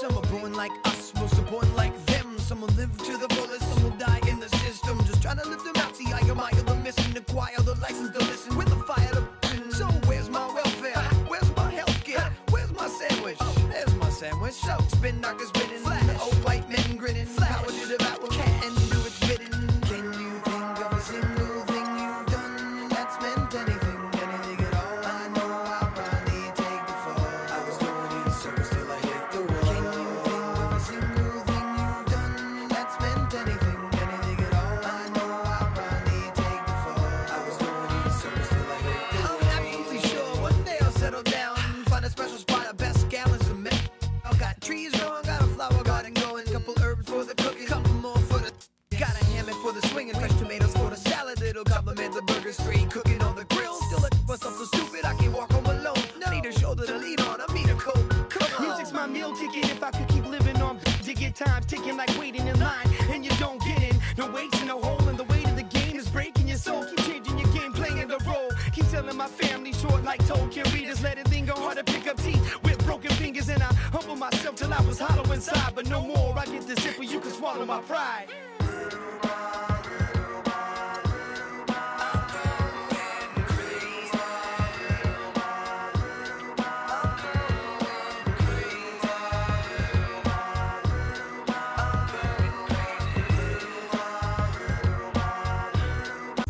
Some are born like us, most are born like them. Some will live to the fullest, some will die in the system. Just trying to lift them out, see I admire the missing, acquire the license to listen with the fire to so where's my welfare? Where's my healthcare? Where's my sandwich? There's my sandwich. So spin knockers spinning, flash. Old white men grinning, power to devour cat and do its bidding. Can you think of a single thing you've done that's meant anything, anything at all? I know I'll probably take the fall. I was going in circles till I hit the wall. Can you think of a single thing you've done that's meant anything, anything at all? I know I'll probably take the fall. I was going in circles till I hit the wall. I'm absolutely sure one day I'll settle down, find a special spot, a best gallons of milk. I got trees growing, got a flower garden going, couple herbs for the cooking, couple more for the. Got a hammock for the swinging, fresh tomatoes for the salad. It'll compliment the burgers, free cooking on the grill. Still let myself so stupid I can't walk home alone. Need a shoulder to lean on, I need a coat. Come on. Music's my meal ticket. If I could keep living on, you get time ticking like waiting in line, and you don't get in. No weights and no hole, and the weight of the game is breaking your soul. Keep changing your game, playing the role. Keep telling my family short like Tolkien readers. Let it linger hard to pick up teeth with broken fingers, and I humble myself till I was hollow inside. But no more, I get this zipper, you can swallow my pride.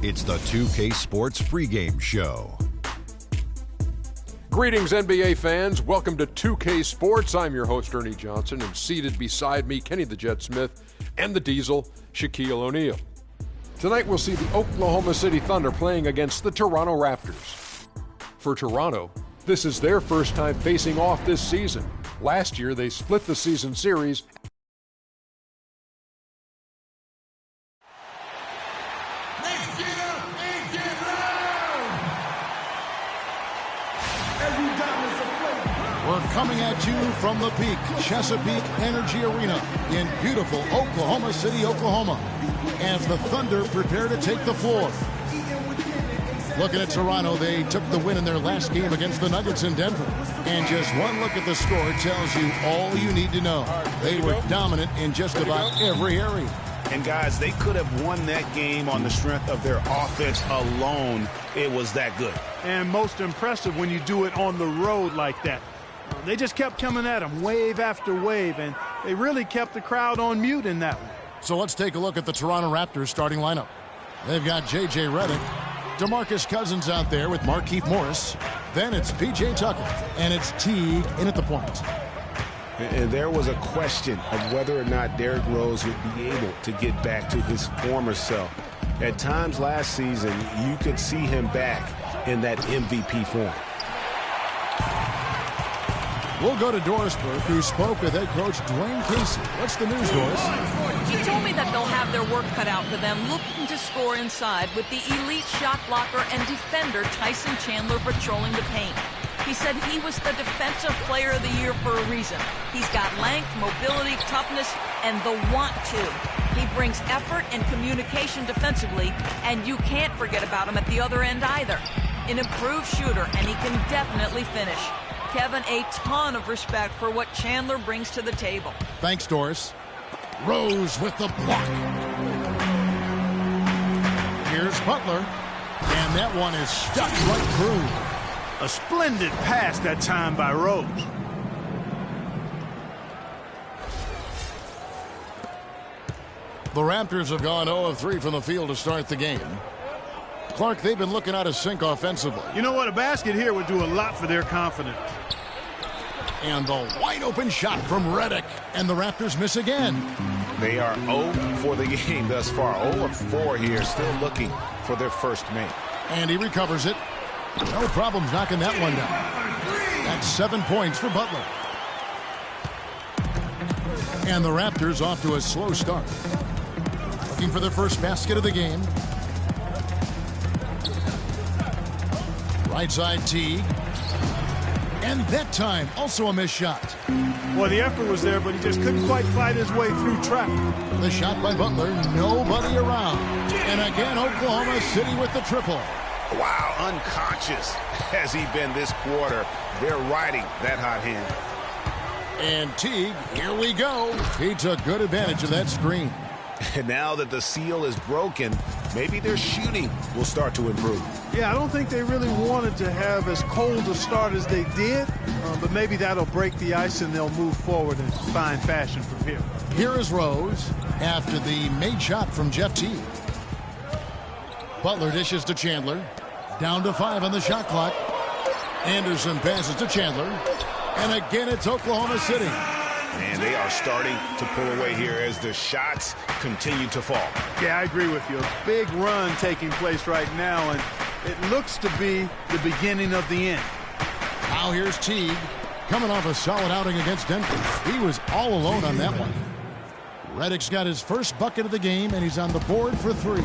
It's the 2K Sports pregame show. Greetings, NBA fans. Welcome to 2K Sports. I'm your host, Ernie Johnson, and seated beside me, Kenny the Jet Smith and the Diesel, Shaquille O'Neal. Tonight, we'll see the Oklahoma City Thunder playing against the Toronto Raptors. For Toronto, this is their first time facing off this season. Last year, they split the season series. We're coming at you from the Peak Chesapeake Energy Arena in beautiful Oklahoma City, Oklahoma, as the Thunder prepare to take the floor. Looking at Toronto, they took the win in their last game against the Nuggets in Denver. And just one look at the score tells you all you need to know. They were dominant in just about every area. And guys, they could have won that game on the strength of their offense alone. It was that good. And most impressive when you do it on the road like that. They just kept coming at them wave after wave, and they really kept the crowd on mute in that one. So let's take a look at the Toronto Raptors starting lineup. They've got J.J. Redick, DeMarcus Cousins out there with Markieff Morris. Then it's P.J. Tucker, and it's Teague in at the point. And there was a question of whether or not Derrick Rose would be able to get back to his former self. At times last season, you could see him back in that MVP form. We'll go to Dorisburg, who spoke with head coach Dwayne Casey. What's the news, Doris? He told me that they'll have their work cut out for them, looking to score inside with the elite shot blocker and defender Tyson Chandler patrolling the paint. He said he was the Defensive Player of the Year for a reason. He's got length, mobility, toughness, and the want to. He brings effort and communication defensively, and you can't forget about him at the other end either. An improved shooter, and he can definitely finish. Kevin, a ton of respect for what Chandler brings to the table. Thanks, Doris. Rose with the block. Here's Butler, and that one is stuck right through. A splendid pass that time by Rose. The Raptors have gone 0 of 3 from the field to start the game. Clark, they've been looking out of sync offensively. You know what? A basket here would do a lot for their confidence. And the wide open shot from Redick. And the Raptors miss again. They are 0 for the game thus far. 0 of 4 here, still looking for their first make. And he recovers it. No problems knocking that one down. That's 7 points for Butler. And the Raptors off to a slow start. Looking for their first basket of the game. Right side Teague. And that time, also a missed shot. Well, the effort was there, but he just couldn't quite fight his way through traffic. The shot by Butler, nobody around. And again, Oklahoma City with the triple. Wow, unconscious has he been this quarter. They're riding that hot hand. And Teague, here we go. He took good advantage of that screen. And now that the seal is broken, maybe their shooting will start to improve. Yeah, I don't think they really wanted to have as cold a start as they did, but maybe that'll break the ice and they'll move forward in fine fashion from here. Here is Rose after the made shot from Jeff Teague. Butler dishes to Chandler. Down to 5 on the shot clock. Anderson passes to Chandler. And again, it's Oklahoma City. And they are starting to pull away here as the shots continue to fall. Yeah, I agree with you. A big run taking place right now, and it looks to be the beginning of the end. Now here's Teague, coming off a solid outing against Denver. He was all alone on that one. Redick's got his first bucket of the game, and he's on the board for 3.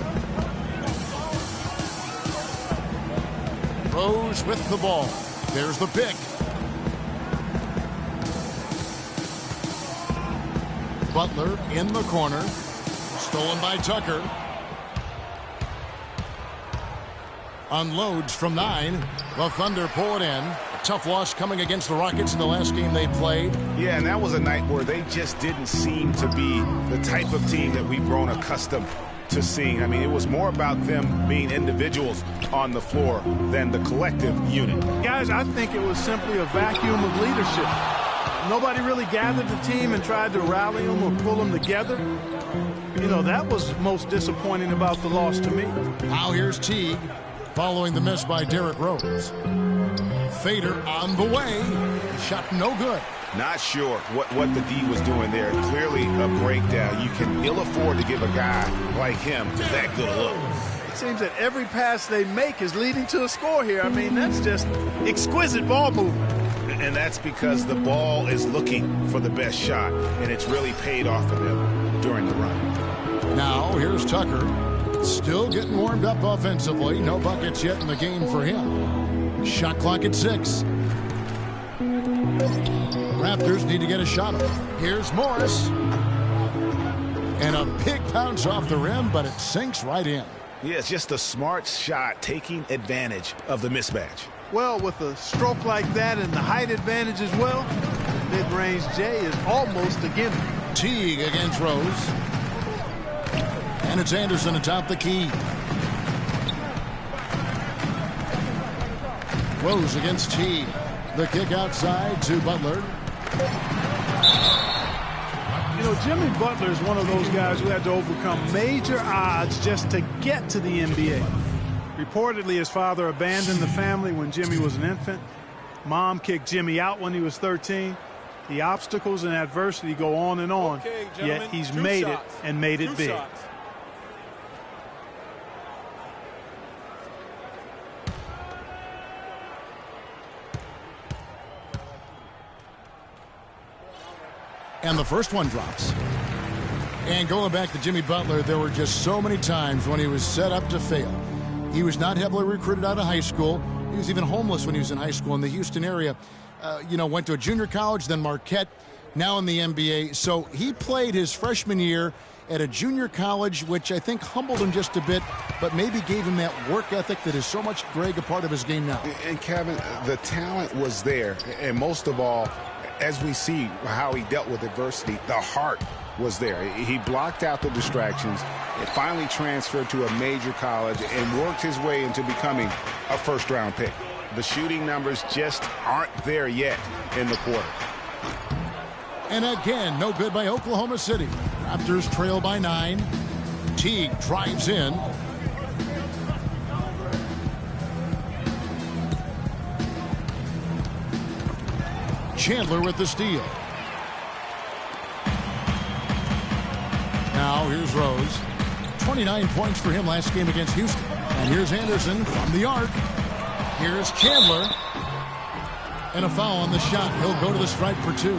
Rose with the ball. There's the pick. Butler in the corner. Stolen by Tucker. Unloads from 9. The Thunder pull it in. A tough loss coming against the Rockets in the last game they played. Yeah, and that was a night where they just didn't seem to be the type of team that we've grown accustomed to seeing. I mean, it was more about them being individuals on the floor than the collective unit. Guys, I think it was simply a vacuum of leadership. Nobody really gathered the team and tried to rally them or pull them together. You know, that was most disappointing about the loss to me. Now here's Teague following the miss by Derrick Rose. Fader on the way. Shot no good. Not sure what the D was doing there. Clearly a breakdown. You can ill afford to give a guy like him that good a look. It seems that every pass they make is leading to a score here. I mean, that's just exquisite ball movement. And that's because the ball is looking for the best shot, and it's really paid off for them during the run. Now here's Tucker. Still getting warmed up offensively. No buckets yet in the game for him. Shot clock at 6. Raptors need to get a shot off. Here's Morris. And a big bounce off the rim, but it sinks right in. Yeah, it's just a smart shot taking advantage of the mismatch. Well, with a stroke like that and the height advantage as well, mid-range J is almost a gimme. Teague against Rose. And it's Anderson atop the key. Rose against Teague. The kick outside to Butler. You know, Jimmy Butler is one of those guys who had to overcome major odds just to get to the NBA. Reportedly, his father abandoned the family when Jimmy was an infant. Mom kicked Jimmy out when he was 13. The obstacles and adversity go on and on, yet he's made it and made it big. And the first one drops. And going back to Jimmy Butler, there were just so many times when he was set up to fail. He was not heavily recruited out of high school. He was even homeless when he was in high school in the Houston area. Went to a junior college, then Marquette, now in the NBA. So he played his freshman year at a junior college, which I think humbled him just a bit, but maybe gave him that work ethic that is so much, Greg, a part of his game now. And Kevin, the talent was there. And most of all, as we see how he dealt with adversity, the heart was there. He blocked out the distractions. It finally transferred to a major college and worked his way into becoming a first-round pick. The shooting numbers just aren't there yet in the quarter. And again, no good by Oklahoma City. Raptors trail by 9. Teague drives in. Chandler with the steal. Now here's Rose. 29 points for him last game against Houston. And here's Anderson from the arc. Here's Chandler. And a foul on the shot. He'll go to the stripe for 2.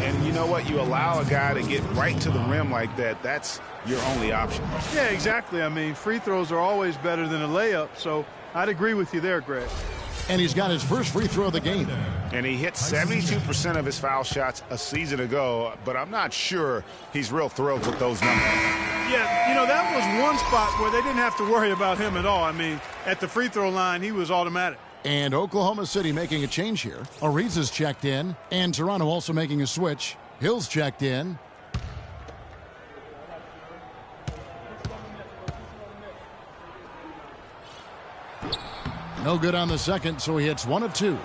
And you know what? You allow a guy to get right to the rim like that. That's your only option. Yeah, exactly. I mean, free throws are always better than a layup. So I'd agree with you there, Greg. And he's got his first free throw of the game. And he hit 72% of his foul shots a season ago, but I'm not sure he's real thrilled with those numbers. Yeah, you know, that was one spot where they didn't have to worry about him at all. I mean, at the free throw line, he was automatic. And Oklahoma City making a change here. Ariza's checked in, and Toronto also making a switch. Hill's checked in. No good on the second, so he hits 1 of 2.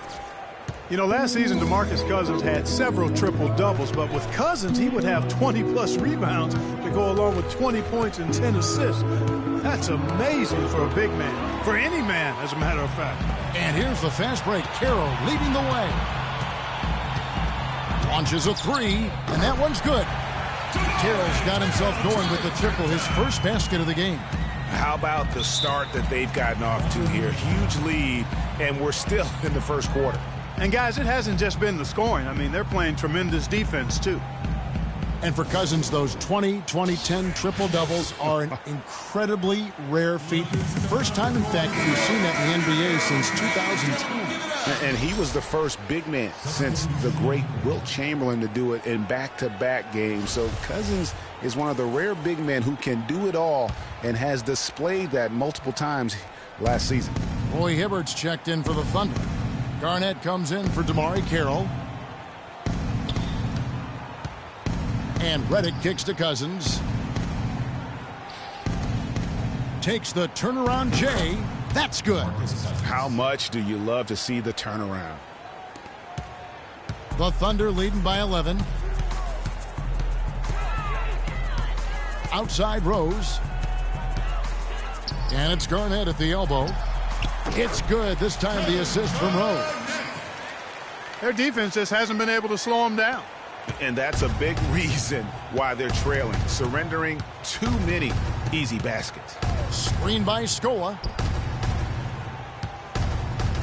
You know, last season, DeMarcus Cousins had several triple-doubles, but with Cousins, he would have 20-plus rebounds to go along with 20 points and 10 assists. That's amazing for a big man, for any man, as a matter of fact. And here's the fast break. Carroll leading the way. Launches a 3, and that one's good. Carroll's got himself going with the triple, his first basket of the game. How about the start that they've gotten off to here? Huge lead, and we're still in the first quarter. And, guys, it hasn't just been the scoring. I mean, they're playing tremendous defense, too. And for Cousins, those 20-20-10 triple-doubles are an incredibly rare feat. First time, in fact, we've seen that in the NBA since 2010. And he was the first big man since the great Wilt Chamberlain to do it in back-to-back games. So Cousins is one of the rare big men who can do it all and has displayed that multiple times last season. Roy Hibbert's checked in for the Thunder. Garnett comes in for DeMarre Carroll. And Redick kicks to Cousins. Takes the turnaround J. That's good. How much do you love to see the turnaround? The Thunder leading by 11. Outside Rose. And it's Garnett at the elbow. It's good. This time the assist from Rose. Their defense just hasn't been able to slow them down. And that's a big reason why they're trailing, surrendering too many easy baskets. Screen by Scola.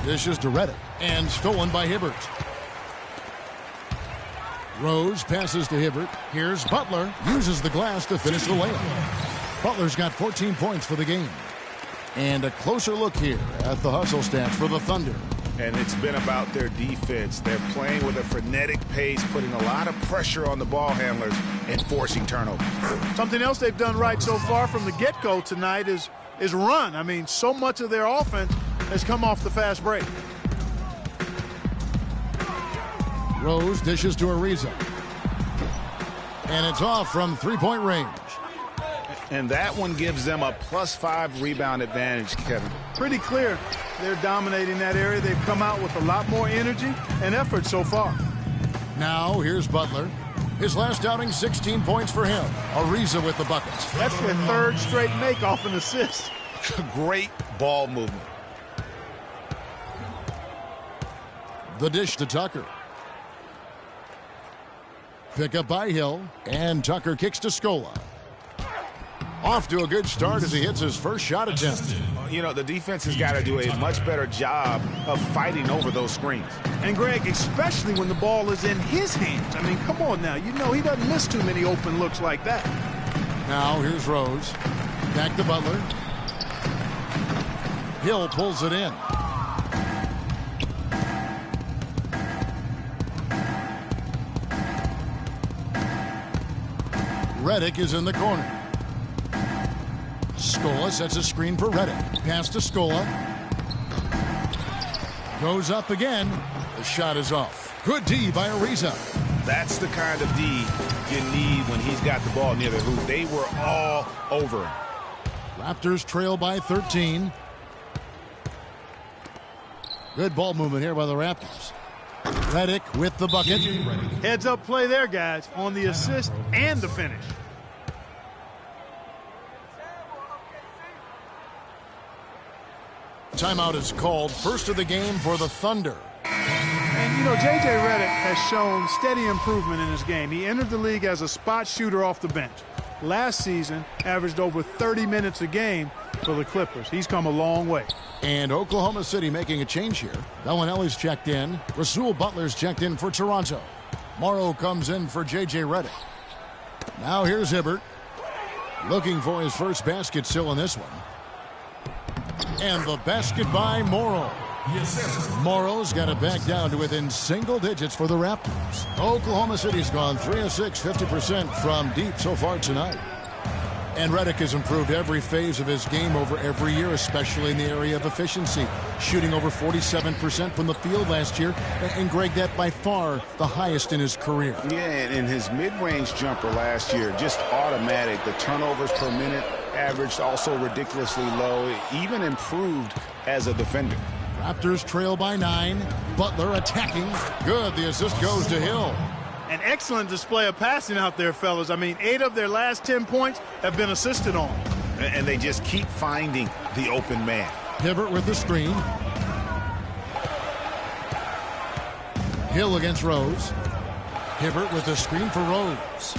Dishes to Redick, and stolen by Hibbert. Rose passes to Hibbert. Here's Butler. Uses the glass to finish the layup. Butler's got 14 points for the game. And a closer look here at the hustle stats for the Thunder. And it's been about their defense. They're playing with a frenetic pace, putting a lot of pressure on the ball handlers and forcing turnovers. Something else they've done right so far from the get-go tonight is run. I mean, so much of their offense has come off the fast break. Rose dishes to Ariza. And it's off from three-point range. And that one gives them a +5 rebound advantage, Kevin. Pretty clear they're dominating that area. They've come out with a lot more energy and effort so far. Now here's Butler. His last outing, 16 points for him. Ariza with the buckets. That's their third straight make off an assist. Great ball movement. The dish to Tucker. Pick up by Hill. And Tucker kicks to Scola. Off to a good start as he hits his first shot attempt. You know, the defense has got to do a much better job of fighting over those screens. And, Greg, especially when the ball is in his hands. I mean, come on now. You know he doesn't miss too many open looks like that. Now here's Rose. Back to Butler. Hill pulls it in. Redick is in the corner. Scola sets a screen for Redick. Pass to Scola. Goes up again. The shot is off. Good D by Ariza. That's the kind of D you need when he's got the ball near the hoop. They were all over him. Raptors trail by 13. Good ball movement here by the Raptors. Redick with the bucket. Heads up play there, guys, on the assist and the finish. Timeout is called. First of the game for the Thunder. And, you know, J.J. Redick has shown steady improvement in his game. He entered the league as a spot shooter off the bench. Last season, averaged over 30 minutes a game for the Clippers. He's come a long way. And Oklahoma City making a change here. Bellinelli's checked in. Rasul Butler's checked in for Toronto. Morrow comes in for J.J. Redick. Now here's Hibbert. Looking for his first basket still in this one. And the basket by Morrow. Morrow's got it back down to within single digits for the Raptors. Oklahoma City's gone 3 of 6, 50% from deep so far tonight. And Redick has improved every phase of his game over every year, especially in the area of efficiency. Shooting over 47% from the field last year. And Greg, that by far the highest in his career. Yeah, and his mid-range jumper last year, just automatic. The turnovers per minute averaged also ridiculously low. It even improved as a defender. Raptors trail by 9. Butler attacking. Good. The assist goes to Hill. An excellent display of passing out there, fellas. I mean, 8 of their last 10 points have been assisted on. And they just keep finding the open man. Hibbert with the screen. Hill against Rose. Hibbert with the screen for Rose.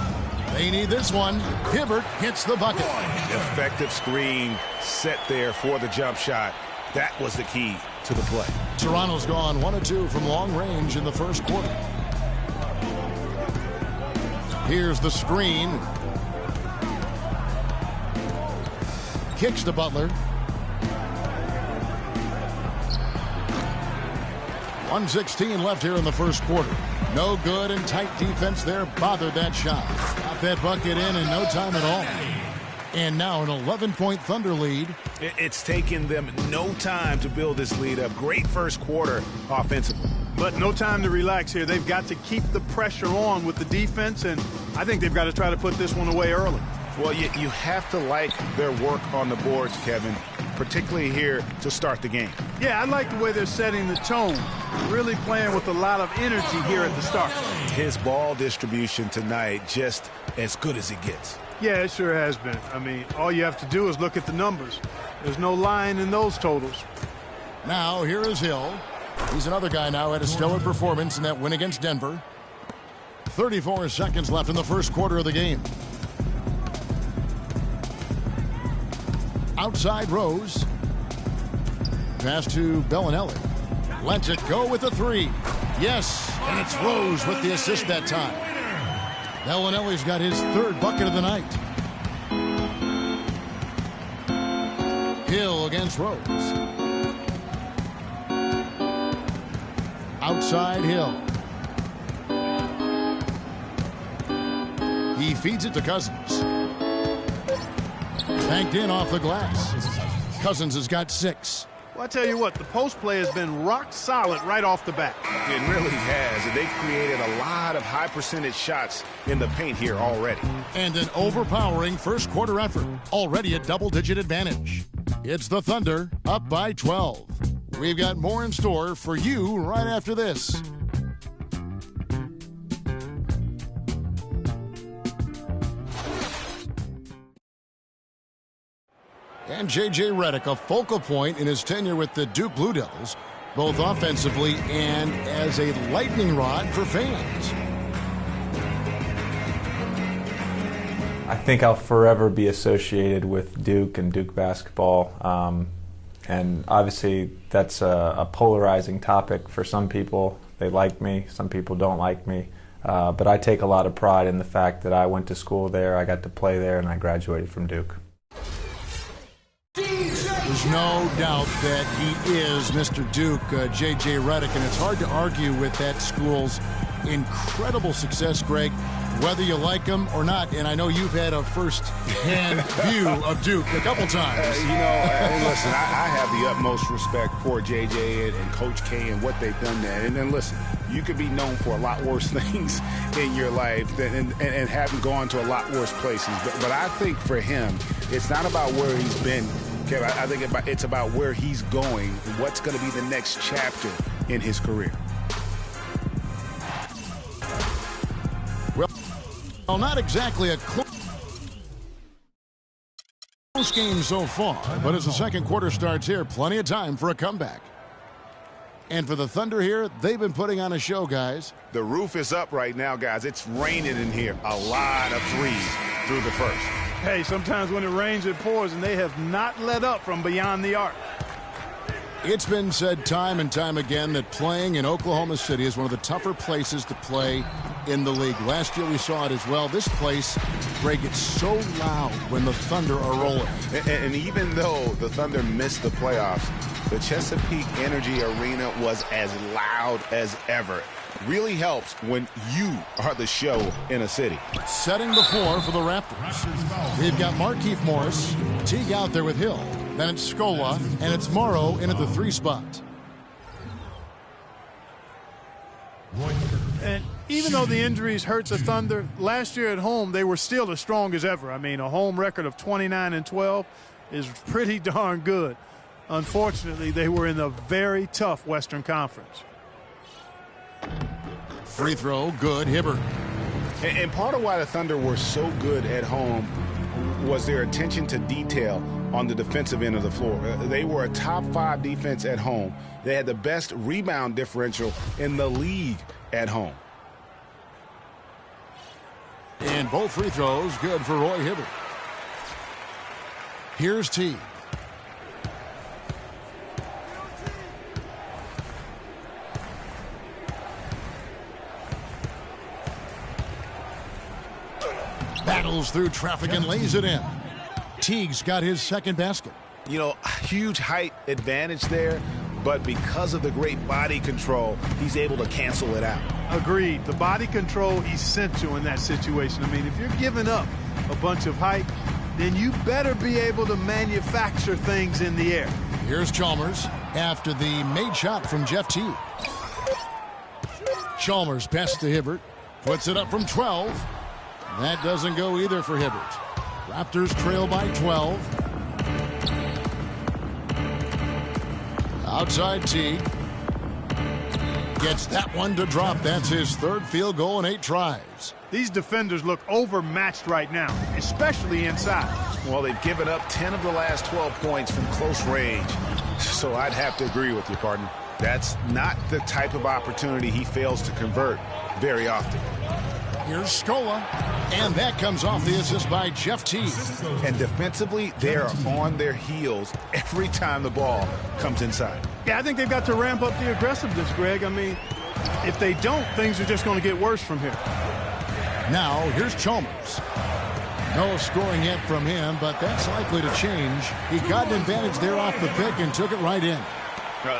They need this one. Hibbert hits the bucket. Effective screen set there for the jump shot. That was the key to the play. Toronto's gone 1 of 2 from long range in the first quarter. Here's the screen. Kicks to Butler. 1:16 left here in the first quarter. No good, and tight defense there bothered that shot. Got that bucket in no time at all. And now an 11-point Thunder lead. It's taken them no time to build this lead up. Great first quarter offensively. But no time to relax here. They've got to keep the pressure on with the defense, and I think they've got to try to put this one away early. Well, you have to like their work on the boards, Kevin, particularly here to start the game. Yeah, I like the way they're setting the tone. Really playing with a lot of energy here at the start. His ball distribution tonight just as good as it gets. Yeah, it sure has been. I mean, all you have to do is look at the numbers. There's no lying in those totals. Now, here is Hill. He's another guy now had a stellar performance in that win against Denver. 34 seconds left in the first quarter of the game. Outside Rose. Pass to Bellinelli. Lets it go with the 3. Yes, and it's Rose with the assist that time. Bellinelli's got his 3rd bucket of the night. Hill against Rose. Outside Hill. He feeds it to Cousins. Banked in off the glass. Cousins has got 6. Well, I tell you what, the post play has been rock solid right off the bat. It really has, and they've created a lot of high percentage shots in the paint here already. And an overpowering first quarter effort. Already a double-digit advantage. It's the Thunder up by 12. We've got more in store for you right after this. And J.J. Redick, a focal point in his tenure with the Duke Blue Devils, both offensively and as a lightning rod for fans. I think I'll forever be associated with Duke and Duke basketball. And obviously that's a polarizing topic for some people. They like me, some people don't like me. But I take a lot of pride in the fact that I went to school there, I got to play there, and I graduated from Duke. There's no doubt that he is Mr. Duke, J.J. Redick, and it's hard to argue with that school's incredible success, Greg, whether you like him or not. And I know you've had a first-hand view of Duke a couple times. Listen, I have the utmost respect for J.J. and Coach K and what they've done there. And then listen, you could be known for a lot worse things in your life and haven't gone to a lot worse places. But I think for him, it's not about where he's been, Kevin. I think it's about where he's going, what's going to be the next chapter in his career. Well, not exactly a close game so far, but as the second quarter starts here, plenty of time for a comeback. And for the Thunder here, they've been putting on a show, guys. The roof is up right now, guys. It's raining in here. A lot of threes through the first. Hey, sometimes when it rains, it pours, and they have not let up from beyond the arc. It's been said time and time again that playing in Oklahoma City is one of the tougher places to play in the league. Last year we saw it as well. This place, Greg, gets so loud when the Thunder are rolling. And even though the Thunder missed the playoffs, the Chesapeake Energy Arena was as loud as ever. really helps when you are the show in a city. Setting the floor for the Raptors. We've got Markieff Morris, Teague out there with Hill. Then it's Scola, and it's Morrow in at the 3 spot. And even though the injuries hurt the Thunder, last year at home they were still as strong as ever. I mean, a home record of 29-12 is pretty darn good. Unfortunately, they were in a very tough Western Conference. Free throw, good. Hibbert. And part of why the Thunder were so good at home was their attention to detail on the defensive end of the floor. They were a top 5 defense at home. They had the best rebound differential in the league at home. And both free throws good for Roy Hibbert. Here's Teague. Battles through traffic and lays it in. Teague's got his second basket. You know, huge height advantage there, but because of the great body control, he's able to cancel it out. Agreed. The body control essential in that situation. I mean, if you're giving up a bunch of height, then you better be able to manufacture things in the air. Here's Chalmers after the made shot from Jeff Teague. Chalmers passes to Hibbert. Puts it up from 12. That doesn't go either for Hibbert. Raptors trail by 12. Outside Teague. Gets that one to drop. That's his 3rd field goal in 8 tries. These defenders look overmatched right now, especially inside. Well, they've given up 10 of the last 12 points from close range. So I'd have to agree with you, partner. That's not the type of opportunity he fails to convert very often. Here's Scola, and that comes off the assist by Jeff Teague. And defensively, they are on their heels every time the ball comes inside. Yeah, I think they've got to ramp up the aggressiveness, Greg. I mean, if they don't, things are just going to get worse from here. Now, here's Chalmers. No scoring yet from him, but that's likely to change. He got an advantage there off the pick and took it right in.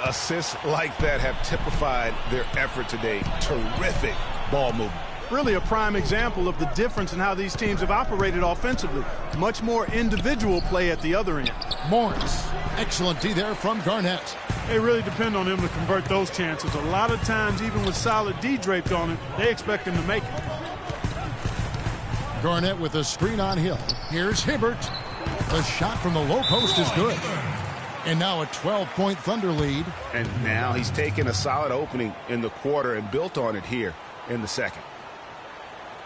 Assists like that have typified their effort today. Terrific ball movement. Really a prime example of the difference in how these teams have operated offensively. Much more individual play at the other end. Morris. Excellent D there from Garnett. They really depend on him to convert those chances. A lot of times, even with solid D draped on him, they expect him to make it. Garnett with a screen on Hill. Here's Hibbert. The shot from the low post is good. And now a 12-point Thunder lead. And now he's taken a solid opening in the quarter and built on it here in the second.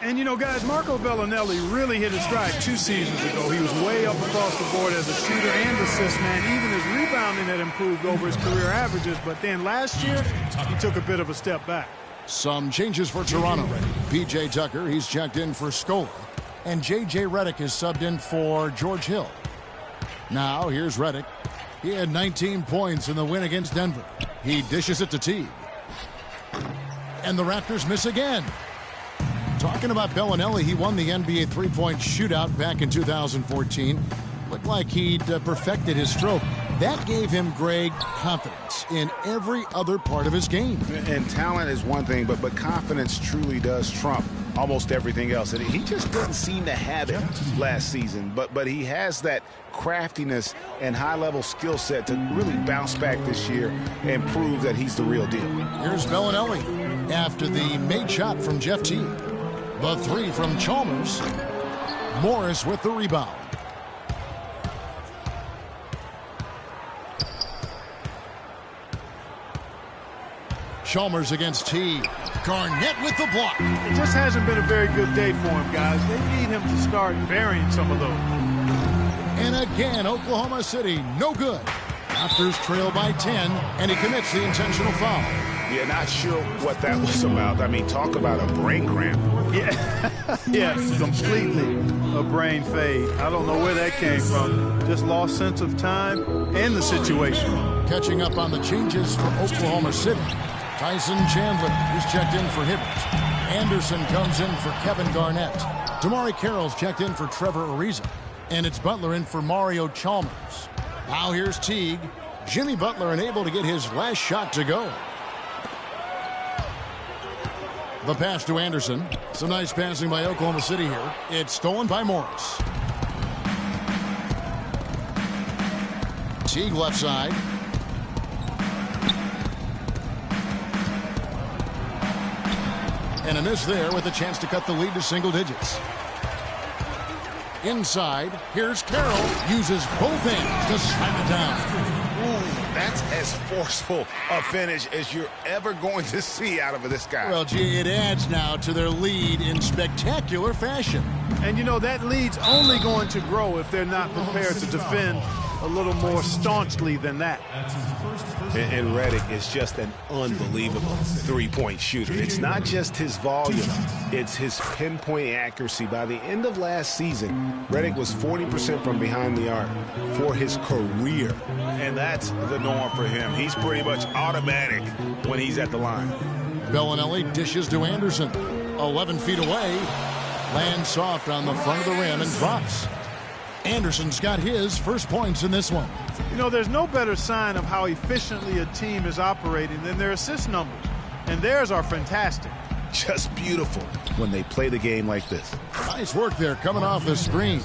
And, you know, guys, Marco Bellinelli really hit his stride 2 seasons ago. He was way up across the board as a shooter and assist man. Even his rebounding had improved over his career averages. But then last year, he took a bit of a step back. Some changes for Toronto. P.J. Tucker, he's checked in for Scola. And J.J. Redick is subbed in for George Hill. Now, here's Redick. He had 19 points in the win against Denver. He dishes it to Teague. And the Raptors miss again. Talking about Bellinelli, he won the NBA three-point shootout back in 2014. Looked like he'd perfected his stroke. That gave him, Greg, confidence in every other part of his game. And talent is one thing, but confidence truly does trump almost everything else. And he just didn't seem to have it last season. But he has that craftiness and high-level skill set to really bounce back this year and prove that he's the real deal. Here's Bellinelli after the made shot from Jeff Teague. The 3 from Chalmers. Morris with the rebound. Chalmers against Teague. Garnett with the block. It just hasn't been a very good day for him, guys. They need him to start burying some of those. And again, Oklahoma City, no good. Raptors trail by 10, and he commits the intentional foul. Yeah, not sure what that was about. I mean, talk about a brain cramp. Yeah, yes, completely a brain fade. I don't know where that came from. Just lost sense of time and the situation. Catching up on the changes for Oklahoma City. Tyson Chandler is checked in for Hibbert. Anderson comes in for Kevin Garnett. Damari Carroll's checked in for Trevor Ariza. And it's Butler in for Mario Chalmers. Now here's Teague. Jimmy Butler unable to get his last shot to go. The pass to Anderson. Some nice passing by Oklahoma City here. It's stolen by Morris. Teague left side. And a miss there with a chance to cut the lead to single digits. Inside, here's Carroll. Uses both ends to slam it down. Ooh, that's as forceful a finish as you're ever going to see out of this guy. Well, gee, it adds now to their lead in spectacular fashion. And, you know, that lead's only going to grow if they're not prepared to defend a little more staunchly than that. And Redick is just an unbelievable three-point shooter. It's not just his volume, it's his pinpoint accuracy. By the end of last season, Redick was 40% from behind the arc for his career. And that's the norm for him. He's pretty much automatic when he's at the line. Bellinelli dishes to Anderson. 11 feet away. Lands soft on the front of the rim and drops. Anderson's got his first points in this one. You know, there's no better sign of how efficiently a team is operating than their assist numbers. And theirs are fantastic. Just beautiful when they play the game like this. Nice work there coming off the screen.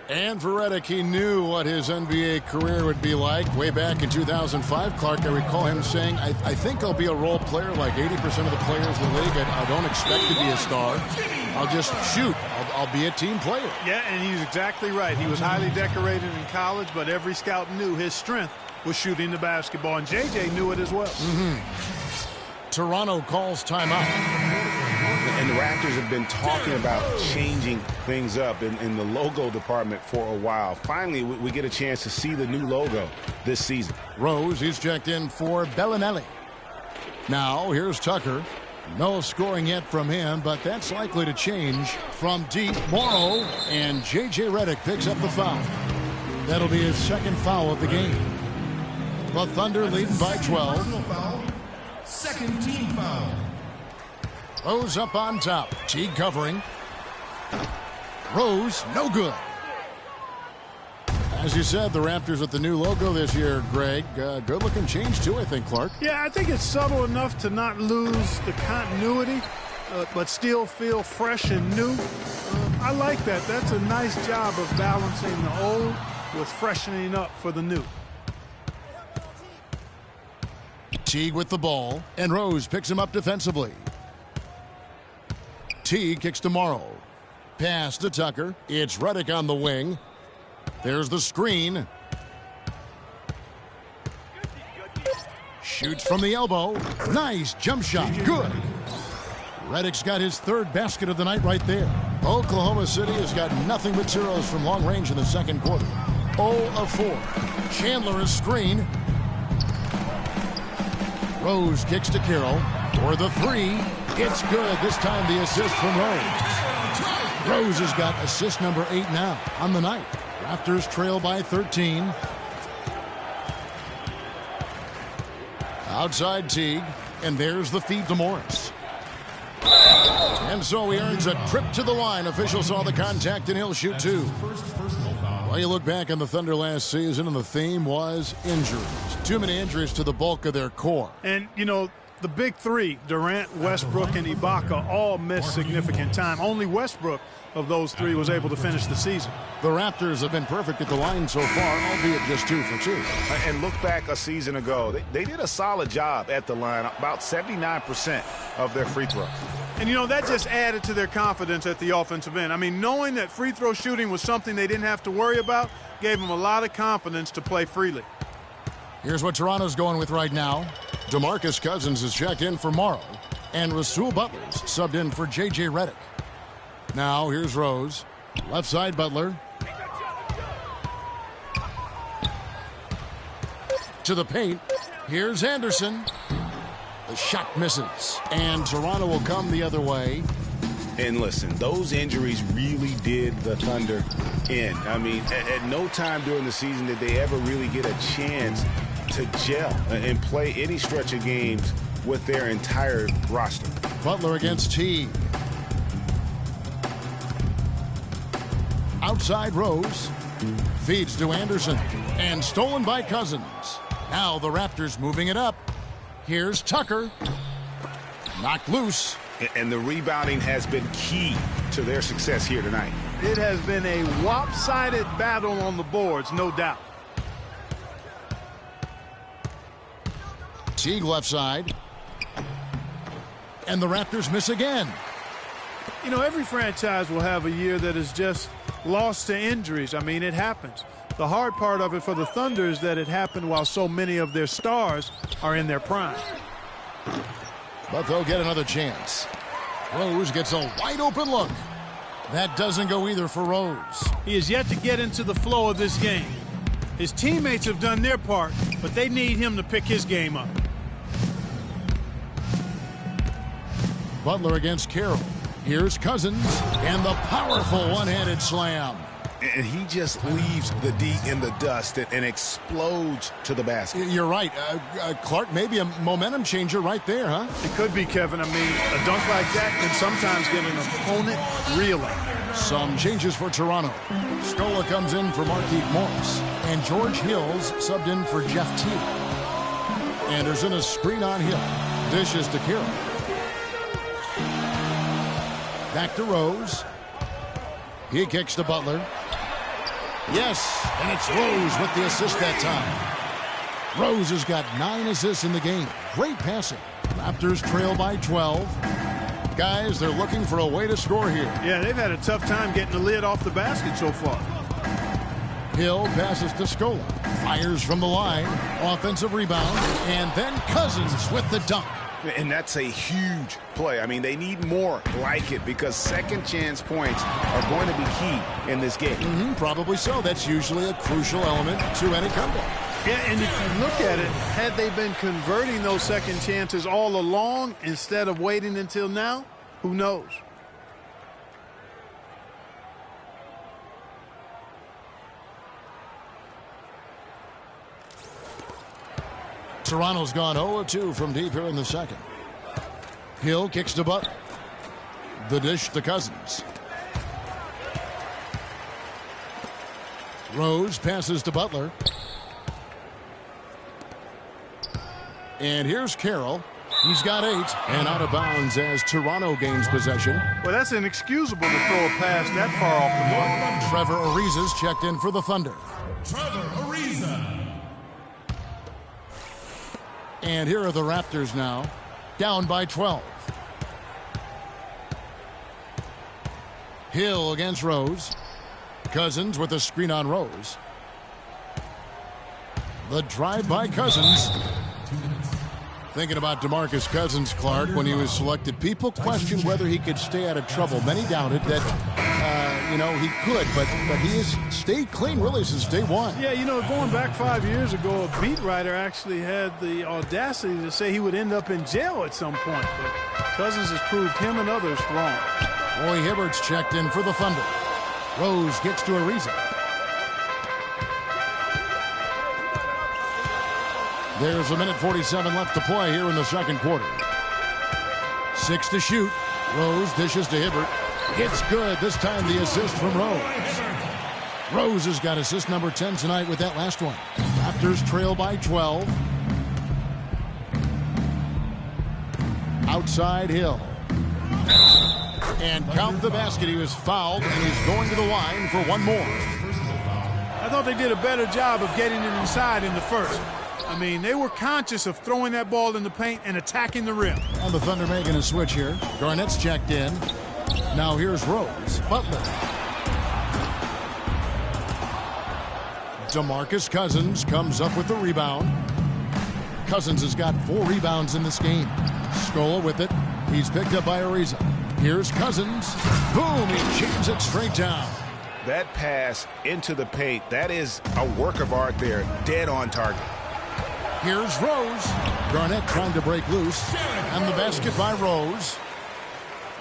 And for Redick, he knew what his NBA career would be like way back in 2005. Clark, I recall him saying, I think I'll be a role player like 80% of the players in the league. I don't expect to be a star. I'll just shoot. I'll be a team player. Yeah, and he's exactly right. He was highly decorated in college, but every scout knew his strength was shooting the basketball, and JJ knew it as well. Toronto calls timeout. And the Raptors have been talking about changing things up in the logo department for a while. Finally, we get a chance to see the new logo this season. Rose, he's checked in for Bellinelli. Now, here's Tucker. No scoring yet from him, but that's likely to change. From deep, Morrow, and J.J. Redick picks up the foul. That'll be his second foul of the game. The Thunder leading by 12. Second team foul. Rose up on top. Teague covering. Rose, no good. As you said, the Raptors with the new logo this year, Greg. Good-looking change, too, I think, Clark. Yeah, I think it's subtle enough to not lose the continuity, but still feel fresh and new. I like that. That's a nice job of balancing the old with freshening up for the new. Teague with the ball, and Rose picks him up defensively. Teague kicks to Morrow. Pass to Tucker. It's Redick on the wing. There's the screen. Shoots from the elbow. Nice jump shot. Good. Redick's got his third basket of the night right there. Oklahoma City has got nothing but zeros from long range in the second quarter. 0 of 4. Chandler is screen. Rose kicks to Carroll for the three. It's good. This time the assist from Rose. Rose has got assist number 8 now on the night. Raptors trail by 13. Outside Teague, and there's the feed to Morris. And so he earns a trip to the line. Official saw the contact, and he'll shoot 2. Well, you look back on the Thunder last season, and the theme was injuries. Too many injuries to the bulk of their core. And, you know, the big three, Durant, Westbrook, and Ibaka, all missed significant time. Only Westbrook of those three was able to finish the season. The Raptors have been perfect at the line so far, albeit just 2 for 2. And look back a season ago. They did a solid job at the line, about 79% of their free throws. And, you know, that just added to their confidence at the offensive end. I mean, knowing that free throw shooting was something they didn't have to worry about gave them a lot of confidence to play freely. Here's what Toronto's going with right now. DeMarcus Cousins is checked in for Morrow, and Rasul Butler's subbed in for J.J. Redick. Now here's Rose. Left side Butler. To the paint. Here's Anderson. The shot misses, and Toronto will come the other way. And listen, those injuries really did the Thunder in. I mean, at no time during the season did they ever really get a chance to gel and play any stretch of games with their entire roster. Butler against Teague. Outside Rose. Feeds to Anderson. And stolen by Cousins. Now the Raptors moving it up. Here's Tucker. Knocked loose. And the rebounding has been key to their success here tonight. It has been a lopsided battle on the boards, no doubt. Teague left side. And the Raptors miss again. You know, every franchise will have a year that is just lost to injuries. I mean, it happens. The hard part of it for the Thunder is that it happened while so many of their stars are in their prime. But they'll get another chance. Rose gets a wide open look. That doesn't go either for Rose. He is yet to get into the flow of this game. His teammates have done their part, but they need him to pick his game up. Butler against Carroll. Here's Cousins and the powerful one-handed slam. And he just leaves the D in the dust and explodes to the basket. You're right. Clark, maybe a momentum changer right there, huh? It could be, Kevin. I mean, a dunk like that can sometimes get an opponent reeling. Some changes for Toronto. Scola comes in for Markieff Morris. And George Hill's subbed in for Jeff Teague. Anderson a screen on Hill. Dishes to Carroll. Back to Rose. He kicks to Butler. Yes, and it's Rose with the assist that time. Rose has got 9 assists in the game. Great passing. Raptors trail by 12. Guys, they're looking for a way to score here. Yeah, they've had a tough time getting the lid off the basket so far. Hill passes to Scola. Fires from the line. Offensive rebound. And then Cousins with the dunk. And that's a huge play. I mean, they need more like it because second chance points are going to be key in this game. Probably so. That's usually a crucial element to any comeback. Yeah, and if you look at it, had they been converting those second chances all along instead of waiting until now, who knows? Toronto's gone 0-2 from deep here in the second. Hill kicks to Butler. The dish to Cousins. Rose passes to Butler. And here's Carroll. He's got 8 and out of bounds as Toronto gains possession. Well, that's inexcusable to throw a pass that far off the mark. Trevor Ariza's checked in for the Thunder. Trevor Ariza. And here are the Raptors now, down by 12. Hill against Rose. Cousins with a screen on Rose. The drive by Cousins. Thinking about DeMarcus Cousins, Clark, when he was selected, people questioned whether he could stay out of trouble. Many doubted that, he could, but he has stayed clean really since day one. Yeah, going back 5 years ago, a beat writer actually had the audacity to say he would end up in jail at some point. But Cousins has proved him and others wrong. Roy Hibbert's checked in for the Thunder. Rose gets to Ariza. There's 1:47 left to play here in the second quarter. 6 to shoot. Rose dishes to Hibbert. It's good. This time the assist from Rose. Rose has got assist number 10 tonight with that last one. Raptors trail by 12. Outside Hill. And count the basket. He was fouled, and he's going to the line for one more. I thought they did a better job of getting it inside in the first. I mean, they were conscious of throwing that ball in the paint and attacking the rim. And the Thunder making a switch here. Garnett's checked in. Now here's Rose. Butler. DeMarcus Cousins comes up with the rebound. Cousins has got 4 rebounds in this game. Scola with it. He's picked up by Ariza. Here's Cousins. Boom! He jams it straight down. That pass into the paint, that is a work of art there. Dead on target. Here's Rose. Garnett trying to break loose. And the basket by Rose.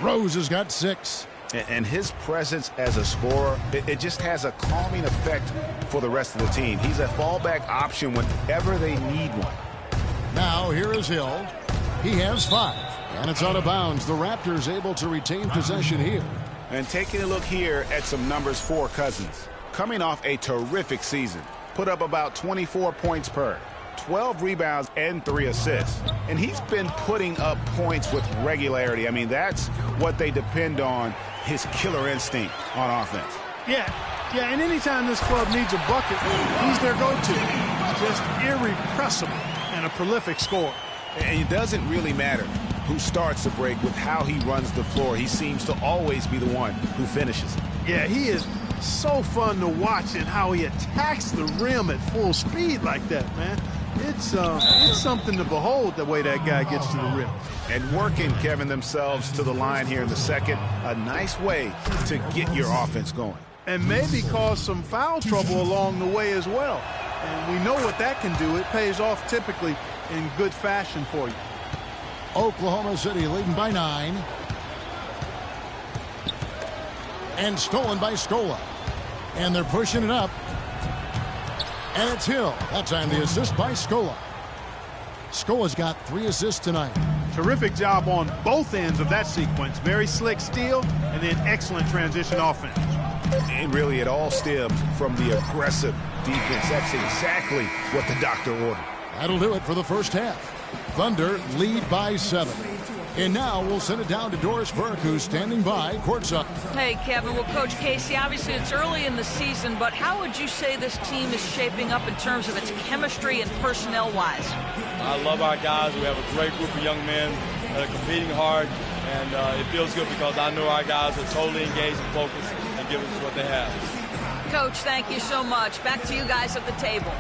Rose has got 6. And his presence as a scorer, it just has a calming effect for the rest of the team. He's a fallback option whenever they need one. Now here is Hill. He has 5. And it's out of bounds. The Raptors able to retain possession here. And taking a look here at some numbers for Cousins. Coming off a terrific season. Put up about 24 points per. 12 rebounds and 3 assists. And he's been putting up points with regularity. I mean, that's what they depend on, his killer instinct on offense. Yeah, and anytime this club needs a bucket, he's their go-to. Just irrepressible and a prolific scorer. And it doesn't really matter who starts the break with how he runs the floor. He seems to always be the one who finishes. Yeah, he is so fun to watch and how he attacks the rim at full speed like that, man. It's something to behold the way that guy gets to the rim. And working, Kevin, themselves to the line here in the second. A nice way to get your offense going. And maybe cause some foul trouble along the way as well. And we know what that can do. It pays off typically in good fashion for you. Oklahoma City leading by 9. And stolen by Scola. And they're pushing it up. And it's Hill. That time the assist by Scola. Scola's got 3 assists tonight. Terrific job on both ends of that sequence. Very slick steal and then excellent transition offense. And really it all stemmed from the aggressive defense. That's exactly what the doctor ordered. That'll do it for the first half. Thunder lead by 7. And now we'll send it down to Doris Burke, who's standing by courtside. Hey, Kevin. Well, Coach Casey, obviously it's early in the season, but how would you say this team is shaping up in terms of its chemistry and personnel-wise? I love our guys. We have a great group of young men that are competing hard, and it feels good because I know our guys are totally engaged and focused and giving us what they have. Coach, thank you so much. Back to you guys at the table.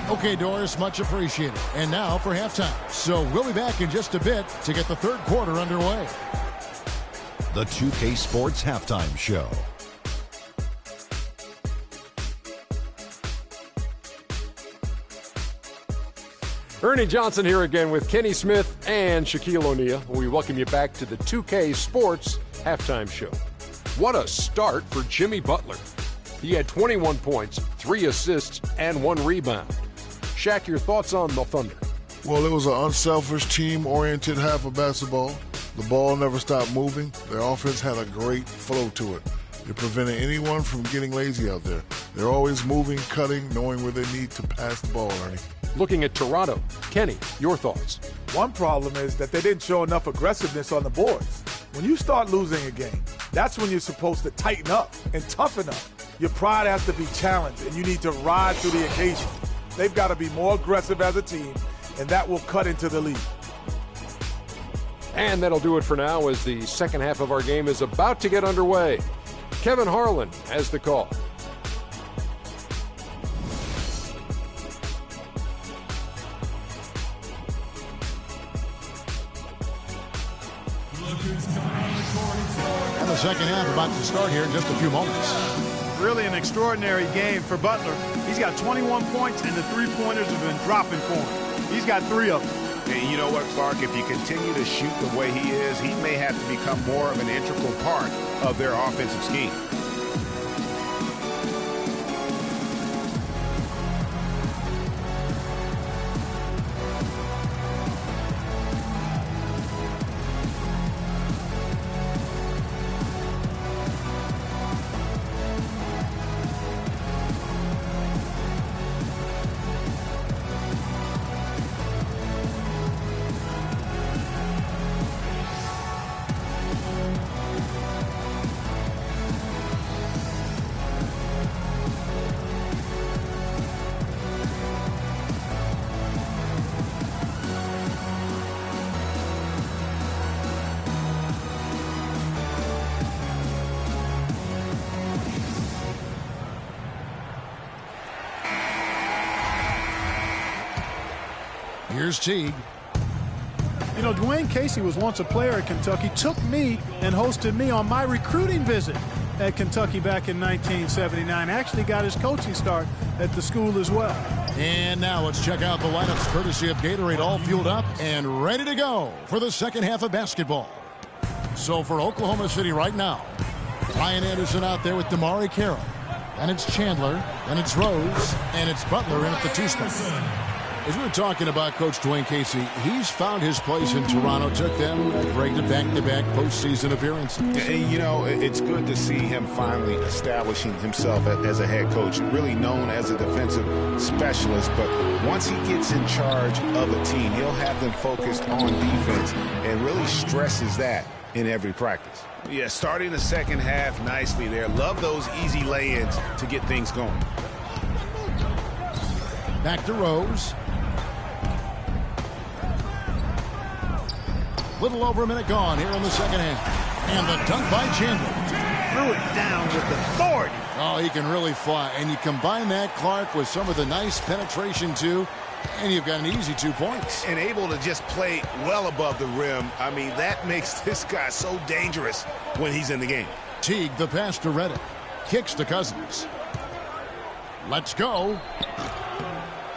Okay, Doris, much appreciated. And now for halftime. So we'll be back in just a bit to get the third quarter underway. The 2K Sports Halftime Show. Ernie Johnson here again with Kenny Smith and Shaquille O'Neal. We welcome you back to the 2K Sports Halftime Show. What a start for Jimmy Butler. He had 21 points, 3 assists, and 1 rebound. Shaq, your thoughts on the Thunder? Well, it was an unselfish, team-oriented half of basketball. The ball never stopped moving. Their offense had a great flow to it. It prevented anyone from getting lazy out there. They're always moving, cutting, knowing where they need to pass the ball, Ernie. Looking at Toronto, Kenny, your thoughts? One problem is that they didn't show enough aggressiveness on the boards. When you start losing a game, that's when you're supposed to tighten up and toughen up. Your pride has to be challenged, and you need to rise to the occasion. They've got to be more aggressive as a team, and that will cut into the lead. And that'll do it for now as the second half of our game is about to get underway. Kevin Harlan has the call. And the second half about to start here in just a few moments. Really an extraordinary game for Butler. He's got 21 points, and the three-pointers have been dropping for him. He's got 3 of them. And you know what, Clark? If you continue to shoot the way he is, he may have to become more of an integral part of their offensive scheme. Here's Teague. You know, Dwayne Casey was once a player at Kentucky, took me and hosted me on my recruiting visit at Kentucky back in 1979. Actually got his coaching start at the school as well. And now let's check out the lineups courtesy of Gatorade, all fueled up and ready to go for the second half of basketball. So for Oklahoma City right now, Ryan Anderson out there with Damari Carroll. And it's Chandler, and it's Rose, and it's Butler in at the 2 spot. As we were talking about Coach Dwayne Casey, he's found his place in Toronto. Took them great to back-to-back postseason appearances. And, you know, it's good to see him finally establishing himself as a head coach, really known as a defensive specialist. But once he gets in charge of a team, he'll have them focused on defense and really stresses that in every practice. Yeah, starting the second half nicely there. Love those easy lay-ins to get things going. Back to Rose. Little over a minute gone here in the second half. And the dunk by Chandler. Threw it down with authority. Oh, he can really fly. And you combine that, Clark, with some of the nice penetration, too, and you've got an easy 2 points. And able to just play well above the rim. I mean, that makes this guy so dangerous when he's in the game. Teague, the pass to Reddick. Kicks to Cousins. Let's go.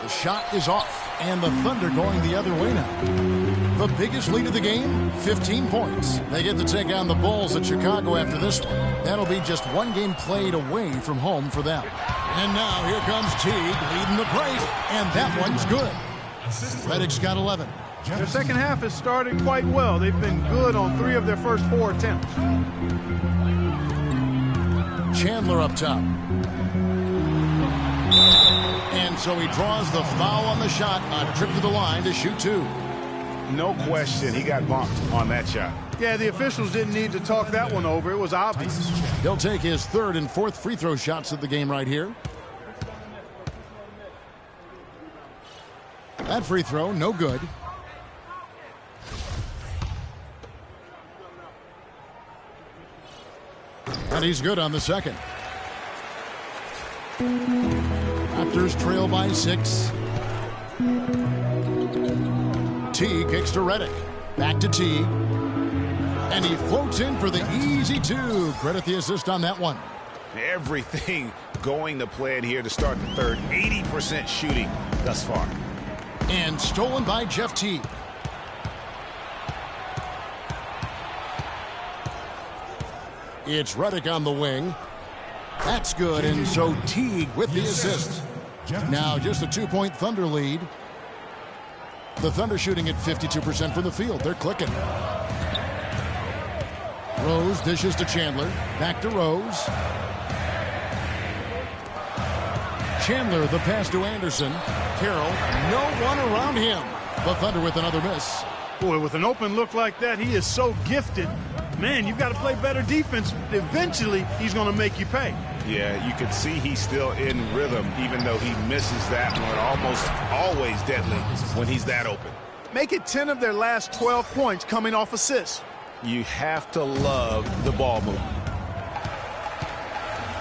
The shot is off, and the Thunder going the other way now. The biggest lead of the game, 15 points. They get to take on the Bulls at Chicago after this one. That'll be just one game played away from home for them. And now here comes Teague leading the break, and that one's good. Reddick's got 11. Their second half has started quite well. They've been good on 3 of their first 4 attempts. Chandler up top. And so he draws the foul on the shot, a trip to the line to shoot 2. No question, he got bumped on that shot. Yeah, the officials didn't need to talk that one over. It was obvious. He'll take his 3rd and 4th free throw shots of the game right here. That free throw, no good. And he's good on the second. Raptors trail by 6. Teague kicks to Reddick. Back to Teague. And he floats in for the easy 2. Credit the assist on that one. Everything going to plan here to start the third. 80% shooting thus far. And stolen by Jeff Teague. It's Reddick on the wing. That's good, and so Teague with the assist. Now just a 2-point Thunder lead. The Thunder shooting at 52% from the field. They're clicking. Rose dishes to Chandler. Back to Rose. Chandler, the pass to Anderson. Carroll, no one around him. The Thunder with another miss. Boy, with an open look like that, he is so gifted. Man, you've got to play better defense. Eventually, he's going to make you pay. Yeah, you can see he's still in rhythm, even though he misses that one. Almost always deadly when he's that open. Make it 10 of their last 12 points coming off assists. You have to love the ball movement.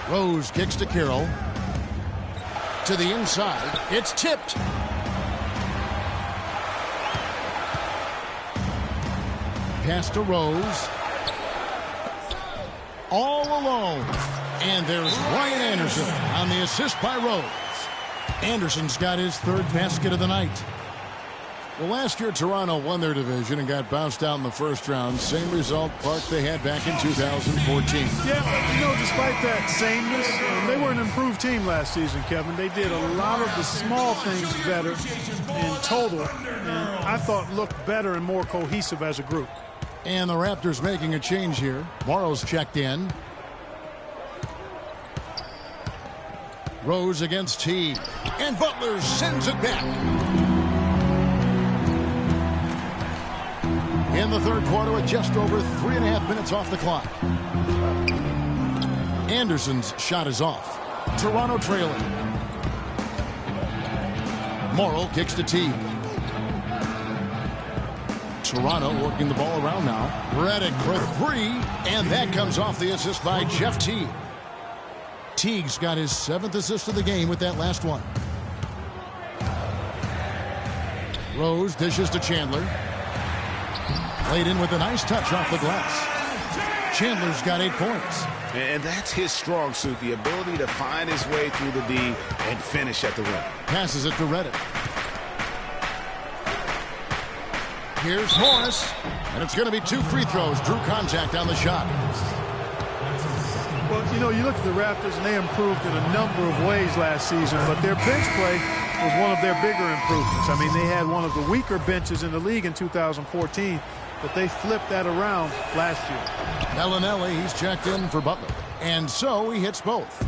Rose kicks to Carroll. To the inside. It's tipped. Pass to Rose. All alone. And there's Ryan Anderson on the assist by Rose. Anderson's got his 3rd basket of the night. Well, last year Toronto won their division and got bounced out in the first round. Same result, Clark, they had back in 2014. Yeah, you know, despite that sameness, they were an improved team last season, Kevin. They did a lot of the small things better in total, and I thought looked better and more cohesive as a group. And the Raptors making a change here. Morrow's checked in. Rose against Teague. And Butler sends it back. In the third quarter with just over 3.5 minutes off the clock. Anderson's shot is off. Toronto trailing. Morrow kicks to Teague. Toronto working the ball around now. Reddick for 3, and that comes off the assist by Jeff Teague. Teague's got his 7th assist of the game with that last one. Rose dishes to Chandler. Played in with a nice touch off the glass. Chandler's got 8 points. And that's his strong suit, the ability to find his way through the D and finish at the rim. Passes it to Reddick. Here's Morris, and it's going to be 2 free throws. Drew contact on the shot. Well, you know, you look at the Raptors, and they improved in a number of ways last season, but their bench play was one of their bigger improvements. I mean, they had one of the weaker benches in the league in 2014, but they flipped that around last year. Bellinelli, he's checked in for Butler. And so he hits both.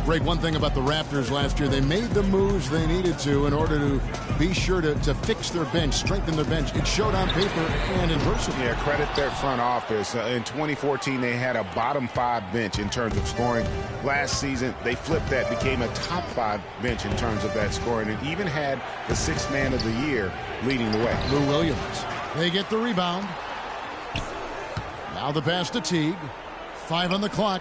Greg, one thing about the Raptors last year, they made the moves they needed to in order to be sure to fix their bench, strengthen their bench. It showed on paper and in person. Yeah, credit their front office. In 2014, they had a bottom 5 bench in terms of scoring. Last season, they flipped that, became a top 5 bench in terms of that scoring, and even had the 6th man of the year leading the way. Lou Williams. They get the rebound. Now the pass to Teague. 5 on the clock.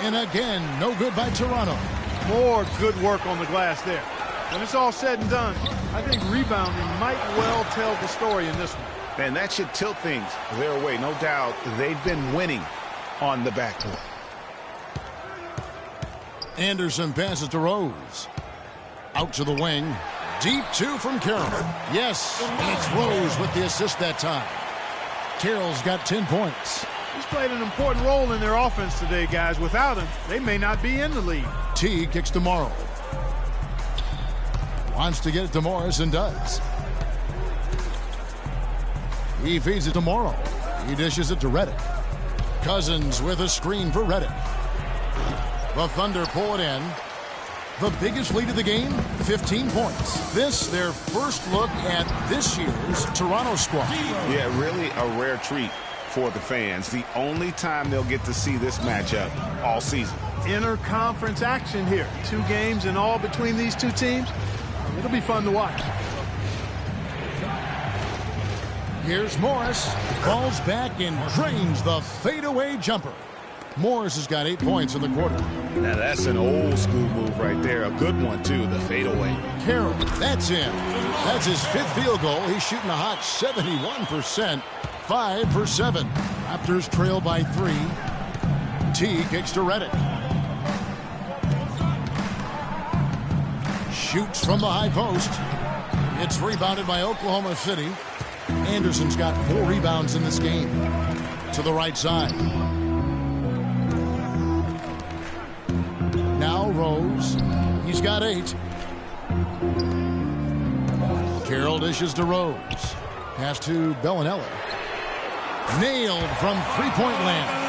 And again, no good by Toronto. More good work on the glass there. When it's all said and done, I think rebounding might well tell the story in this one. And that should tilt things their way. No doubt they've been winning on the backcourt. Anderson passes to Rose. Out to the wing. Deep 2 from Carroll. Yes, and it's Rose with the assist that time. Carroll's got 10 points. He's played an important role in their offense today, guys. Without him, they may not be in the league. Teague kicks to Morrow. Wants to get it to Morris and does. He feeds it to Morrow. He dishes it to Redick. Cousins with a screen for Redick. The Thunder pull it in. The biggest lead of the game, 15 points. This, their first look at this year's Toronto squad. Yeah, really a rare treat for the fans. The only time they'll get to see this matchup all season. Inter-conference action here. 2 games in all between these two teams. It'll be fun to watch. Here's Morris. Falls back and drains the fadeaway jumper. Morris has got 8 points in the quarter. Now that's an old school move right there. A good one, too, the fadeaway. Carroll, that's in. That's his 5th field goal. He's shooting a hot 71%. 5 for 7. Raptors trail by 3. T kicks to Redick. Shoots from the high post. It's rebounded by Oklahoma City. Anderson's got 4 rebounds in this game. To the right side. Now Rose. He's got 8. Carroll dishes to Rose. Pass to Bellinelli. Nailed from 3-point land.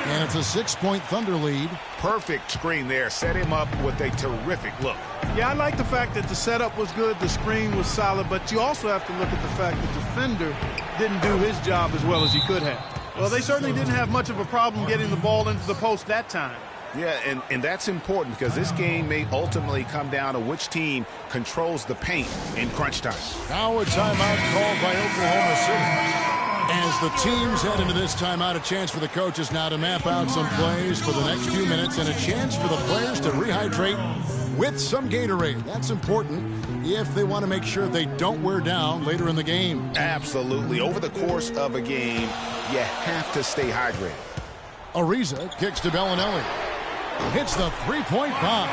And it's a 6-point Thunder lead. Perfect screen there. Set him up with a terrific look. Yeah, I like the fact that the setup was good, the screen was solid, but you also have to look at the fact that the defender didn't do his job as well as he could have. Well, they certainly didn't have much of a problem getting the ball into the post that time. Yeah, and that's important because this game may ultimately come down to which team controls the paint in crunch time. Now a timeout called by Oklahoma City. As the teams head into this timeout, a chance for the coaches now to map out some plays for the next few minutes and a chance for the players to rehydrate with some Gatorade. That's important if they want to make sure they don't wear down later in the game. Absolutely. Over the course of a game, you have to stay hydrated. Ariza kicks to Bellinelli. Hits the 3-point bomb.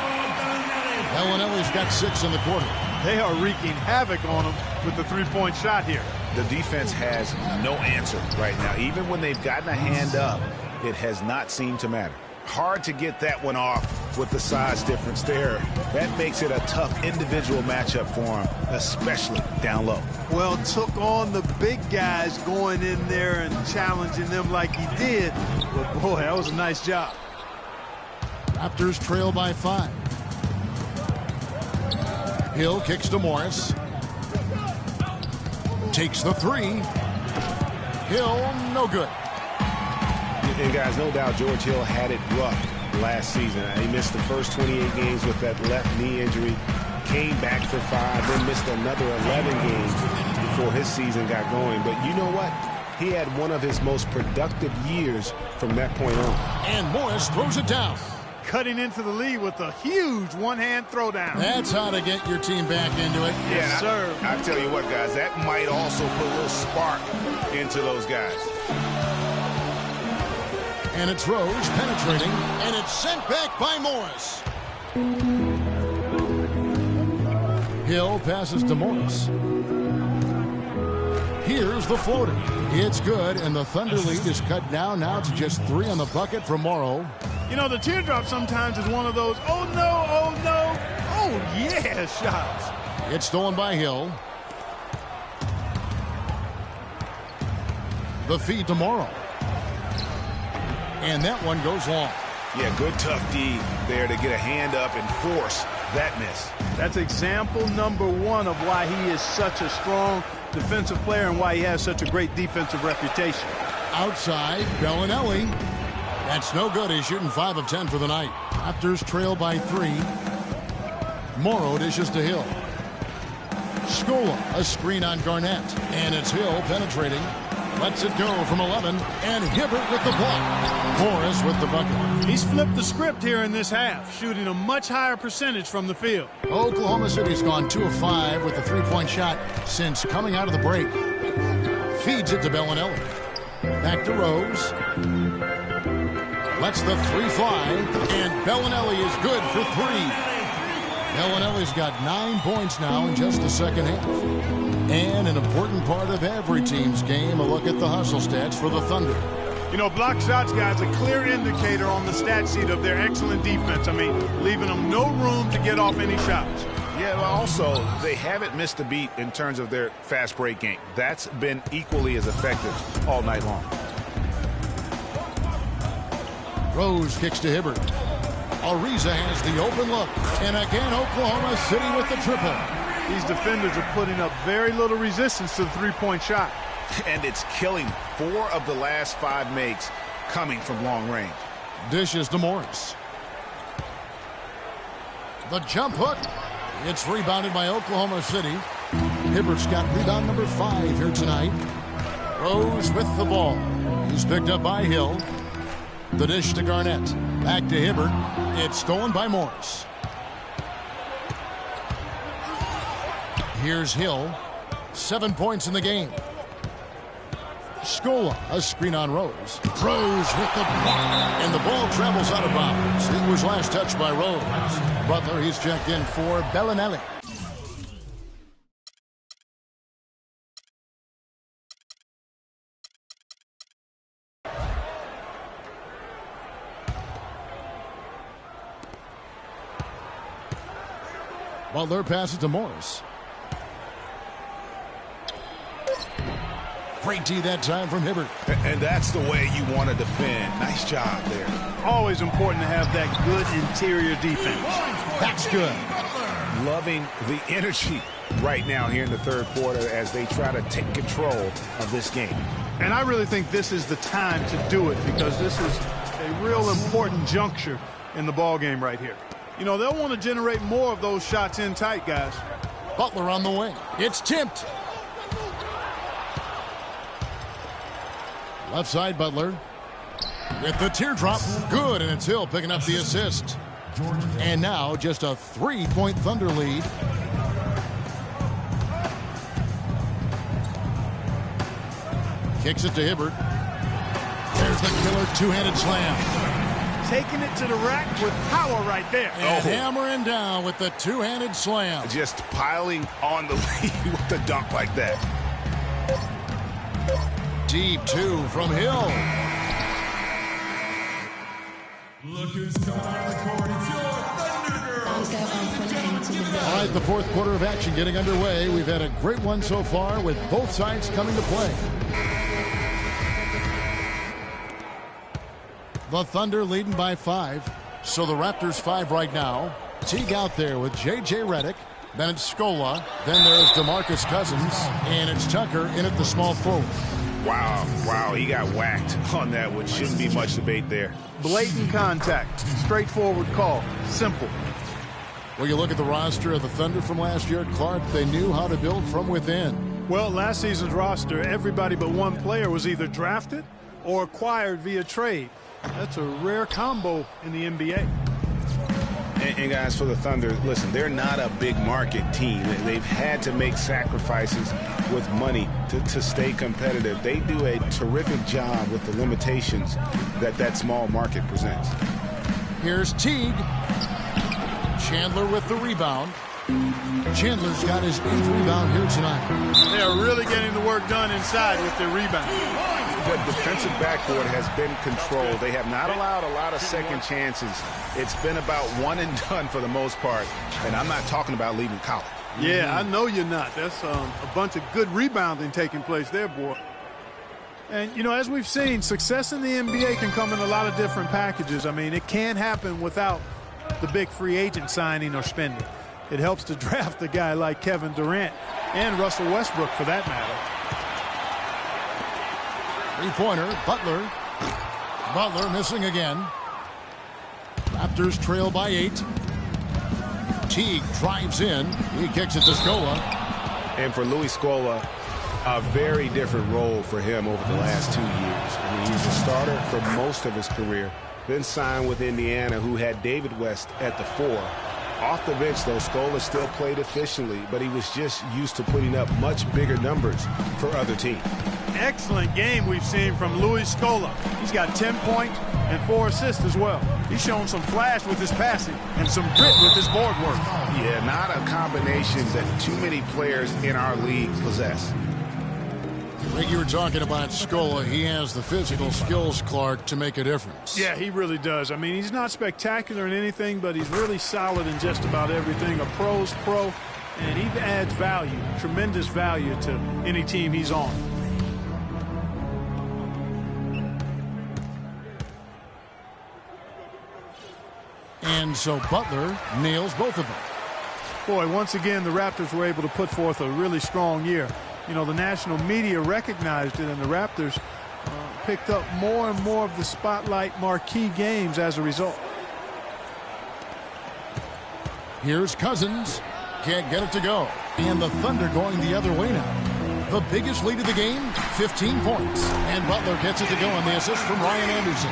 Bellinelli's got 6 in the quarter. They are wreaking havoc on him with the 3-point shot here. The defense has no answer right now. Even when they've gotten a hand up, it has not seemed to matter. Hard to get that one off with the size difference there. That makes it a tough individual matchup for him, especially down low. Well, took on the big guys going in there and challenging them like he did. But boy, that was a nice job. Raptors trail by 5. Hill kicks to Morris. Takes the 3. Hill, no good. And guys, no doubt George Hill had it rough last season. He missed the first 28 games with that left knee injury. Came back for 5, then missed another 11 games before his season got going. But you know what? He had one of his most productive years from that point on. And Morris throws it down. Cutting into the lead with a huge one-hand throwdown. That's how to get your team back into it. Yes, sir. I tell you what, guys, that might also put a little spark into those guys. And it's Rose penetrating, and it's sent back by Morris. Hill passes to Morris. Here's the floater. It's good, and the Thunder lead is cut down now to just 3 on the bucket from Morrow. You know, the teardrop sometimes is one of those, oh no, oh no, oh yeah shots. It's stolen by Hill. The feed to Morrow. And that one goes long. Yeah, good tough D there to get a hand up and force that miss. That's example number 1 of why he is such a strong defensive player and why he has such a great defensive reputation. Outside, Bellinelli. That's no good. He's shooting 5 of 10 for the night. Raptors trail by 3. Morrow dishes to Hill. Scola, a screen on Garnett. And it's Hill penetrating. Lets it go from 11. And Hibbert with the block. Morris with the bucket. He's flipped the script here in this half, shooting a much higher percentage from the field. Oklahoma City's gone 2 of 5 with the 3-point shot since coming out of the break. Feeds it to Bellinelli. Back to Rose. Lets the 3 fly. And Bellinelli is good for 3. Bellinelli's got 9 points now in just the second half. And an important part of every team's game, a look at the hustle stats for the Thunder. You know, block shots, guys, a clear indicator on the stat sheet of their excellent defense. I mean, leaving them no room to get off any shots. Yeah, but also, they haven't missed a beat in terms of their fast break game. That's been equally as effective all night long. Rose kicks to Hibbert. Ariza has the open look. And again, Oklahoma City with the triple. These defenders are putting up very little resistance to the 3-point shot. And it's killing 4 of the last 5 makes coming from long range. Dishes to Morris. The jump hook. It's rebounded by Oklahoma City. Hibbert's got rebound number 5 here tonight. Rose with the ball. He's picked up by Hill. The dish to Garnett. Back to Hibbert. It's stolen by Morris. Here's Hill. 7 points in the game. Scola, a screen on Rose. Rose with the block. And the ball travels out of bounds. It was last touched by Rose. Butler, he's checked in for Bellinelli. Butler passes to Morris. Great D that time from Hibbert. And that's the way you want to defend. Nice job there. Always important to have that good interior defense. That's good. Loving the energy right now here in the third quarter as they try to take control of this game. And I really think this is the time to do it because this is a real important juncture in the ball game right here. You know, they'll want to generate more of those shots in tight, guys. Butler on the wing. It's tipped. Left side, Butler. With the teardrop. Good, and it's Hill picking up the assist. And now just a 3-point Thunder lead. Kicks it to Hibbert. There's the killer two-handed slam. Taking it to the rack with power right there. And hammering down with the two-handed slam. Just piling on the lead with the dunk like that. Deep 2 from Hill. Look who's coming on the court. It's your Thunder Girls. All right, the fourth quarter of action getting underway. We've had a great one so far with both sides coming to play. The Thunder leading by 5. So the Raptors 5 right now. Teague out there with J.J. Redick. Then it's Scola. Then there's DeMarcus Cousins. And it's Tucker in at the small forward. Wow, he got whacked on that one. Shouldn't be much debate there. Blatant contact. Straightforward call. Simple. Well, you look at the roster of the Thunder from last year, Clark, they knew how to build from within. Well, last season's roster, everybody but one player was either drafted or acquired via trade. That's a rare combo in the NBA. And guys, for the Thunder, listen, they're not a big market team. They've had to make sacrifices with money to stay competitive. They do a terrific job with the limitations that small market presents. Here's Teague. Chandler with the rebound. Chandler's got his 8th rebound here tonight. They are really getting to work work done inside with their rebound. The defensive backboard has been controlled. They have not allowed a lot of second chances. It's been about one and done for the most part, and I'm not talking about leaving college. Yeah, I know you're not. That's a bunch of good rebounding taking place there, boy. And, you know, as we've seen, success in the NBA can come in a lot of different packages. I mean, it can't happen without the big free agent signing or spending. It helps to draft a guy like Kevin Durant and Russell Westbrook, for that matter. Three-pointer, Butler. Butler missing again. Raptors trail by 8. Teague drives in. He kicks it to Scola. And for Louis Scola, a very different role for him over the last 2 years. I mean, he's a starter for most of his career. Then signed with Indiana, who had David West at the 4. Off the bench, though, Scola still played efficiently, but he was just used to putting up much bigger numbers for other teams. Excellent game we've seen from Louis Scola. He's got 10 points and 4 assists as well. He's shown some flash with his passing and some grit with his board work. Yeah, not a combination that too many players in our league possess. Like you were talking about Scola, he has the physical skills, Clark, to make a difference. Yeah, he really does. I mean, he's not spectacular in anything, but he's really solid in just about everything. A pro's pro, and he adds value, tremendous value to any team he's on. And so Butler nails both of them. Boy, once again, the Raptors were able to put forth a really strong year. You know, the national media recognized it, and the Raptors picked up more and more of the spotlight marquee games as a result. Here's Cousins. Can't get it to go. And the Thunder going the other way now. The biggest lead of the game, 15 points. And Butler gets it to go on the assist from Ryan Anderson.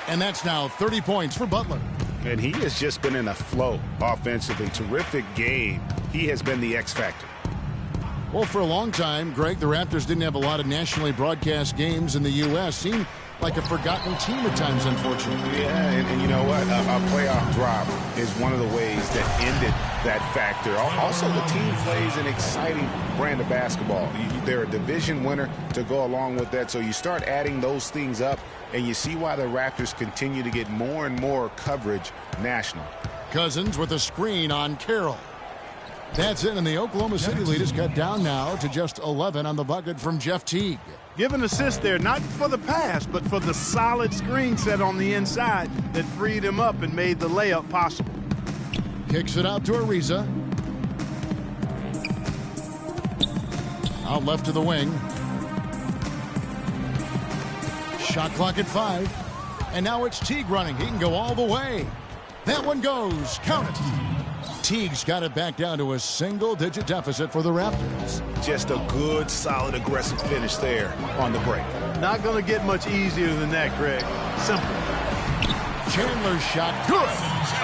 And that's now 30 points for Butler. And he has just been in a flow offensively. Terrific game. He has been the X factor. Well, for a long time, Greg, the Raptors didn't have a lot of nationally broadcast games in the U.S. Seemed like a forgotten team at times, unfortunately. Yeah, and you know what? A playoff drop is one of the ways that ended that factor. Also, the team plays an exciting brand of basketball. They're a division winner to go along with that. So you start adding those things up, and you see why the Raptors continue to get more and more coverage national. Cousins with a screen on Carroll. That's it, and the Oklahoma City lead is cut down now to just 11 on the bucket from Jeff Teague. Give an assist there, not for the pass, but for the solid screen set on the inside that freed him up and made the layup possible. Kicks it out to Ariza. Out left to the wing. Shot clock at 5. And now it's Teague running. He can go all the way. That one goes. Count it. Teague's got it back down to a single-digit deficit for the Raptors. Just a good, solid, aggressive finish there on the break. Not going to get much easier than that, Greg. Simple. Chandler's shot, good.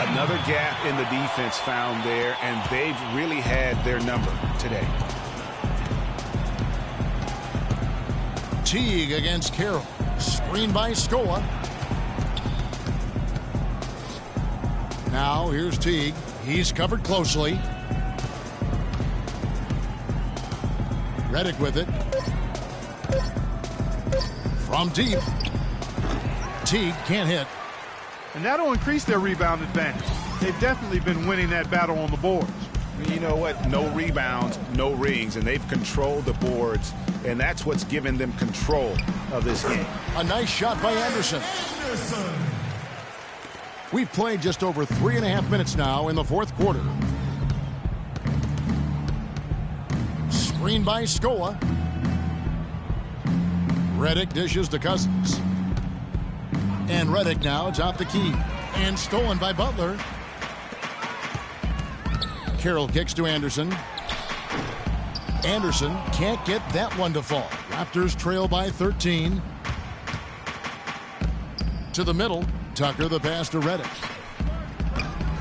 Another gap in the defense found there, and they've really had their number today. Teague against Carroll. Screen by Scola. Now here's Teague. He's covered closely. Redick with it. From deep. Teague can't hit. And that'll increase their rebound advantage. They've definitely been winning that battle on the boards. You know what? No rebounds, no rings, and they've controlled the boards, and that's what's given them control of this game. A nice shot by Anderson. We've played just over 3.5 minutes now in the fourth quarter. Screen by Scola. Redick dishes to Cousins. And Redick now atop the key. And stolen by Butler. Carroll kicks to Anderson. Anderson can't get that one to fall. Raptors trail by 13. To the middle. Tucker the pass to Redick.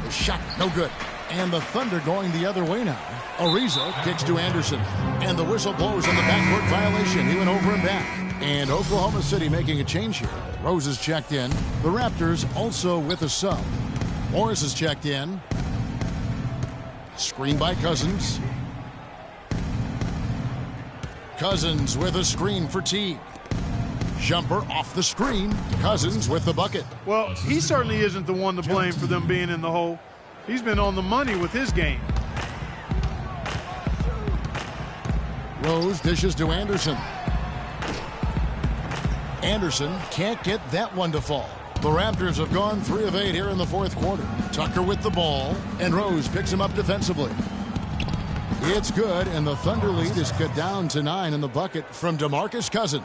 The shot, no good. And the Thunder going the other way now. Ariza kicks to Anderson. And the whistle blows on the backcourt violation. He went over and back. And Oklahoma City making a change here. Rose is checked in. The Raptors also with a sub. Morris is checked in. Screen by Cousins. Cousins with a screen for Teague. Jumper off the screen. Cousins with the bucket. Well, he certainly isn't the one to blame for them being in the hole. He's been on the money with his game. Rose dishes to Anderson. Anderson can't get that one to fall. The Raptors have gone 3 of 8 here in the fourth quarter. Tucker with the ball, and Rose picks him up defensively. It's good, and the Thunder lead is cut down to 9 in the bucket from DeMarcus Cousins.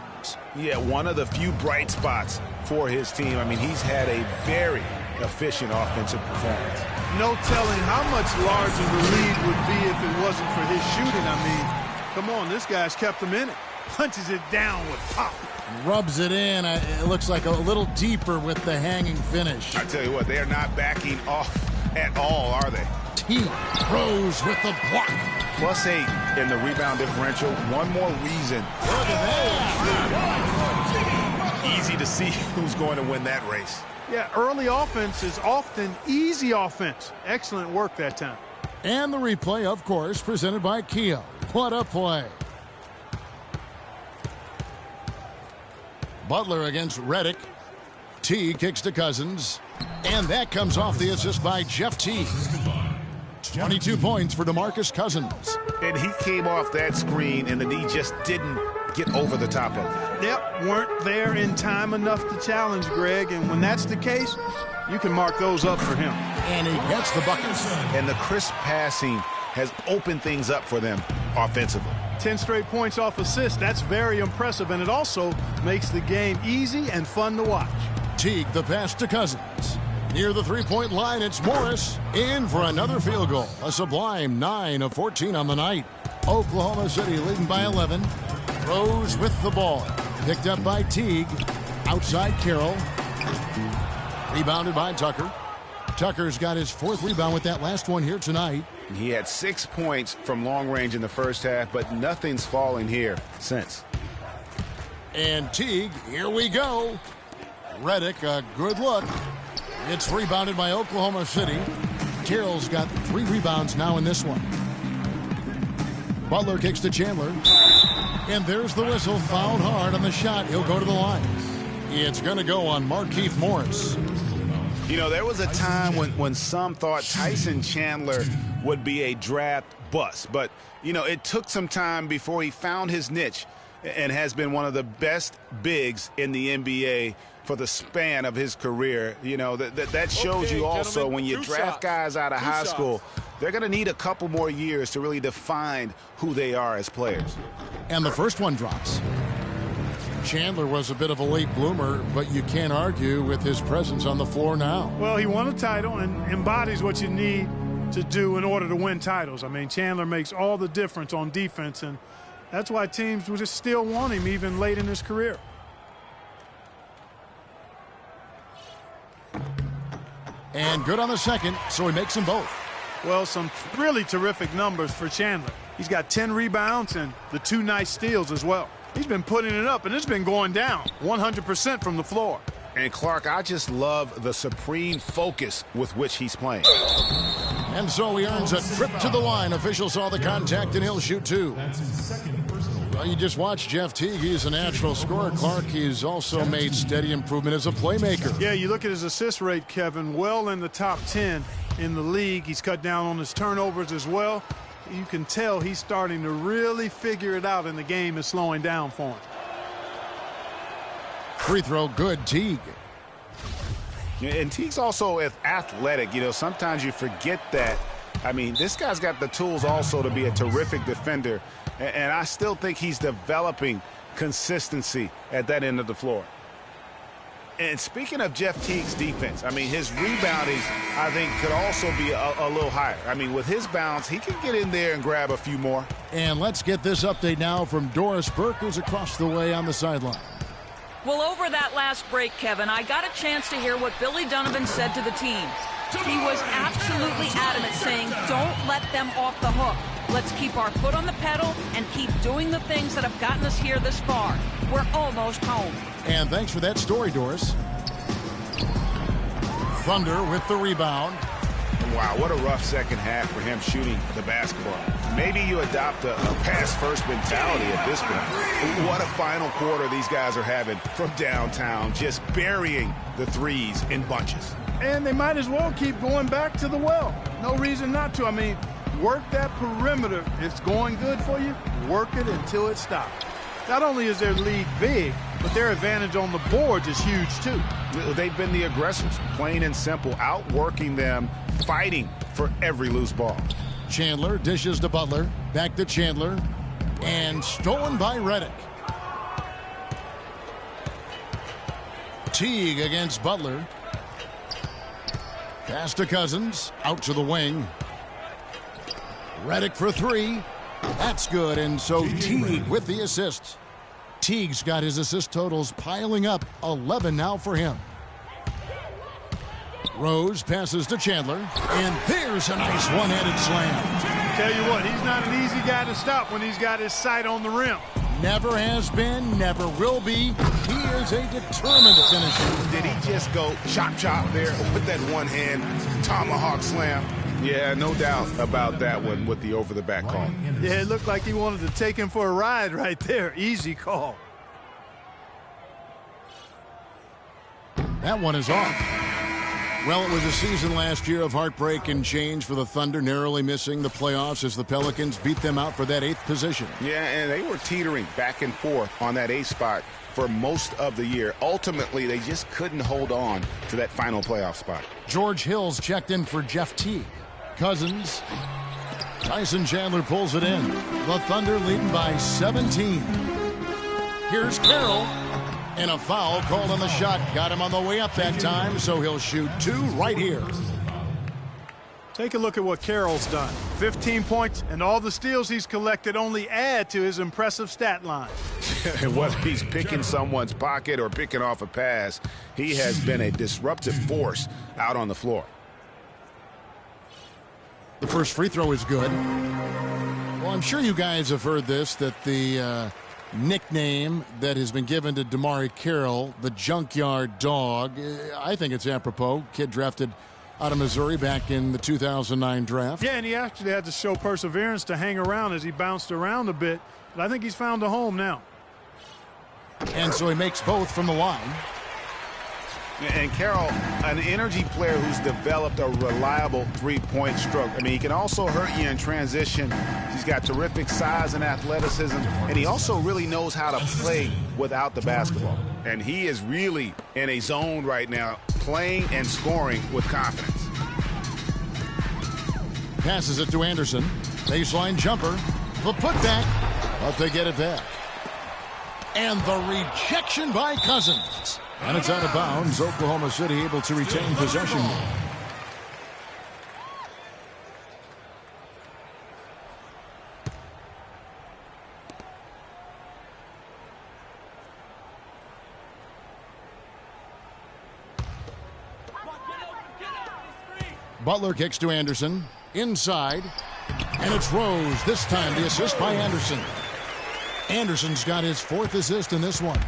Yeah, one of the few bright spots for his team. I mean, he's had a very efficient offensive performance. No telling how much larger the lead would be if it wasn't for his shooting. I mean, come on, this guy's kept him in it. Punches it down with pop. Rubs it in. It looks like a little deeper with the hanging finish. I tell you what, they are not backing off at all, are they? Teague Rose with the block. +8 in the rebound differential. One more reason. Easy to see who's going to win that race. Yeah, early offense is often easy offense. Excellent work that time. And the replay, of course, presented by Kia. What a play. Butler against Redick. Teague kicks to Cousins. And that comes off the assist by Jeff Teague. 22 points for DeMarcus Cousins. And he came off that screen, and the D just didn't get over the top of it. Yep, weren't there in time enough to challenge Greg. And when that's the case, you can mark those up for him. And he gets the buckets. And the crisp passing has opened things up for them offensively. 10 straight points off assists. That's very impressive, and it also makes the game easy and fun to watch. Teague the pass to Cousins. Near the three-point line, it's Morris in for another field goal. A sublime 9 of 14 on the night. Oklahoma City leading by 11. Rose with the ball. Picked up by Teague. Outside Carroll. Rebounded by Tucker. Tucker's got his 4th rebound with that last one here tonight. He had 6 points from long range in the first half, but nothing's fallen here since. And Teague, here we go. Redick, a good look. It's rebounded by Oklahoma City. Carroll's got 3 rebounds now in this one. Butler kicks to Chandler. And there's the whistle. Fouled hard on the shot. He'll go to the line. It's going to go on Markieff Morris. You know, there was a time when some thought Tyson Chandler would be a draft bust. But, you know, it took some time before he found his niche and has been one of the best bigs in the NBA for the span of his career. You know, that shows you also when you draft guys out of high school, they're going to need a couple more years to really define who they are as players. And the first one drops. Chandler was a bit of a late bloomer, but you can't argue with his presence on the floor now. Well, he won a title and embodies what you need to do in order to win titles. I mean, Chandler makes all the difference on defense, and that's why teams would just still want him even late in his career. And good on the second, so he makes them both. Well, some really terrific numbers for Chandler. He's got 10 rebounds and the 2 nice steals as well. He's been putting it up, and it's been going down 100% from the floor. And, Clark, I just love the supreme focus with which he's playing. And so he earns a trip to the line. Officials saw the contact, and he'll shoot 2. Well, you just watched Jeff Teague. He's a natural scorer. Clark, he's also made steady improvement as a playmaker. Yeah, you look at his assist rate, Kevin, well in the top 10 in the league. He's cut down on his turnovers as well. You can tell he's starting to really figure it out, and the game is slowing down for him. Free throw good, Teague. And Teague's also athletic. You know, sometimes you forget that. I mean, this guy's got the tools also to be a terrific defender, and I still think he's developing consistency at that end of the floor. And speaking of Jeff Teague's defense, I mean, his rebounding, I think, could also be a little higher. I mean, with his bounce, he can get in there and grab a few more. And let's get this update now from Doris Burke, who's across the way on the sideline. Well, over that last break, Kevin, I got a chance to hear what Billy Donovan said to the team. He was absolutely adamant, saying, don't let them off the hook. Let's keep our foot on the pedal and keep doing the things that have gotten us here this far. We're almost home. And thanks for that story, Doris. Thunder with the rebound. Wow, what a rough second half for him shooting the basketball. Maybe you adopt a pass-first mentality at this point. What a final quarter these guys are having from downtown, just burying the threes in bunches. And they might as well keep going back to the well. No reason not to. I mean, work that perimeter. It's going good for you. Work it until it stops. Not only is their lead big, but their advantage on the boards is huge, too. They've been the aggressors, plain and simple, outworking them, fighting for every loose ball. Chandler dishes to Butler. Back to Chandler. And stolen by Redick. Teague against Butler. Pass to Cousins. Out to the wing. Redick for three. That's good. And so Teague with the assist. Teague's got his assist totals piling up. 11 now for him. Rose passes to Chandler. And there's a nice one-handed slam. Tell you what, he's not an easy guy to stop when he's got his sight on the rim. Never has been, never will be. He is a determined finisher. Did he just go chop there with that one-hand tomahawk slam? Yeah, no doubt about that one with the over-the-back call. Yeah, it looked like he wanted to take him for a ride right there. Easy call. That one is off. Well, it was a season last year of heartbreak and change for the Thunder, narrowly missing the playoffs as the Pelicans beat them out for that 8th position. Yeah, and they were teetering back and forth on that 8th spot for most of the year. Ultimately, they just couldn't hold on to that final playoff spot. George Hill's checked in for Jeff Teague. Cousins. Tyson Chandler pulls it in. The Thunder leading by 17. Here's Carroll. And a foul called on the shot. Got him on the way up that time, so he'll shoot 2 right here. Take a look at what Carroll's done. 15 points, and all the steals he's collected only add to his impressive stat line. Whether he's picking someone's pocket or picking off a pass, he has been a disruptive force out on the floor. The first free throw is good. Well, I'm sure you guys have heard this, that the nickname that has been given to DeMarre Carroll, the Junkyard Dog, I think it's apropos. Kid drafted out of Missouri back in the 2009 draft. Yeah, and he actually had to show perseverance to hang around as he bounced around a bit. But I think he's found a home now. And so he makes both from the line. And Carroll, an energy player who's developed a reliable three-point stroke. I mean, he can also hurt you in transition. He's got terrific size and athleticism, and he also really knows how to play without the basketball. And he is really in a zone right now, playing and scoring with confidence. Passes it to Anderson. Baseline jumper. The putback, but they get it back. And the rejection by Cousins. And it's out of bounds. Oklahoma City able to retain possession. Butler kicks to Anderson. Inside. And it's Rose. This time the assist by Anderson. Anderson's got his 4th assist in this one.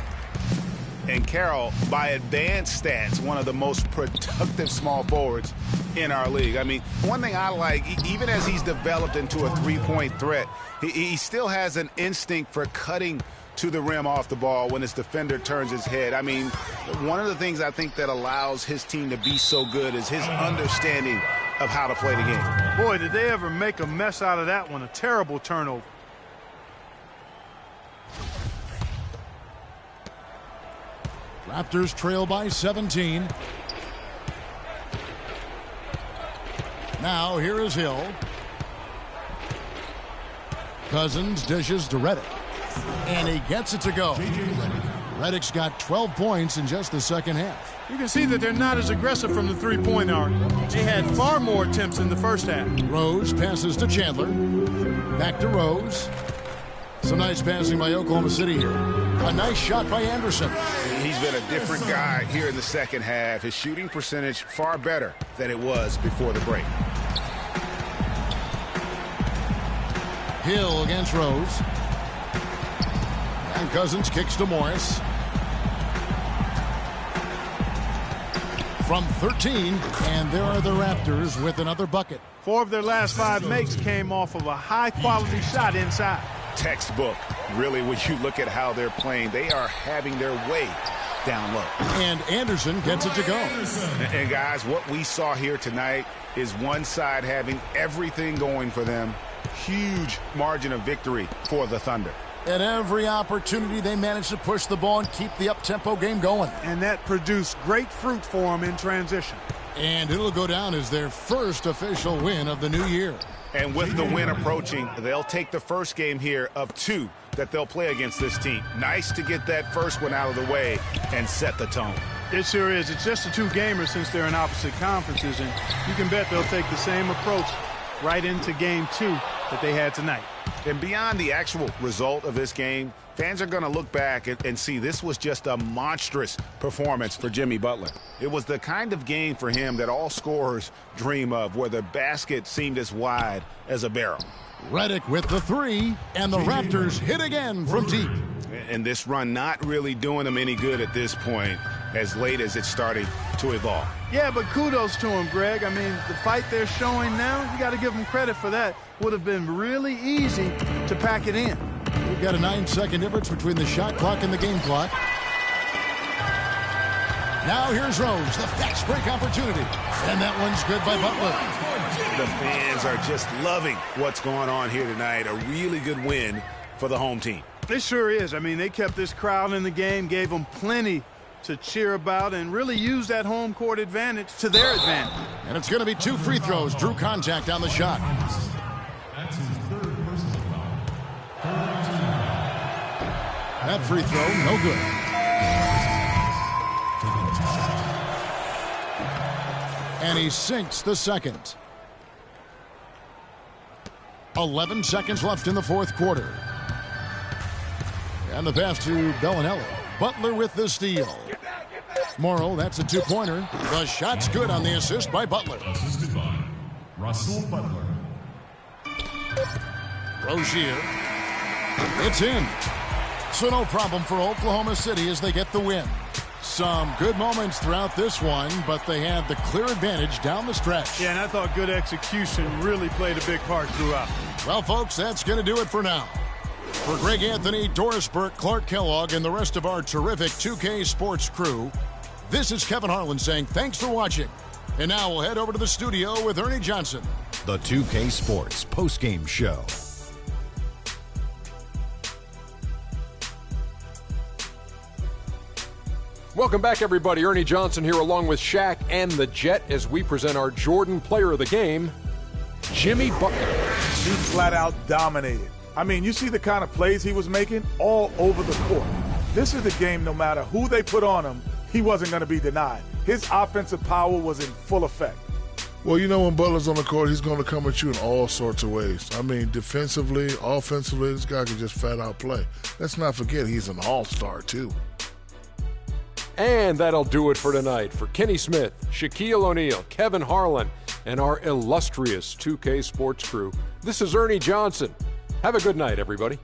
And Carroll, by advanced stats, one of the most productive small forwards in our league. I mean, one thing I like, even as he's developed into a three-point threat, he still has an instinct for cutting to the rim off the ball when his defender turns his head. I mean, one of the things I think that allows his team to be so good is his understanding of how to play the game. Boy, did they ever make a mess out of that one. A terrible turnover. Raptors trail by 17. Now here is Hill. Cousins dishes to Redick. And he gets it to go. Redick's got 12 points in just the second half. You can see that they're not as aggressive from the three-point arc. They had far more attempts in the first half. Rose passes to Chandler. Back to Rose. Some nice passing by Oklahoma City here. A nice shot by Anderson. He's been a different guy here in the second half. His shooting percentage far better than it was before the break. Hill against Rose. And Cousins kicks to Morris. from 13, and there are the Raptors with another bucket. 4 of their last 5 makes came off of a high-quality shot inside. Textbook. Really, when you look at how they're playing, they are having their way down low. And Anderson gets it to go. And guys, what we saw here tonight is one side having everything going for them. Huge margin of victory for the Thunder. At every opportunity, they managed to push the ball and keep the up-tempo game going. And that produced great fruit for them in transition. And it'll go down as their first official win of the new year. And with the win approaching, they'll take the first game here of 2 that they'll play against this team. Nice to get that first one out of the way and set the tone. It sure is. It's just a 2-gamer since they're in opposite conferences, and you can bet they'll take the same approach right into game 2 that they had tonight. And beyond the actual result of this game, fans are going to look back and see this was just a monstrous performance for Jimmy Butler. It was the kind of game for him that all scorers dream of, where the basket seemed as wide as a barrel. Redick with the 3, and the Raptors hit again from deep. And this run not really doing them any good at this point, as late as it's starting to evolve. Yeah, but kudos to him, Greg. I mean, the fight they're showing now, you got to give them credit for that. Would have been really easy to pack it in. We've got a 9-second difference between the shot clock and the game clock. Now here's Rose, the fast break opportunity. And that one's good by Butler. The fans are just loving what's going on here tonight. A really good win for the home team. It sure is. I mean, they kept this crowd in the game, gave them plenty to cheer about, and really used that home court advantage to their advantage. And it's going to be 2 free throws. Drew contact on the shot. That's his 3rd personal foul. That free throw, no good. And he sinks the second. 11 seconds left in the 4th quarter. And the pass to Bellinelli. Butler with the steal. Morrow, that's a 2-pointer. The shot's good on the assist by Butler. Assisted by Russell Butler. Rozier. It's in. So no problem for Oklahoma City as they get the win. Some good moments throughout this one, but they had the clear advantage down the stretch. Yeah, and I thought good execution really played a big part throughout. Well, folks, that's going to do it for now. For Greg Anthony, Doris Burke, Clark Kellogg, and the rest of our terrific 2K Sports crew, this is Kevin Harlan saying thanks for watching. And now we'll head over to the studio with Ernie Johnson. The 2K Sports postgame show. Welcome back, everybody. Ernie Johnson here along with Shaq and the Jet as we present our Jordan Player of the Game, Jimmy Butler. He flat out dominated. I mean, you see the kind of plays he was making all over the court. This is the game, no matter who they put on him, he wasn't going to be denied. His offensive power was in full effect. Well, you know, when Butler's on the court, he's going to come at you in all sorts of ways. I mean, defensively, offensively, this guy can just flat out play. Let's not forget he's an all-star, too. And that'll do it for tonight. For Kenny Smith, Shaquille O'Neal, Kevin Harlan, and our illustrious 2K Sports crew, this is Ernie Johnson. Have a good night, everybody.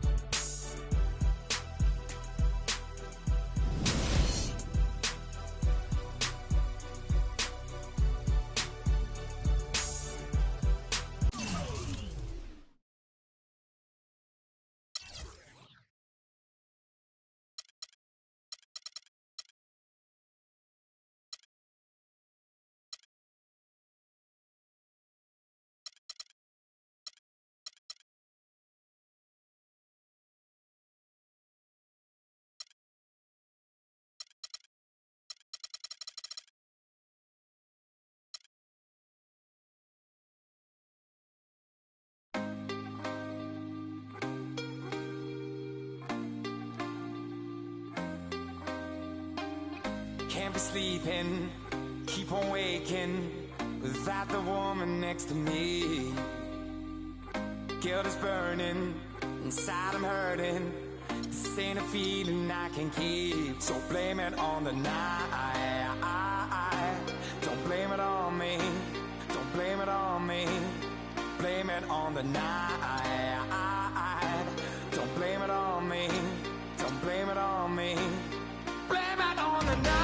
Can't be sleeping, keep on waking without the woman next to me. Guilt is burning, inside I'm hurting. This ain't a feeling I can keep. So blame it on the night. Don't blame it on me. Don't blame it on me. Blame it on the night. Don't blame it on me. Don't blame it on me. Blame it on the night.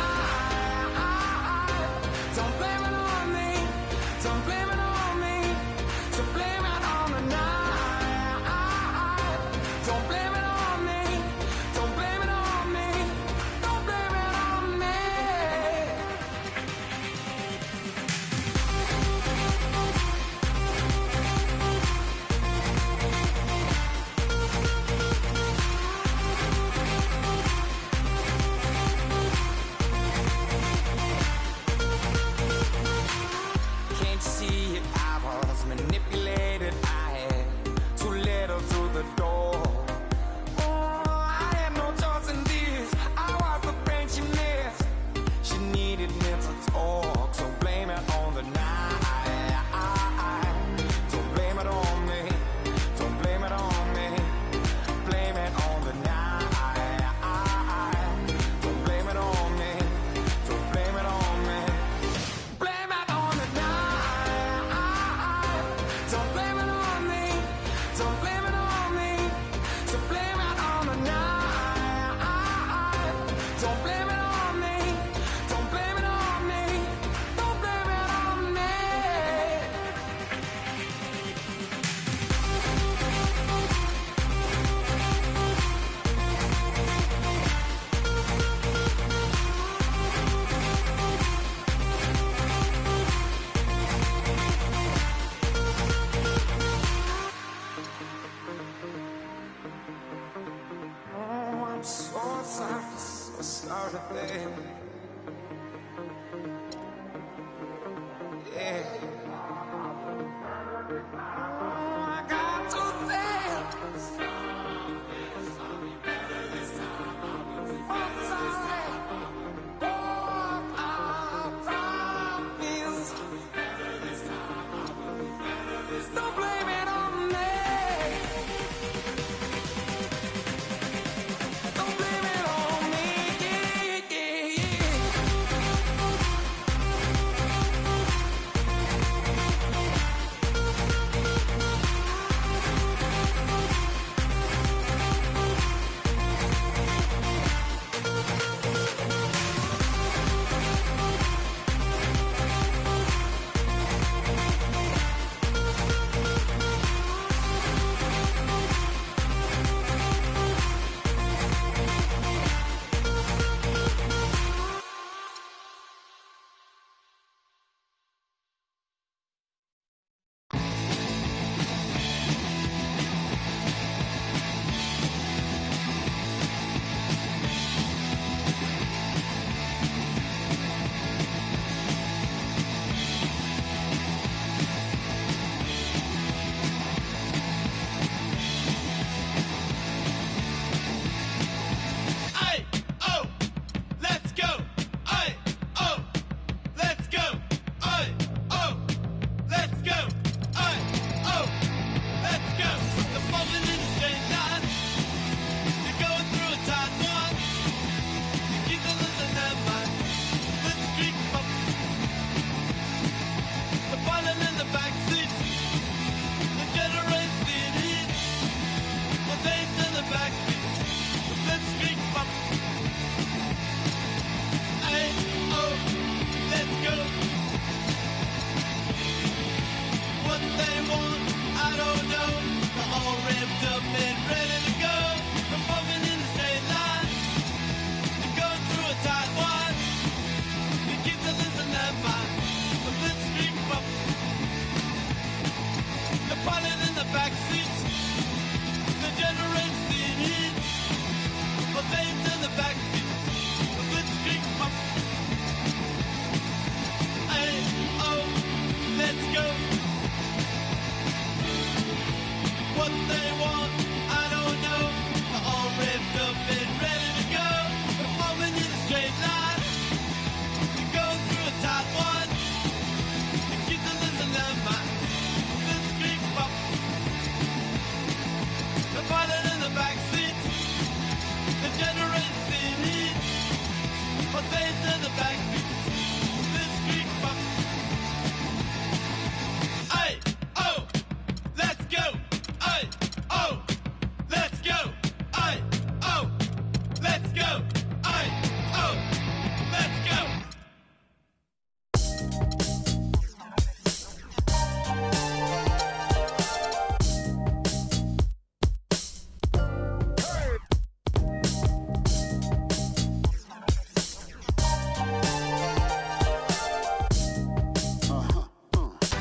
So sorry, so sorry, baby. Yeah. I got to say, don't blame it on me. Don't blame it on me. Yeah, yeah,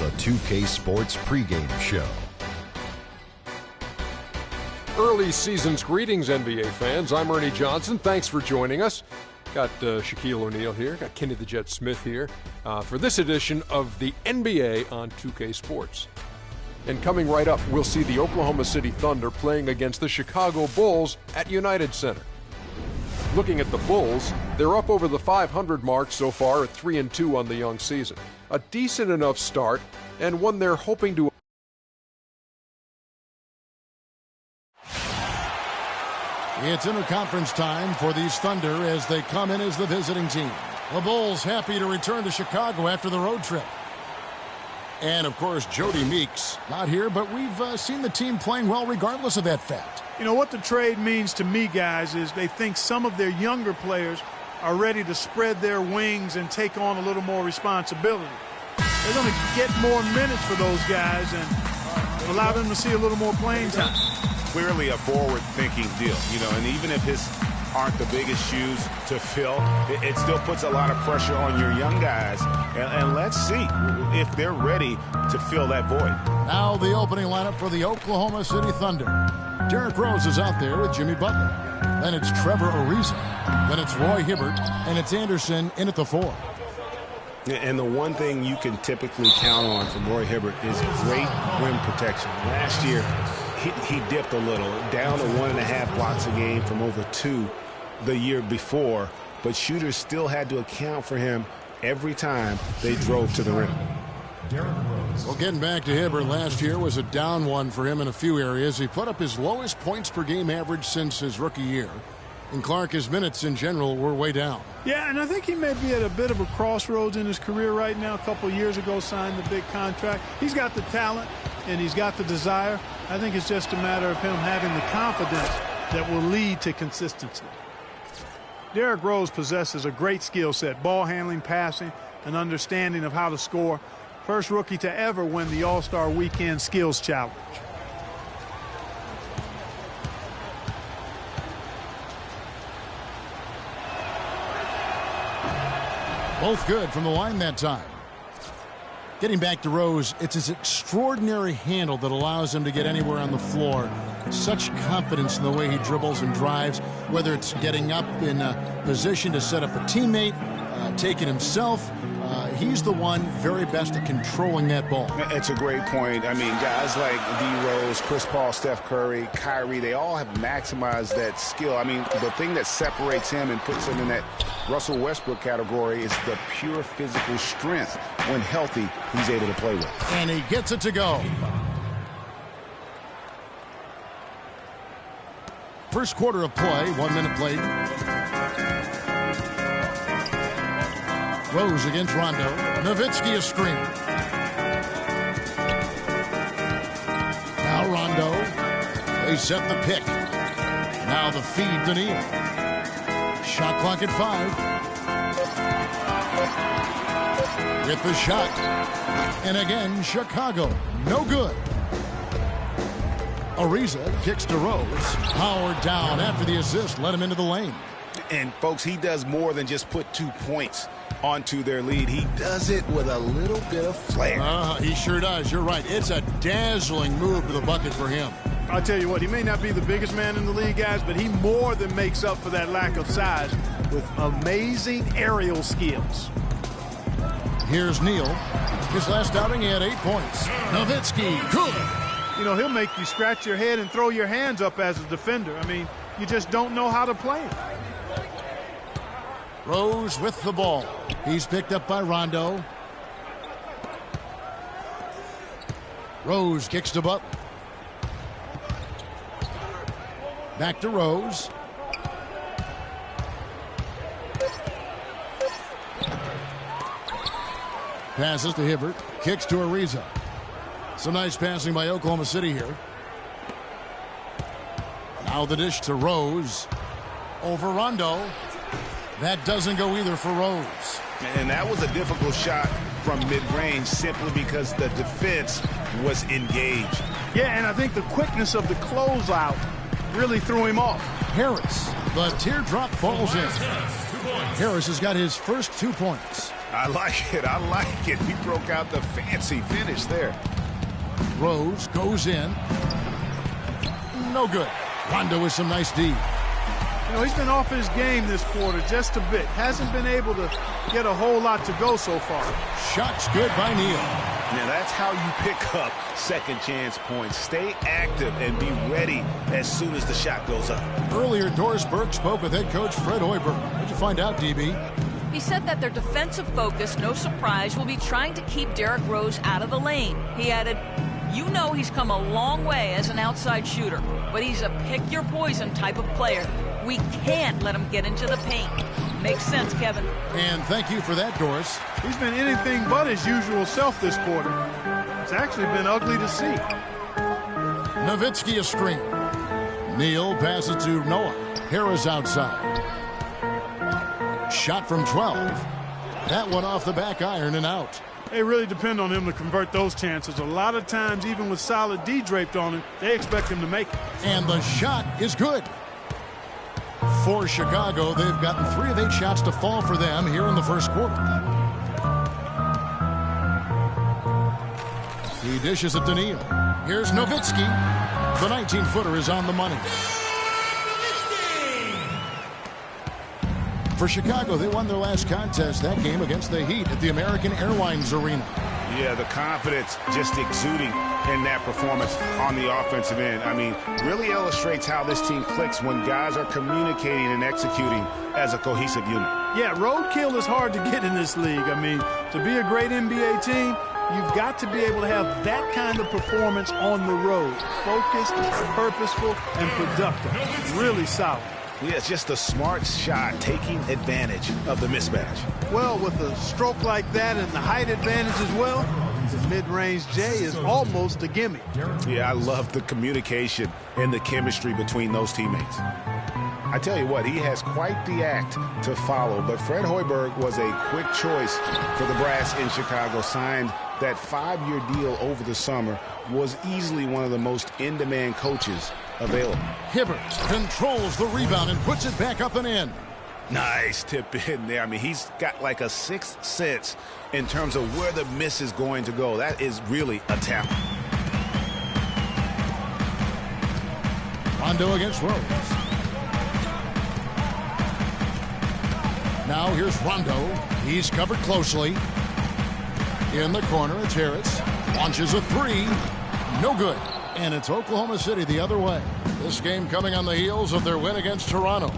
The 2K Sports pregame show. Early season's greetings, NBA fans. I'm Ernie Johnson. Thanks for joining us. Got Shaquille O'Neal here. Got Kenny the Jet Smith here for this edition of the NBA on 2K Sports. And coming right up, we'll see the Oklahoma City Thunder playing against the Chicago Bulls at United Center. Looking at the Bulls, they're up over the 500 mark so far at 3-2 on the young season. A decent enough start, and one they're hoping to. It's interconference time for these Thunder as they come in as the visiting team. The Bulls happy to return to Chicago after the road trip. And, of course, Jody Meeks not here, but we've seen the team playing well regardless of that fact. You know, what the trade means to me, guys, is they think some of their younger players are ready to spread their wings and take on a little more responsibility. They're going to get more minutes for those guys and allow them to see a little more playing time. Clearly a forward-thinking deal, you know, and even if his aren't the biggest shoes to fill, it still puts a lot of pressure on your young guys, and let's see if they're ready to fill that void. Now the opening lineup for the Oklahoma City Thunder. Derrick Rose is out there with Jimmy Butler. Then it's Trevor Ariza. Then it's Roy Hibbert. And it's Anderson in at the 4. And the one thing you can typically count on from Roy Hibbert is great rim protection. Last year, he dipped a little, down to 1.5 blocks a game from over 2 the year before, but shooters still had to account for him every time they drove to the rim. Well, getting back to Hibbert, last year was a down one for him in a few areas. He put up his lowest points per game average since his rookie year. And Clark, his minutes in general were way down. Yeah, and I think he may be at a bit of a crossroads in his career right now. A couple of years ago, signed the big contract. He's got the talent, and he's got the desire. I think it's just a matter of him having the confidence that will lead to consistency. Derrick Rose possesses a great skill set, ball handling, passing, an understanding of how to score. First rookie to ever win the All-Star Weekend Skills Challenge. Both good from the line that time. Getting back to Rose, it's his extraordinary handle that allows him to get anywhere on the floor. Such confidence in the way he dribbles and drives, whether it's getting up in a position to set up a teammate, taking himself. He's the one very best at controlling that ball. It's a great point. I mean, guys like D. Rose, Chris Paul, Steph Curry, Kyrie, they all have maximized that skill. I mean, the thing that separates him and puts him in that Russell Westbrook category is the pure physical strength. When healthy, he's able to play with. And he gets it to go. First quarter of play, 1 minute played. Rose against Rondo. Nowitzki a screen. Now Rondo. They set the pick. Now the feed to Neal. Shot clock at 5. With the shot. And again, Chicago. No good. Ariza kicks to Rose. Howard down after the assist. Let him into the lane. And, folks, he does more than just put 2 points onto their lead. He does it with a little bit of flair. He sure does. You're right. It's a dazzling move to the bucket for him. I'll tell you what, he may not be the biggest man in the league, guys, but he more than makes up for that lack of size with amazing aerial skills. Here's Neal. His last outing, he had 8 points. Nowitzki, good. You know, he'll make you scratch your head and throw your hands up as a defender. I mean, you just don't know how to play him. Rose with the ball. He's picked up by Rondo. Rose kicks to Butler. Back to Rose. Passes to Hibbert. Kicks to Ariza. Some nice passing by Oklahoma City here. Now the dish to Rose. Over Rondo. That doesn't go either for Rose. And that was a difficult shot from mid-range simply because the defense was engaged. Yeah, and I think the quickness of the closeout really threw him off. Harris, the teardrop falls in. Harris has got his first 2 points. I like it. I like it. He broke out the fancy finish there. Rose goes in. No good. Rondo with some nice D. You know, he's been off his game this quarter just a bit. Hasn't been able to get a whole lot to go so far. Shots good by Neal. Now that's how you pick up second chance points. Stay active and be ready as soon as the shot goes up. Earlier, Doris Burke spoke with head coach Fred Hoiberg. What'd you find out, DB? He said that their defensive focus, no surprise, will be trying to keep Derrick Rose out of the lane. He added, "You know he's come a long way as an outside shooter, but he's a pick-your-poison type of player. We can't let him get into the paint." Makes sense, Kevin. And thank you for that, Doris. He's been anything but his usual self this quarter. It's actually been ugly to see. Nowitzki a screen. Neal passes to Noah. Harris outside. Shot from 12. That one off the back iron and out. They really depend on him to convert those chances. A lot of times, even with solid D draped on him, they expect him to make it. And the shot is good. For Chicago, they've gotten 3 of 8 shots to fall for them here in the first quarter. He dishes it to Neal. Here's Nowitzki. The 19-footer is on the money. For Chicago, they won their last contest, that game against the Heat at the American Airlines Arena. Yeah, the confidence just exuding in that performance on the offensive end. I mean, really illustrates how this team clicks when guys are communicating and executing as a cohesive unit. Yeah, roadkill is hard to get in this league. I mean, to be a great NBA team, you've got to be able to have that kind of performance on the road. Focused, purposeful, and productive. Really solid. Yeah, it's just a smart shot taking advantage of the mismatch. Well, with a stroke like that and the height advantage as well, the mid-range J is almost a gimme. Yeah, I love the communication and the chemistry between those teammates. I tell you what, he has quite the act to follow, but Fred Hoiberg was a quick choice for the brass in Chicago. Signed that 5-year deal over the summer, was easily one of the most in-demand coaches available. Hibbert controls the rebound and puts it back up and in. Nice tip in there. I mean, he's got like a sixth sense in terms of where the miss is going to go. That is really a talent. Rondo against Rose. Now here's Rondo. He's covered closely. In the corner, it's Harris. Launches a three. No good. And it's Oklahoma City the other way. This game coming on the heels of their win against Toronto.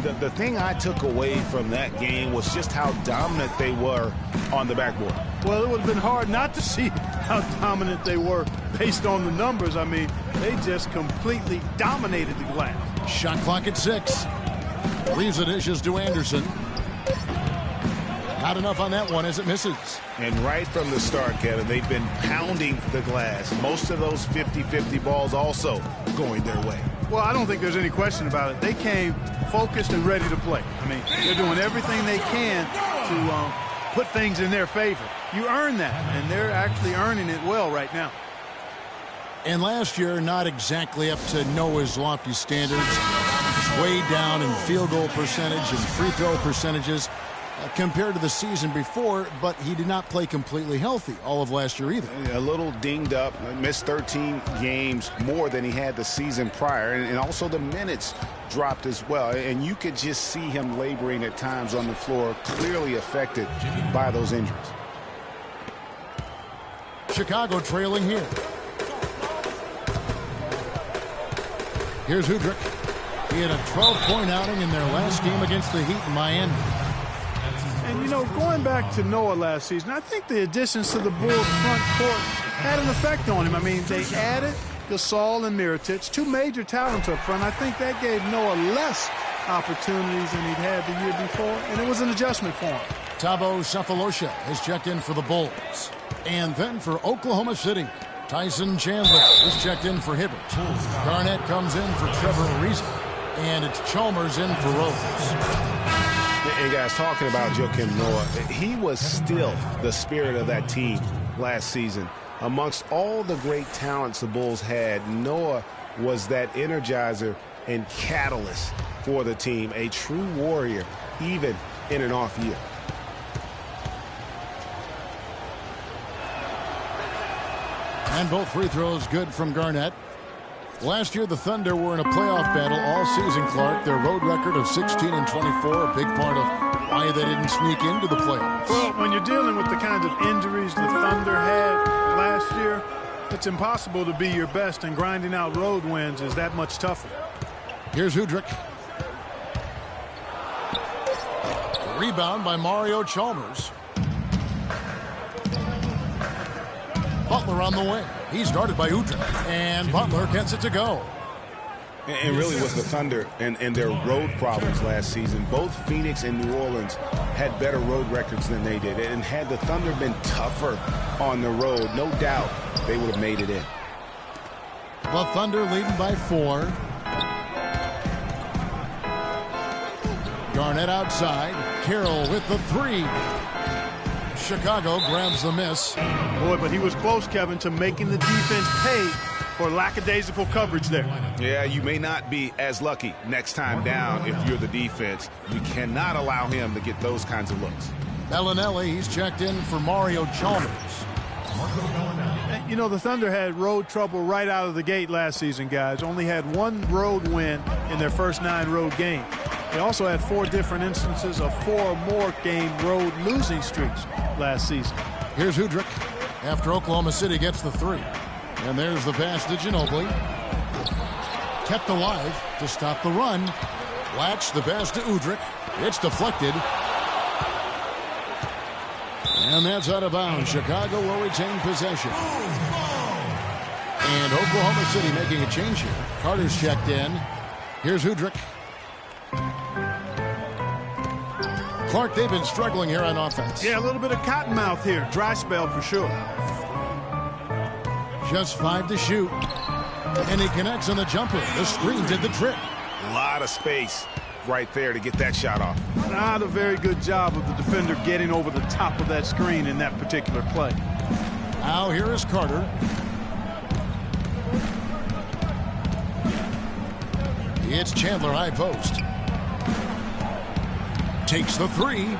The thing I took away from that game was just how dominant they were on the backboard. Well, it would have been hard not to see how dominant they were based on the numbers. I mean, they just completely dominated the glass. Shot clock at 6. Leaves the dishes to Anderson. Not enough on that one as it misses. And right from the start, Kevin, they've been pounding the glass. Most of those 50-50 balls also going their way. Well, I don't think there's any question about it. They came focused and ready to play. I mean, they're doing everything they can to put things in their favor. You earn that, and they're actually earning it well right now. And last year, not exactly up to Noah's lofty standards. Just way down in field goal percentage and free throw percentages compared to the season before, but he did not play completely healthy all of last year either. A little dinged up, missed 13 games more than he had the season prior, and also the minutes dropped as well. And you could just see him laboring at times on the floor, clearly affected by those injuries. Chicago trailing here. Here's Udrich. He had a 12-point outing in their last game against the Heat in Miami. And, you know, going back to Noah last season, I think the additions to the Bulls front court had an effect on him. I mean, they added Gasol and Mirotic, two major talents up front. I think that gave Noah less opportunities than he'd had the year before, and it was an adjustment for him. Thabo Sefolosha has checked in for the Bulls. And then for Oklahoma City, Tyson Chandler is checked in for Hibbert. Garnett comes in for Trevor Ariza. And it's Chalmers in for Rose. And guys, talking about Joakim Noah, he was still the spirit of that team last season. Amongst all the great talents the Bulls had, Noah was that energizer and catalyst for the team, a true warrior, even in an off year. And both free throws good from Garnett. Last year, the Thunder were in a playoff battle all season, Clark. Their road record of 16-24, a big part of why they didn't sneak into the playoffs. Well, when you're dealing with the kinds of injuries the Thunder had last year, it's impossible to be your best, and grinding out road wins is that much tougher. Here's Udrich. Rebound by Mario Chalmers. Butler on the wing. He's guarded by Udrich. And Butler gets it to go. And really with the Thunder and their road problems last season, both Phoenix and New Orleans had better road records than they did. And had the Thunder been tougher on the road, no doubt they would have made it in. The Thunder leading by 4. Garnett outside. Carroll with the 3. Chicago grabs the miss. Boy, but he was close, Kevin, to making the defense pay for lackadaisical coverage there. Yeah, you may not be as lucky next time down if you're the defense. You cannot allow him to get those kinds of looks. Bellinelli, he's checked in for Mario Chalmers. You know, the Thunder had road trouble right out of the gate last season, guys. Only had one road win in their first 9 road games. They also had 4 different instances of 4 or more game road losing streaks last season. Here's Udrih after Oklahoma City gets the 3. And there's the pass to Ginobili. Kept alive to stop the run. Latch the pass to Udrih. It's deflected. And that's out of bounds. Chicago will retain possession. And Oklahoma City making a change here. Carter's checked in. Here's Udrih. Clark, they've been struggling here on offense. Yeah, a little bit of cottonmouth here. Dry spell for sure. Just 5 to shoot. And he connects on the jumper. The screen did the trick. A lot of space right there to get that shot off. Not a very good job of the defender getting over the top of that screen in that particular play. Now here is Carter. It's Chandler high post. Takes the 3.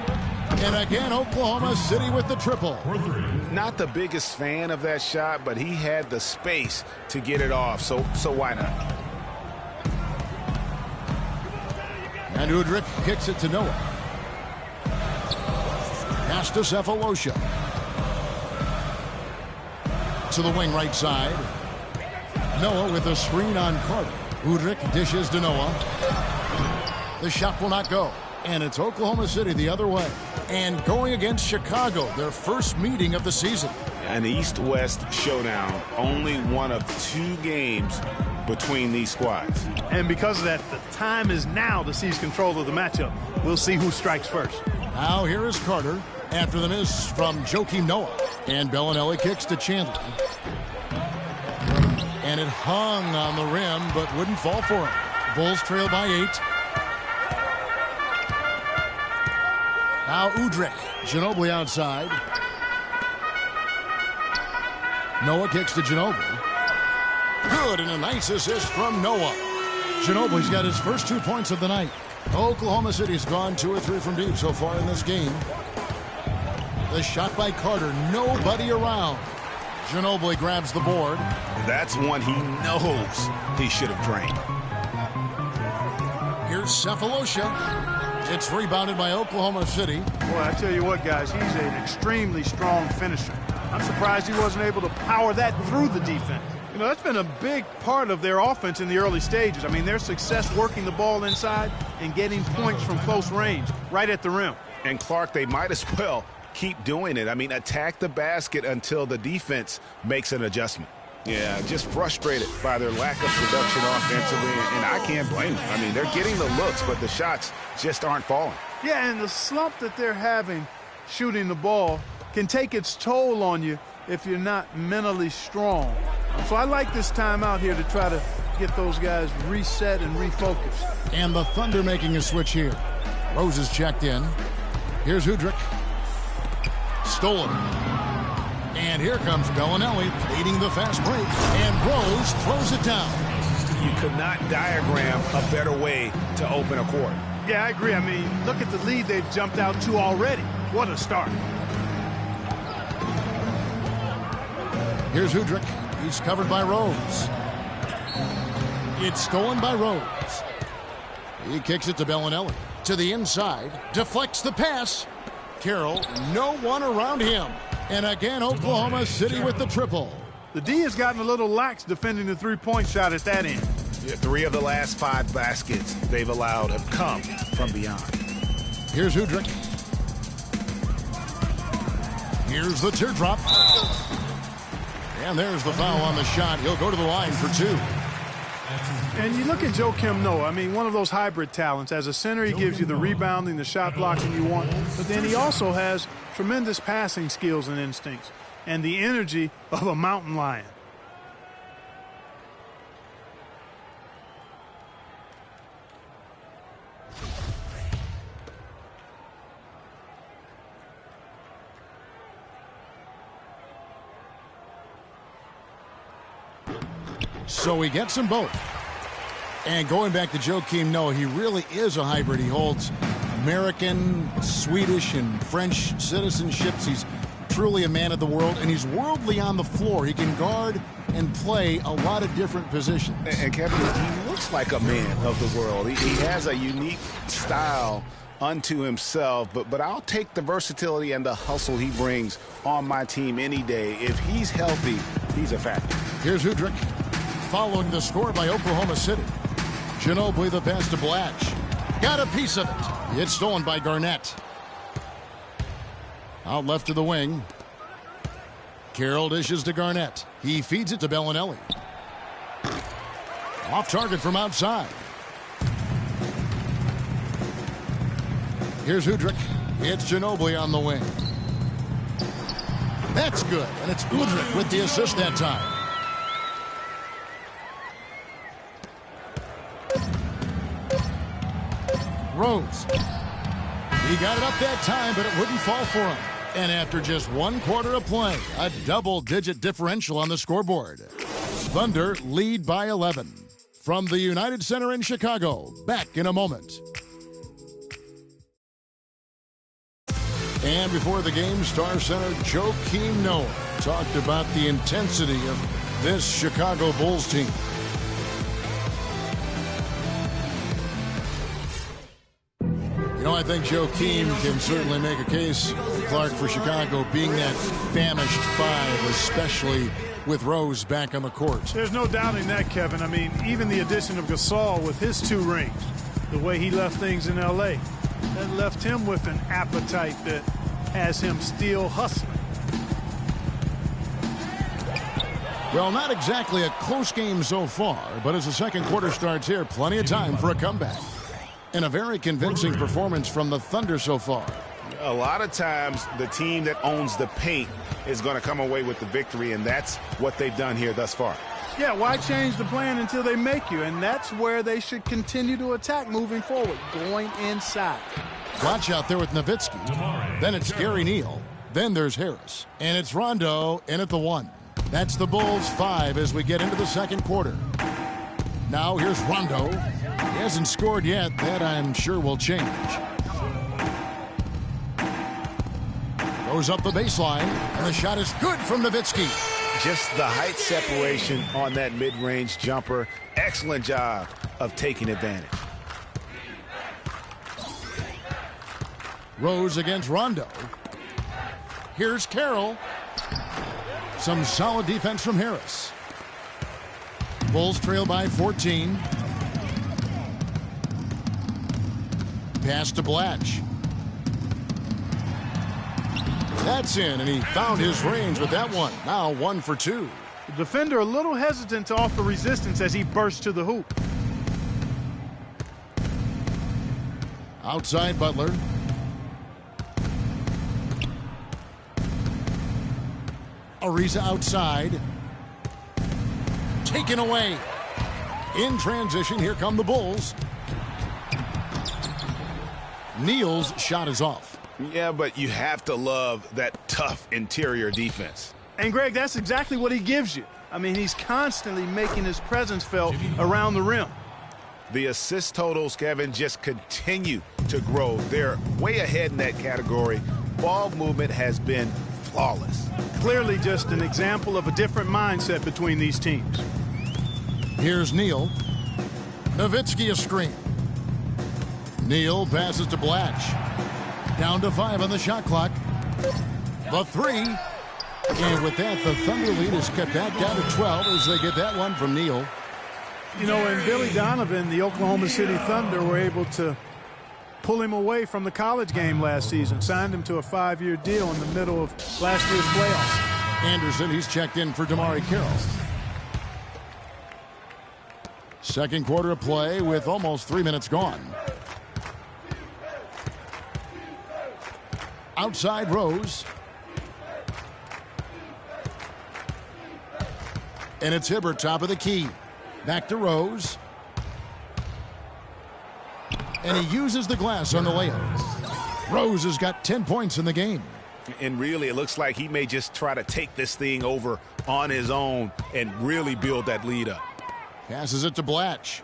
And again, Oklahoma City with the triple. Not the biggest fan of that shot, but he had the space to get it off, so why not? And Udrih kicks it to Noah. Pass to Cephalosha. To the wing right side. Noah with a screen on Carter. Udrih dishes to Noah. The shot will not go. And it's Oklahoma City the other way. And going against Chicago, their first meeting of the season. An East-West showdown, only one of 2 games between these squads. And because of that, the time is now to seize control of the matchup. We'll see who strikes first. Now here is Carter after the miss from Joakim Noah. And Bellinelli kicks to Chandler. And it hung on the rim, but wouldn't fall for him. Bulls trail by 8. Now Udrih. Ginobili outside. Noah kicks to Ginobili. Good, and a nice assist from Noah. Ginobili's got his first 2 points of the night. Oklahoma City's gone 2 or 3 from deep so far in this game. The shot by Carter. Nobody around. Ginobili grabs the board. That's one he knows he should have drained. Here's Cephalosha. It's rebounded by Oklahoma City. Boy, I tell you what, guys, he's an extremely strong finisher. I'm surprised he wasn't able to power that through the defense. You know, that's been a big part of their offense in the early stages. I mean, their success working the ball inside and getting points from close range, right at the rim. And Clark, they might as well keep doing it. I mean, attack the basket until the defense makes an adjustment. Yeah, just frustrated by their lack of production offensively, and I can't blame them. I mean, they're getting the looks, but the shots just aren't falling. Yeah, and the slump that they're having shooting the ball can take its toll on you if you're not mentally strong. So I like this timeout here to try to get those guys reset and refocused. And the Thunder making a switch here. Rose is checked in. Here's Udrih. Stolen. And here comes Bellinelli leading the fast break. And Rose throws it down. You could not diagram a better way to open a quarter. Yeah, I agree. I mean, look at the lead they've jumped out to already. What a start. Here's Udrih. He's covered by Rose. It's stolen by Rose. He kicks it to Bellinelli. To the inside. Deflects the pass. Carroll, no one around him. And again, Oklahoma City with the triple. The D has gotten a little lax defending the three-point shot at that end. Yeah, 3 of the last 5 baskets they've allowed have come from beyond. Here's Udrih. Here's the teardrop. And there's the foul on the shot. He'll go to the line for 2. And you look at Joakim Noah, I mean, one of those hybrid talents. As a center, he gives you the rebounding, the shot blocking you want. But then he also has tremendous passing skills and instincts and the energy of a mountain lion. So he gets them both. And going back to Joakim Noah, he really is a hybrid. He holds American, Swedish, and French citizenships. He's truly a man of the world, and he's worldly on the floor. He can guard and play a lot of different positions. And Kevin, he looks looks like a man of the world. He has a unique style unto himself, but I'll take the versatility and the hustle he brings on my team any day. If he's healthy, he's a factor. Here's Udrich following the score by Oklahoma City. Ginobili the pass to Blatch. Got a piece of it. It's stolen by Garnett. Out left to the wing. Carroll dishes to Garnett. He feeds it to Bellinelli. Off target from outside. Here's Udrich. It's Ginobili on the wing. That's good. And it's Udrich with the assist that time. Rose. He got it up that time, but it wouldn't fall for him. And after just 1 quarter of play, a double-digit differential on the scoreboard. Thunder lead by 11. From the United Center in Chicago, back in a moment. And before the game, Star Center Joakim Noah talked about the intensity of this Chicago Bulls team. You know, I think Joakim can certainly make a case, Clark, for Chicago being that famished five, especially with Rose back on the court. There's no doubting that, Kevin. I mean, even the addition of Gasol with his 2 rings, the way he left things in L.A., that left him with an appetite that has him still hustling. Well, not exactly a close game so far, but as the second quarter starts here, plenty of time for a comeback. And a very convincing performance from the Thunder so far. A lot of times, the team that owns the paint is going to come away with the victory, and that's what they've done here thus far. Yeah, why change the plan until they make you? And that's where they should continue to attack moving forward, going inside. Watch out there with Nowitzki. Then it's Gary Neal. Then there's Harris. And it's Rondo in at the 1. That's the Bulls 5 as we get into the second quarter. Now here's Rondo. He hasn't scored yet. That I'm sure will change. Goes up the baseline, and the shot is good from Nowitzki. Just the height separation on that mid-range jumper. Excellent job of taking advantage. Rose against Rondo. Here's Carroll. Some solid defense from Harris. Bulls trail by 14. Pass to Blatch. That's in, and he found his range with that one. Now 1 for 2. The defender a little hesitant to offer resistance as he bursts to the hoop. Outside Butler. Ariza outside. Taken away. In transition, here come the Bulls. Neal's shot is off. Yeah, but you have to love that tough interior defense. And, Greg, that's exactly what he gives you. I mean, he's constantly making his presence felt around the rim. The assist totals, Kevin, just continue to grow. They're way ahead in that category. Ball movement has been flawless. Clearly just an example of a different mindset between these teams. Here's Neal. Nowitzki a screen. Neal passes to Blatch. Down to 5 on the shot clock. The 3. And with that, the Thunder lead is cut back down to 12 as they get that one from Neal. You know, and Billy Donovan, the Oklahoma City Thunder, were able to pull him away from the college game last season. Signed him to a 5-year deal in the middle of last year's playoffs. Anderson, he's checked in for Damari Carroll. Second quarter of play with almost 3 minutes gone. Outside Rose. And it's Hibbert, top of the key. Back to Rose. And he uses the glass on the layup. Rose has got 10 points in the game. And really, it looks like he may just try to take this thing over on his own and really build that lead up. Passes it to Blatch.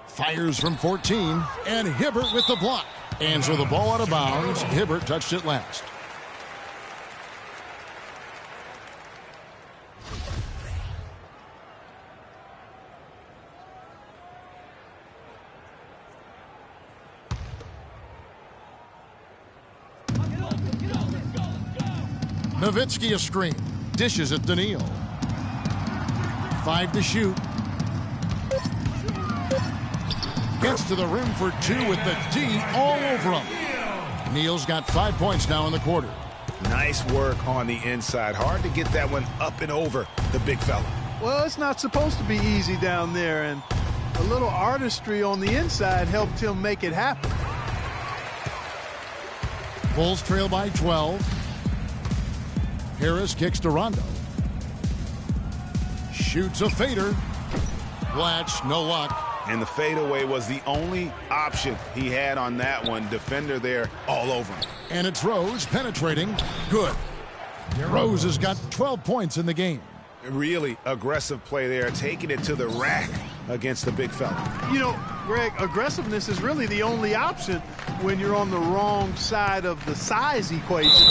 Fires from 14. And Hibbert with the block. And so the ball out of bounds. Hibbert touched it last. Nowitzki a screen. Dishes it to Neal. 5 to shoot. Gets to the rim for 2 with the D all over him. Neal's got 5 points now in the quarter. Nice work on the inside. Hard to get that one up and over the big fella. Well, it's not supposed to be easy down there, and a little artistry on the inside helped him make it happen. Bulls trail by 12. Harris kicks to Rondo. Shoots a fader. Blatch, no luck. And the fadeaway was the only option he had on that one. Defender there all over him. And it's Rose penetrating. Good. Rose has got 12 points in the game. Really aggressive play there, taking it to the rack against the big fella. You know, Greg, aggressiveness is really the only option when you're on the wrong side of the size equation.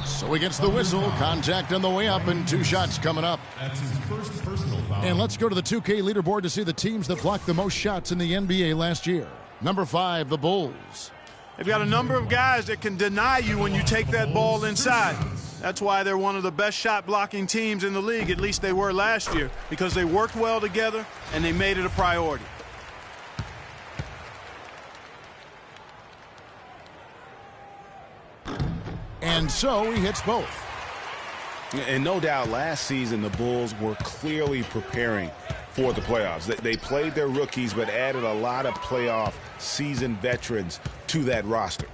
So he gets the whistle. Contact on the way up and 2 shots coming up. That's his first personal foul. And let's go to the 2K leaderboard to see the teams that blocked the most shots in the NBA last year. Number 5, the Bulls. They've got a number of guys that can deny you when you take that ball inside. That's why they're one of the best shot blocking teams in the league, at least they were last year, because they worked well together and they made it a priority. And so he hits both. And no doubt last season the Bulls were clearly preparing for the playoffs. They played their rookies but added a lot of playoff seasoned veterans to that roster.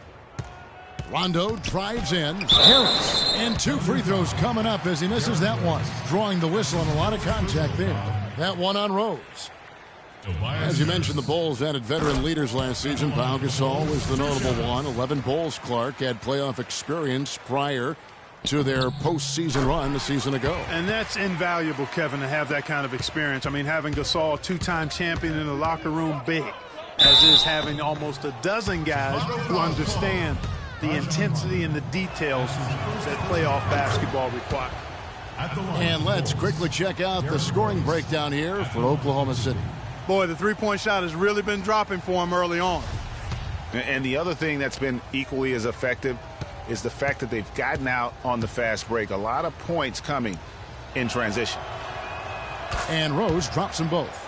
Rondo drives in. Harris. And 2 free throws coming up as he misses that one. Drawing the whistle and a lot of contact there. That one on Rose. As you mentioned, the Bulls added veteran leaders last season. Pau Gasol was the notable one. 11 Bulls, Clark, had playoff experience prior to their postseason run the season ago. And that's invaluable, Kevin, to have that kind of experience. I mean, having Gasol, 2-time champion in the locker room, big. As is having almost a dozen guys who understand the intensity and the details that playoff basketball require. And let's quickly check out the scoring breakdown here for Oklahoma City. Boy, the three-point shot has really been dropping for him early on. And the other thing that's been equally as effective is the fact that they've gotten out on the fast break. A lot of points coming in transition. And Rose drops them both.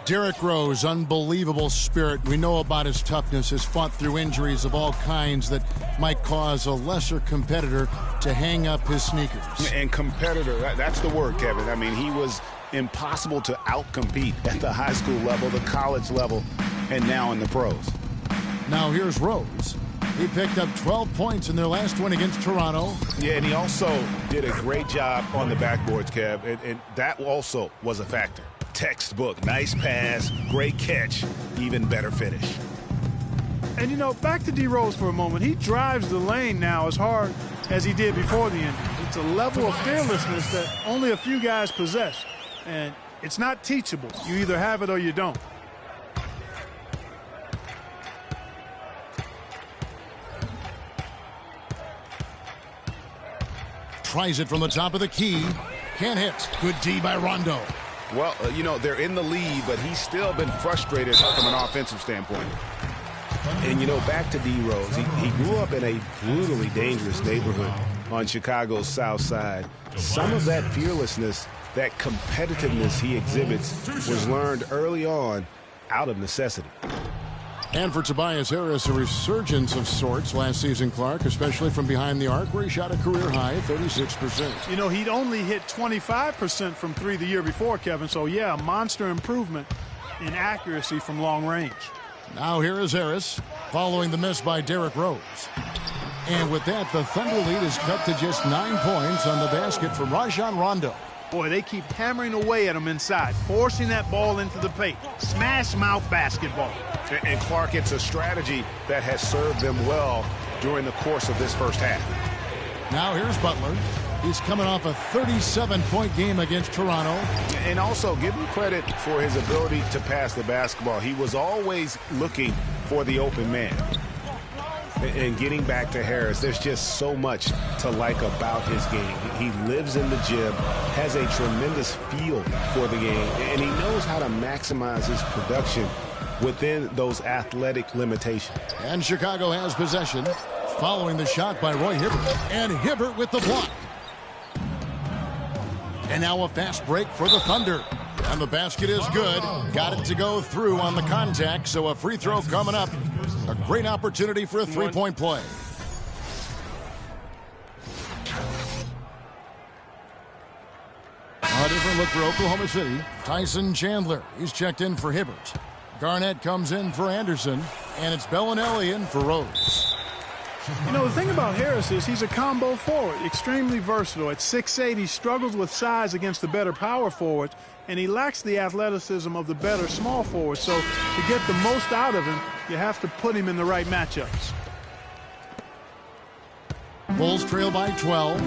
Derrick Rose, unbelievable spirit. We know about his toughness, has fought through injuries of all kinds that might cause a lesser competitor to hang up his sneakers. And competitor, that's the word, Kevin. I mean, he was impossible to outcompete at the high school level, the college level, and now in the pros. Now here's Rose. He picked up 12 points in their last win against Toronto. Yeah, and he also did a great job on the backboards, Kev, and that also was a factor. Textbook, nice pass, great catch, even better finish. And, you know, back to D. Rose for a moment. He drives the lane now as hard as he did before the injury. It's a level of fearlessness that only a few guys possess. And it's not teachable. You either have it or you don't. Tries it from the top of the key. Can't hit. Good D by Rondo. Well, you know, they're in the lead, but he's still been frustrated from an offensive standpoint. And, you know, back to D. Rose. He grew up in a brutally dangerous neighborhood on Chicago's South Side. Some of that fearlessness, that competitiveness he exhibits was learned early on out of necessity. And for Tobias Harris, a resurgence of sorts last season, Clark, especially from behind the arc, where he shot a career-high 36%. You know, he'd only hit 25% from 3 the year before, Kevin. So, yeah, a monster improvement in accuracy from long range. Now here is Harris, following the miss by Derrick Rose. And with that, the Thunder lead is cut to just 9 points on the basket from Rajon Rondo. Boy, they keep hammering away at him inside, forcing that ball into the paint. Smash mouth basketball. And Clark, it's a strategy that has served them well during the course of this first half. Now here's Butler. He's coming off a 37-point game against Toronto. And also give him credit for his ability to pass the basketball. He was always looking for the open man. And getting back to Harris, there's just so much to like about his game. He lives in the gym, has a tremendous feel for the game, and he knows how to maximize his production within those athletic limitations. And Chicago has possession, following the shot by Roy Hibbert. And Hibbert with the block. And now a fast break for the Thunder. And the basket is good. Got it to go through on the contact, so a free throw coming up. A great opportunity for a three-point play. A different look for Oklahoma City. Tyson Chandler, he's checked in for Hibbert. Garnett comes in for Anderson, and it's Bellinelli in for Rose. You know, the thing about Harris is he's a combo forward, extremely versatile. At 6'8", he struggles with size against the better power forwards, and he lacks the athleticism of the better small forwards. So to get the most out of him, you have to put him in the right matchups. Bulls trail by 12.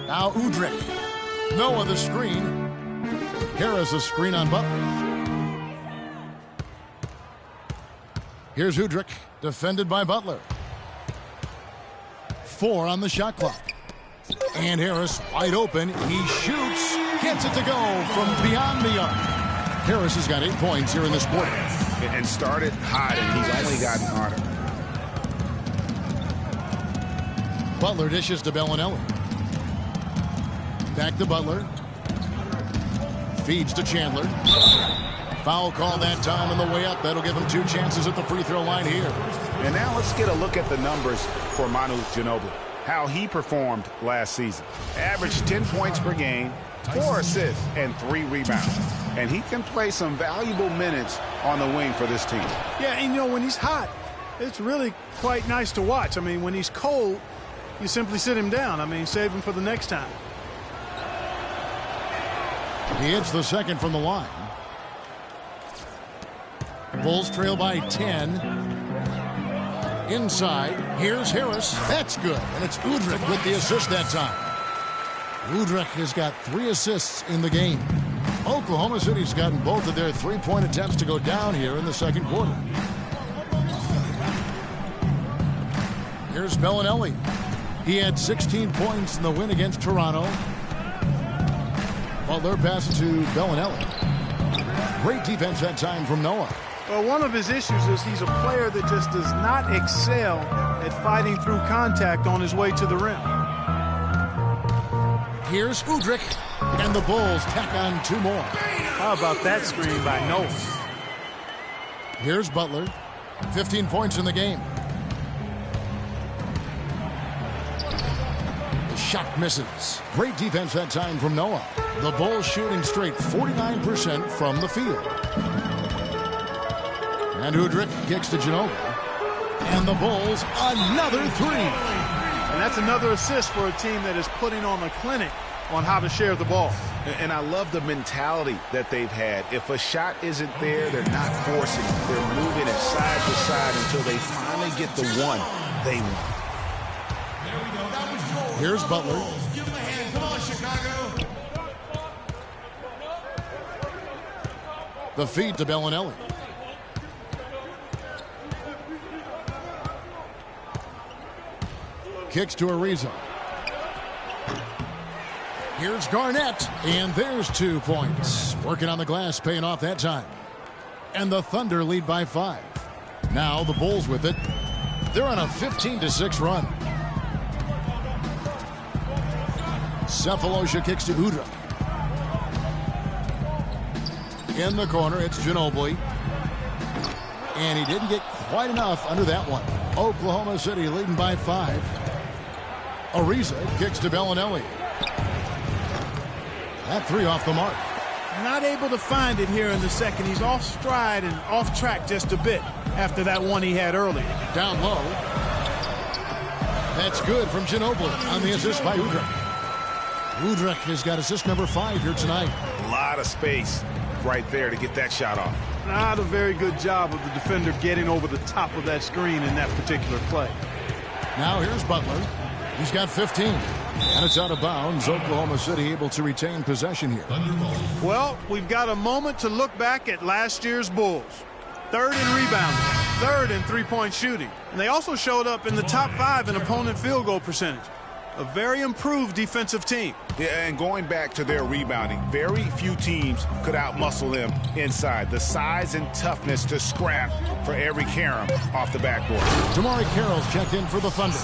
Now Udrih. Noah the screen. Harris a screen on Butler. Here's Udrih, defended by Butler. 4 on the shot clock. And Harris wide open. He shoots. Gets it to go from beyond the arc. Harris has got 8 points here in this quarter. And started hot, and he's only gotten hotter. Butler dishes to Bellinelli. Back to Butler. Feeds to Chandler. Foul call that time on the way up. That'll give him 2 chances at the free throw line here. And now let's get a look at the numbers for Manu Ginobili. How he performed last season. Averaged 10 points per game, 4 assists, and 3 rebounds. And he can play some valuable minutes on the wing for this team. Yeah, and you know, when he's hot, it's really quite nice to watch. I mean, when he's cold, you simply sit him down. I mean, save him for the next time. He hits the second from the line. Bulls trail by 10. Inside, here's Harris. That's good. And it's Udrih with the assist that time. Udrih has got 3 assists in the game. Oklahoma City's gotten both of their 3-point attempts to go down here in the second quarter. Here's Bellinelli. He had 16 points in the win against Toronto. Butler passes to Bellinelli. Great defense that time from Noah. Well, one of his issues is he's a player that just does not excel at fighting through contact on his way to the rim. Here's Udrih, and the Bulls tack on 2 more. How about that screen by Noah? Here's Butler, 15 points in the game. The shot misses. Great defense that time from Noah. The Bulls shooting straight 49% from the field. And Udrih kicks to Ginobili. And the Bulls, another 3. And that's another assist for a team that is putting on a clinic on how to share the ball. And I love the mentality that they've had. If a shot isn't there, they're not forcing it. They're moving it side to side until they finally get the one they want. Here's Butler. Give him a hand. Come on, Chicago. The feed to Bellinelli. Kicks to Ariza. Here's Garnett, and there's 2 points. Working on the glass, paying off that time. And the Thunder lead by 5. Now the Bulls with it. They're on a 15-6 run. Cephalosha kicks to Udrih. In the corner, it's Ginobili. And he didn't get quite enough under that one. Oklahoma City leading by 5. Ariza kicks to Bellinelli. That 3 off the mark. Not able to find it here in the second. He's off stride and off track just a bit after that one he had earlier. Down low. That's good from Ginobili on the assist by Udrih. Udrih has got assist number 5 here tonight. A lot of space right there to get that shot off. Not a very good job of the defender getting over the top of that screen in that particular play. Now here's Butler. He's got 15. And it's out of bounds. Oklahoma City able to retain possession here. Well, we've got a moment to look back at last year's Bulls. 3rd in rebounding, 3rd in 3-point shooting. And they also showed up in the top 5 in opponent field goal percentage. a very improved defensive team. Yeah, and going back to their rebounding, very few teams could outmuscle them inside. The size and toughness to scrap for every carom off the backboard. Jamari Carroll's checked in for the Thunder.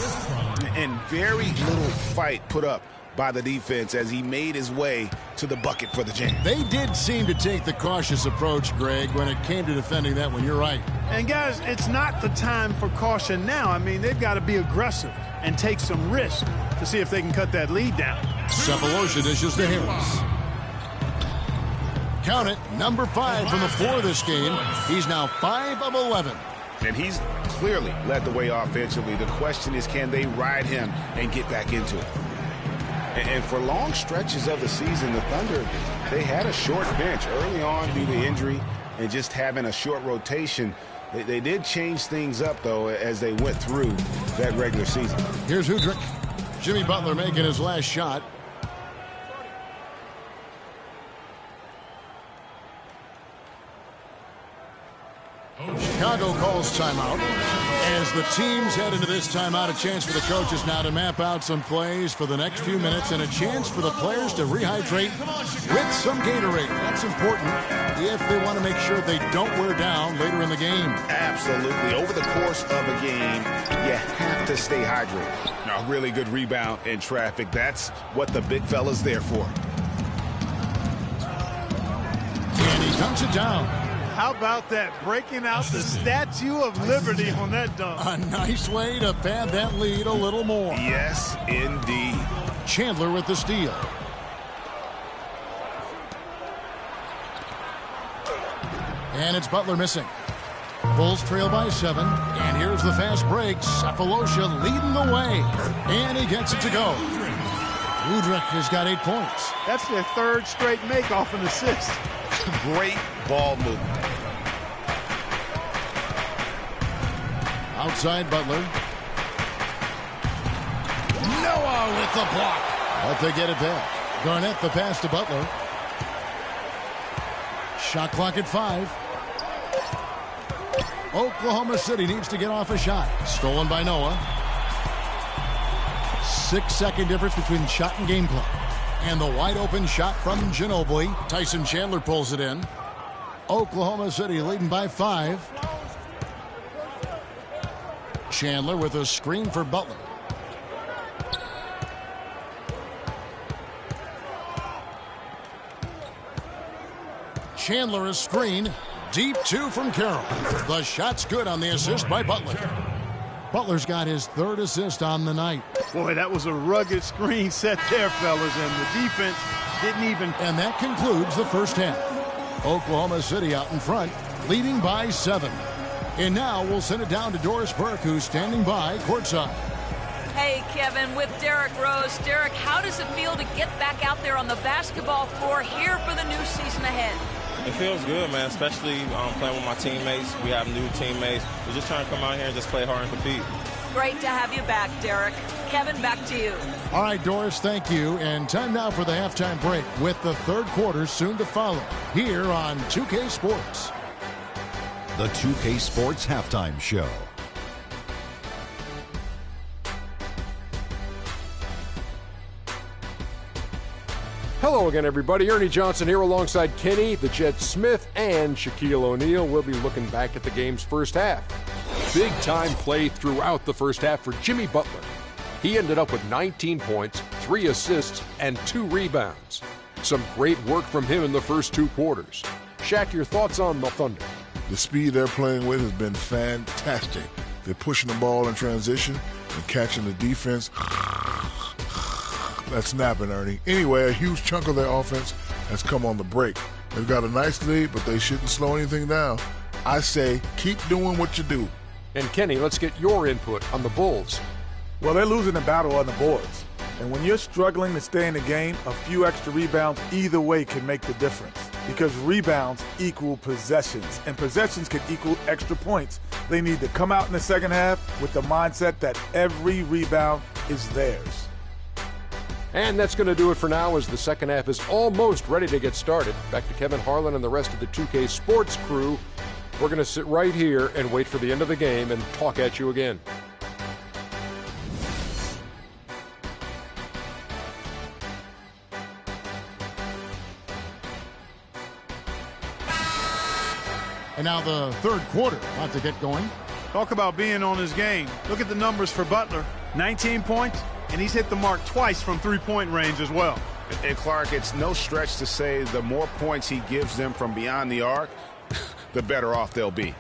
And very little fight put up by the defense as he made his way to the bucket for the jam. They did seem to take the cautious approach, Greg, when it came to defending that one. You're right. And guys, it's not the time for caution now. I mean, they've got to be aggressive and take some risk to see if they can cut that lead down. Cephalosha dishes to Harris. Count it, number 5 from the floor this game. He's now 5 of 11. And he's clearly led the way offensively. The question is, can they ride him and get back into it? And for long stretches of the season, the Thunder, they had a short bench early on due to injury and just having a short rotation. They did change things up, though, as they went through that regular season. Here's Hudrick. Jimmy Butler making his last shot. Chicago calls timeout. As the teams head into this timeout, a chance for the coaches now to map out some plays for the next few minutes and a chance for the players to rehydrate with some Gatorade. That's important if they want to make sure they don't wear down later in the game. Absolutely. Over the course of a game, you have to stay hydrated. A really good rebound in traffic. That's what the big fella's there for. And he dunks it down. How about that, breaking out the Statue of Liberty on that dunk? A nice way to pad that lead a little more. Yes, indeed. Chandler with the steal. And it's Butler missing. Bulls trail by 7. And here's the fast break. Cephalosha leading the way. And he gets it to go. Udrich has got 8 points. That's their 3rd straight make off an assist. Great ball movement. Outside Butler. Noah with the block. But they get it back. Garnett the pass to Butler. Shot clock at 5. Oklahoma City needs to get off a shot. Stolen by Noah. 6-second difference between shot and game clock. And the wide open shot from Ginobili. Tyson Chandler pulls it in. Oklahoma City leading by 5. Chandler with a screen for Butler. Chandler a screen. Deep 2 from Carroll. The shot's good on the assist by Butler. Butler's got his 3rd assist on the night. Boy, that was a rugged screen set there, fellas, and the defense didn't even... And that concludes the first half. Oklahoma City out in front, leading by 7. And now we'll send it down to Doris Burke, who's standing by courtside. Hey, Kevin, with Derrick Rose. Derrick, how does it feel to get back out there on the basketball floor here for the new season ahead? It feels good, man, especially playing with my teammates. We have new teammates. We're just trying to come out here and just play hard and compete. Great to have you back, Derrick. Kevin, back to you. All right, Doris, thank you. And time now for the halftime break with the 3rd quarter soon to follow here on 2K Sports. The 2K Sports Halftime Show. Hello again, everybody. Ernie Johnson here alongside Kenny, the Jet Smith, and Shaquille O'Neal. We'll be looking back at the game's first half. Big-time play throughout the first half for Jimmy Butler. He ended up with 19 points, 3 assists, and 2 rebounds. Some great work from him in the first 2 quarters. Shaq, your thoughts on the Thunder? The speed they're playing with has been fantastic. They're pushing the ball in transition and catching the defense. That's snapping, Ernie. Anyway, a huge chunk of their offense has come on the break. They've got a nice lead, but they shouldn't slow anything down. I say keep doing what you do. And Kenny, let's get your input on the Bulls. Well, they're losing the battle on the boards. And when you're struggling to stay in the game, a few extra rebounds either way can make the difference. Because rebounds equal possessions, and possessions can equal extra points. They need to come out in the second half with the mindset that every rebound is theirs. And that's going to do it for now as the second half is almost ready to get started. Back to Kevin Harlan and the rest of the 2K Sports crew. We're going to sit right here and wait for the end of the game and talk at you again. And now the third quarter about to get going. Talk about being on his game. Look at the numbers for Butler. 19 points, and he's hit the mark twice from three-point range as well. And Clark, it's no stretch to say the more points he gives them from beyond the arc, the better off they'll be.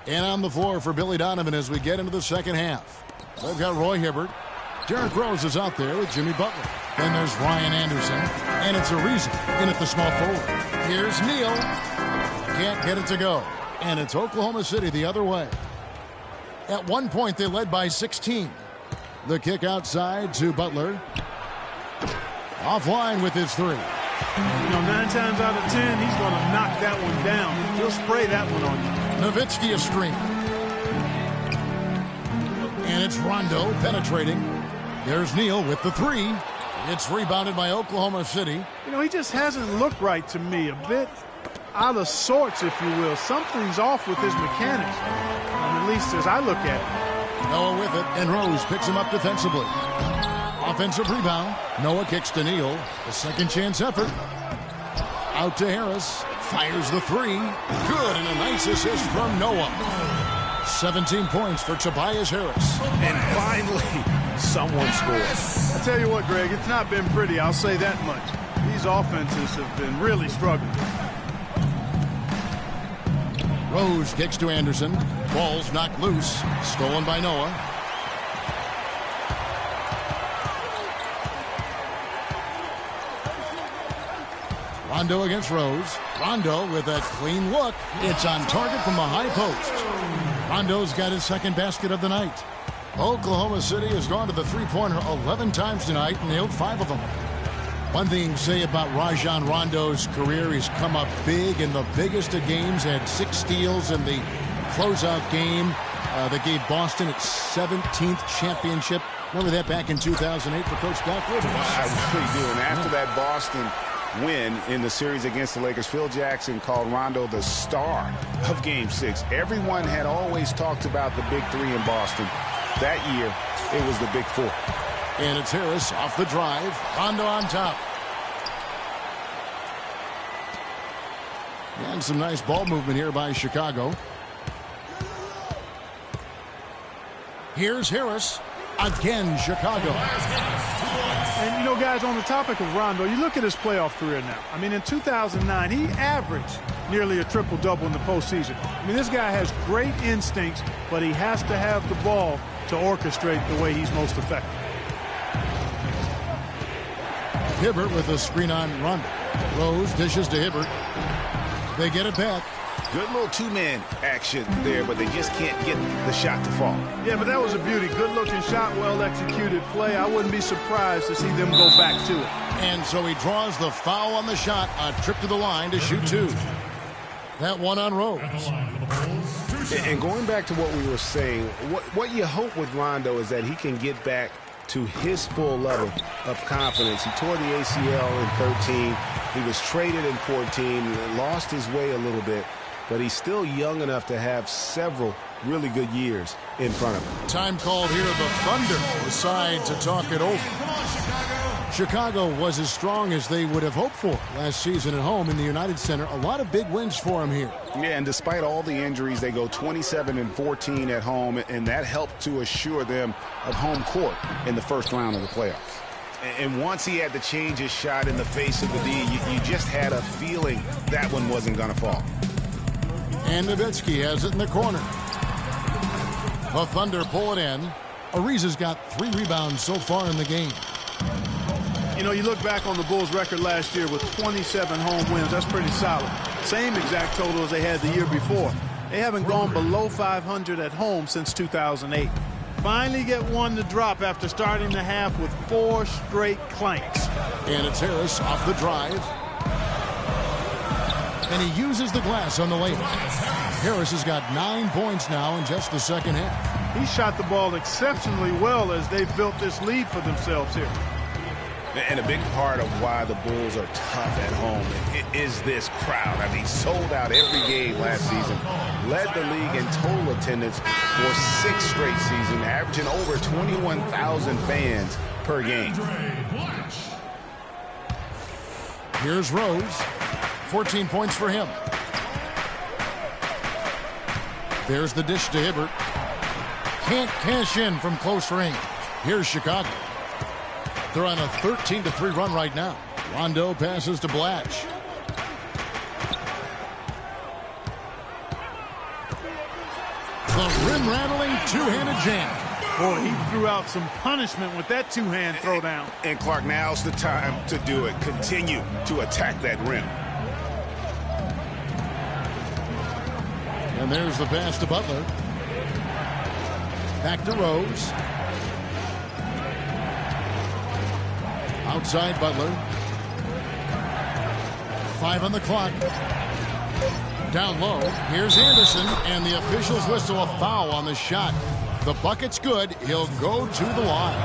And on the floor for Billy Donovan as we get into the second half. They've got Roy Hibbert. Derrick Rose is out there with Jimmy Butler. Then there's Ryan Anderson. And it's Ariza in at the small forward. Here's Neal. Can't get it to go. And it's Oklahoma City the other way. At one point, they led by 16. The kick outside to Butler. Offline with his three. 9 times out of 10, he's going to knock that one down. He'll spray that one on you. Nowitzki a screen. And it's Rondo penetrating. There's Neal with the three. It's rebounded by Oklahoma City. He just hasn't looked right to me. A bit out of sorts, if you will. Something's off with his mechanics, at least as I look at it. Noah with it, and Rose picks him up defensively. Offensive rebound. Noah kicks to Neal. A second chance effort. Out to Harris. Fires the three. Good, and a nice assist from Noah. 17 points for Tobias Harris. And finally, someone scores. I tell you what, Greg, it's not been pretty. I'll say that much. These offenses have been really struggling. Rose kicks to Anderson. Ball's knocked loose. Stolen by Noah. Rondo against Rose. Rondo with a clean look. It's on target from the high post. Rondo's got his second basket of the night. Oklahoma City has gone to the three-pointer 11 times tonight and nailed 5 of them. One thing to say about Rajon Rondo's career, he's come up big in the biggest of games, had 6 steals in the closeout game that gave Boston its 17th championship. Remember that back in 2008 for Coach Doc Rivers? I really do. And after that Boston win in the series against the Lakers, Phil Jackson called Rondo the star of Game 6. Everyone had always talked about the big 3 in Boston. That year, it was the big 4. And it's Harris off the drive. Rondo on top. And some nice ball movement here by Chicago. Here's Harris. Again, Chicago. And, guys, on the topic of Rondo, you look at his playoff career now. In 2009, he averaged nearly a triple-double in the postseason. This guy has great instincts, but he has to have the ball to orchestrate the way he's most effective. Hibbert with a screen on Rondo. Rose dishes to Hibbert. They get it back. Good little two-man action there, but they just can't get the shot to fall. Yeah, but that was a beauty. Good-looking shot, well-executed play. I wouldn't be surprised to see them go back to it. And so he draws the foul on the shot. A trip to the line to shoot 2. That one on Rose. And going back to what we were saying, what you hope with Rondo is that he can get back to his full level of confidence. He tore the ACL in 13. He was traded in 14, lost his way a little bit, but he's still young enough to have several really good years in front of him. Time called here. The Thunder decide to talk it over. Chicago was as strong as they would have hoped for last season at home in the United Center. A lot of big wins for them here. Yeah, and despite all the injuries, they go 27-14 at home, and that helped to assure them of home court in the first round of the playoffs. And once he had to change his shot in the face of the D, you just had a feeling that one wasn't going to fall. And Nowitzki has it in the corner. The Thunder pull it in. Ariza's got 3 rebounds so far in the game. You look back on the Bulls' record last year with 27 home wins. That's pretty solid. Same exact total as they had the year before. They haven't gone below 500 at home since 2008. Finally get one to drop after starting the half with 4 straight clanks. And it's Harris off the drive. And he uses the glass on the layup. Harris has got 9 points now in just the second half. He shot the ball exceptionally well as they've built this lead for themselves here. And a big part of why the Bulls are tough at home is this crowd. Sold out every game last season. Led the league in total attendance for 6 straight seasons, averaging over 21,000 fans per game. Here's Rose. 14 points for him. There's the dish to Hibbert. Can't cash in from close range. Here's Chicago. They're on a 13-3 run right now. Rondo passes to Blatch. The rim-rattling two-handed jam. Boy, he threw out some punishment with that two-hand throwdown. And Clark, now's the time to do it. Continue to attack that rim. And there's the pass to Butler. Back to Rose. Outside Butler. 5 on the clock. Down low. Here's Anderson, and the officials whistle a foul on the shot. The bucket's good. He'll go to the line.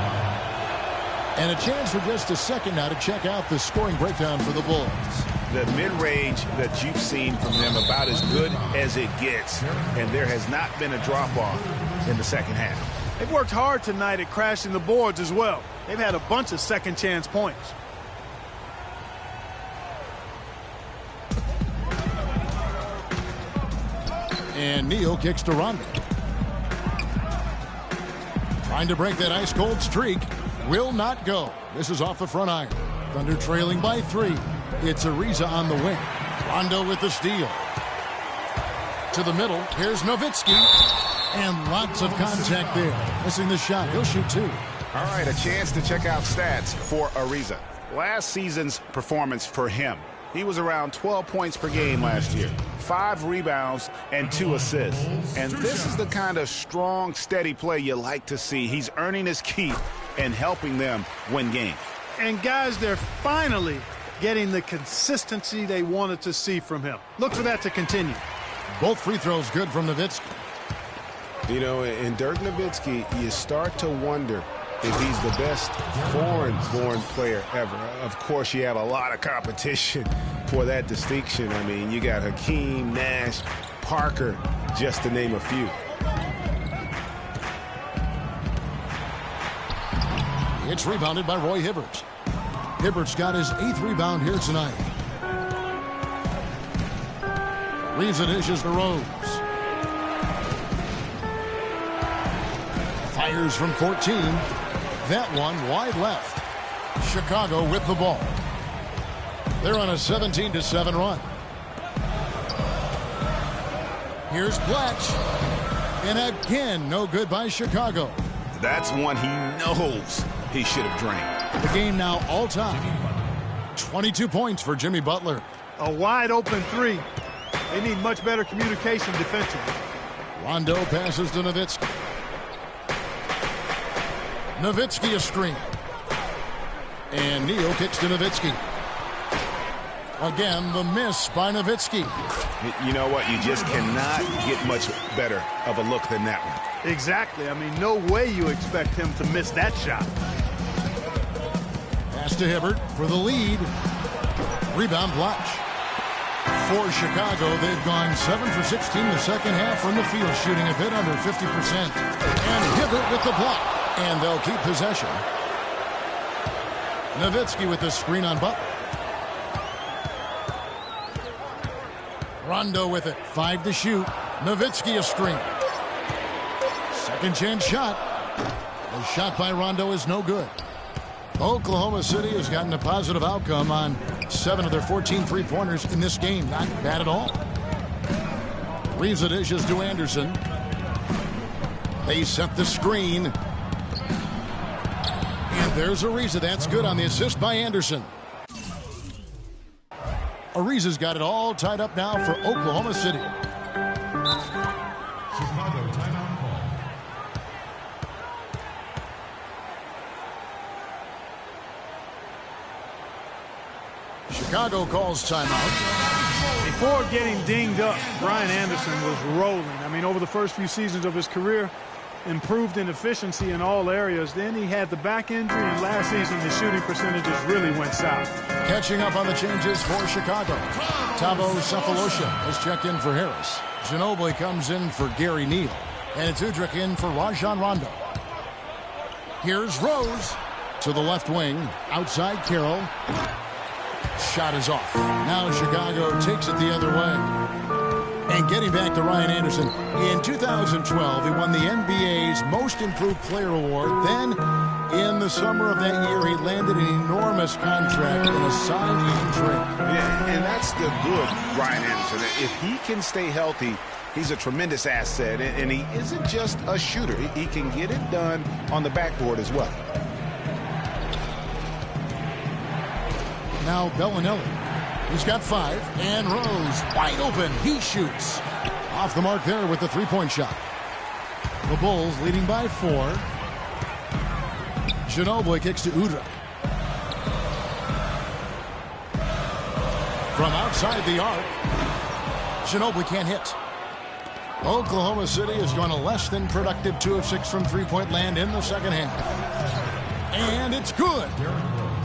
And a chance for just a second now to check out the scoring breakdown for the Bulls. The mid-range that you've seen from them about as good as it gets. And there has not been a drop-off in the second half. They've worked hard tonight at crashing the boards as well. They've had a bunch of second-chance points. And Neal kicks to Rondo. Trying to break that ice-cold streak. Will not go. This is off the front iron. Thunder trailing by 3. It's Ariza on the wing. Rondo with the steal. To the middle. Here's Nowitzki. And lots of contact there. Missing the shot. He'll shoot 2. All right, a chance to check out stats for Ariza. Last season's performance for him. He was around 12 points per game last year. 5 rebounds and 2 assists. And this is the kind of strong, steady play you like to see. He's earning his keep and helping them win games. And guys, they're finally getting the consistency they wanted to see from him. Look for that to continue. Both free throws good from Nowitzki. You know, in Dirk Nowitzki, you start to wonder if he's the best foreign-born player ever. Of course, you have a lot of competition for that distinction. I mean, you got Hakeem, Nash, Parker, just to name a few. It's rebounded by Roy Hibbert. Hibbert's got his 8th rebound here tonight. Leaves the dishes to Rose. Fires from 14. That one wide left. Chicago with the ball. They're on a 17-7 run. Here's Blatch. And again, no good by Chicago. That's one he knows he should have drained. The game now all-time. 22 points for Jimmy Butler. A wide-open 3. They need much better communication defensively. Rondo passes to Nowitzki. Nowitzki a screen. And Neal kicks to Nowitzki. Again, the miss by Nowitzki. You know what? You just cannot get much better of a look than that one. Exactly. I mean, no way you expect him to miss that shot. Pass to Hibbert for the lead. Rebound Blatch. For Chicago, they've gone 7 for 16 the second half from the field, shooting a bit under 50%. And Hibbert with the block. And they'll keep possession. Nowitzki with the screen on Butler. Rondo with it. 5 to shoot. Nowitzki a screen. Second chance shot. The shot by Rondo is no good. Oklahoma City has gotten a positive outcome on 7 of their 14 three-pointers in this game. Not bad at all. Leaves the dishes to Anderson. They set the screen. And there's Ariza. That's good on the assist by Anderson. Ariza's got it all tied up now for Oklahoma City. Chicago timeout call. Chicago calls timeout. Before getting dinged up, Brian Anderson was rolling. I mean, over the first few seasons of his career, improved in efficiency in all areas. Then he had the back injury, and last season his shooting percentages really went south. Catching up on the changes for Chicago. Tavo Cephalosha has checked in for Harris. Ginobili comes in for Gary Neal. And it's Udrich in for Rajon Rondo. Here's Rose to the left wing. Outside Carroll. Shot is off. Now Chicago takes it the other way. And getting back to Ryan Anderson, in 2012, he won the NBA's Most Improved Player Award. Then, in the summer of that year, he landed an enormous contract in a signing trade. Yeah, and that's the good Ryan Anderson. If he can stay healthy, he's a tremendous asset, and he isn't just a shooter. He can get it done on the backboard as well. Now Bellinelli. He's got 5, and Rose wide open. He shoots. Off the mark there with the three-point shot. The Bulls leading by 4. Ginobili kicks to Udrih. From outside the arc, Ginobili can't hit. Oklahoma City has gone a less than productive 2 of 6 from three-point land in the second half. And it's good.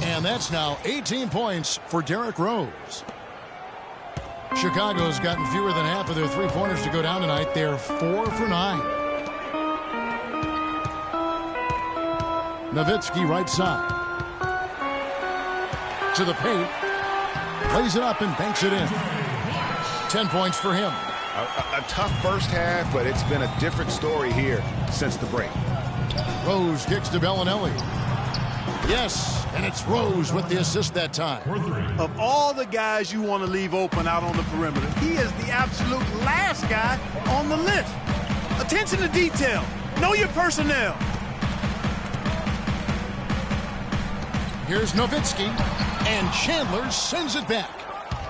And that's now 18 points for Derrick Rose. Chicago's gotten fewer than half of their three-pointers to go down tonight. They're 4 for 9. Nowitzki right side. To the paint. Plays it up and banks it in. 10 points for him. A tough first half, but it's been a different story here since the break. Rose kicks to Bellinelli. Yes, and it's Rose with the assist that time. Of all the guys you want to leave open out on the perimeter, he is the absolute last guy on the list. Attention to detail. Know your personnel. Here's Nowitzki, and Chandler sends it back.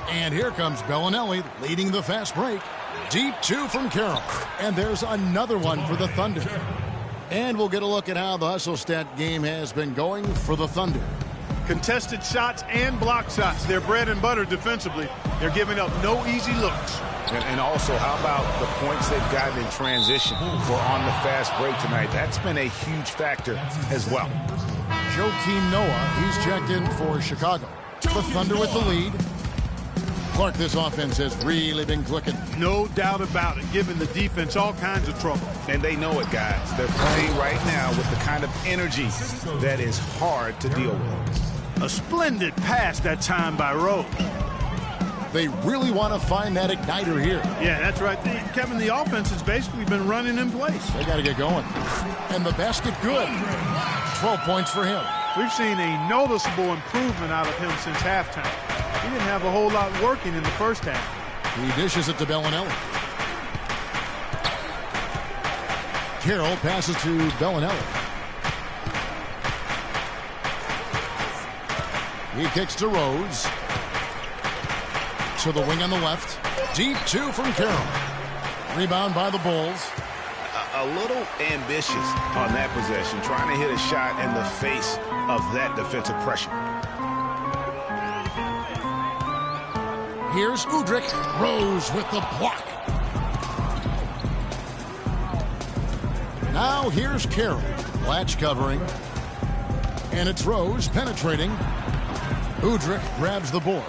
And here comes Bellinelli leading the fast break. Deep 2 from Carroll. And there's another one for the Thunder. And we'll get a look at how the hustle stat game has been going for the Thunder. Contested shots and block shots. They're bread and butter defensively. They're giving up no easy looks. And also, how about the points they've gotten in transition for on the fast break tonight? That's been a huge factor as well. Joakim Noah, he's checked in for Chicago. The Thunder with the lead. Clark, this offense has really been clicking. No doubt about it, giving the defense all kinds of trouble. And they know it, guys. They're playing right now with the kind of energy that is hard to deal with. A splendid pass that time by Rose. They really want to find that igniter here. Yeah, that's right. Kevin, the offense has basically been running in place. They got to get going. And the basket good. 12 points for him. We've seen a noticeable improvement out of him since halftime. He didn't have a whole lot working in the first half. He dishes it to Bellinelli. Carroll passes to Bellinelli. He kicks to Rose. To the wing on the left. Deep 2 from Carroll. Rebound by the Bulls. A little ambitious on that possession, trying to hit a shot in the face of that defensive pressure. Here's Udrih. Rose with the block. Now here's Carroll. Latch covering. And it's Rose penetrating. Udrih grabs the board.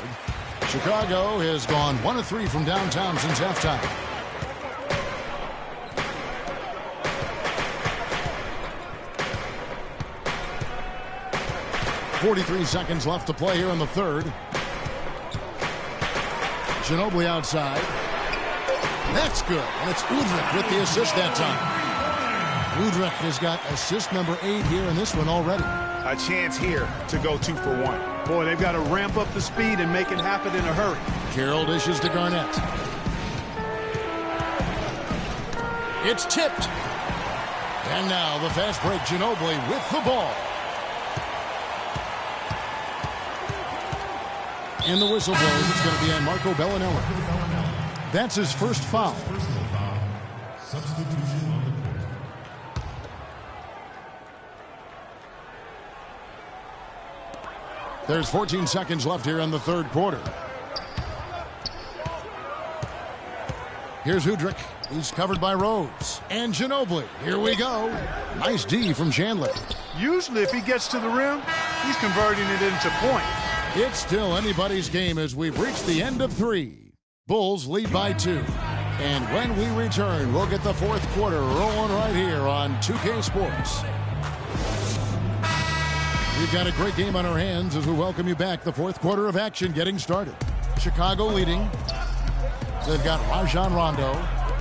Chicago has gone 1 of 3 from downtown since halftime. .43 seconds left to play here in the third. Ginobili outside. That's good. And it's Udrih with the assist that time. Udrih has got assist number 8 here in this one already. A chance here to go 2 for 1. Boy, they've got to ramp up the speed and make it happen in a hurry. Carroll dishes to Garnett. It's tipped. And now the fast break. Ginobili with the ball. And the whistle blows. It's going to be on Marco Bellinelli. That's his first foul. Substitution on the court. There's 14 seconds left here in the third quarter. Here's Udrih. He's covered by Rose. And Ginobili. Here we go. Nice D from Chandler. Usually if he gets to the rim, he's converting it into points. It's still anybody's game as we've reached the end of 3. Bulls lead by 2. And when we return, we'll get the fourth quarter rolling right here on 2K Sports. We've got a great game on our hands as we welcome you back. The fourth quarter of action getting started. Chicago leading They've got Rajon Rondo.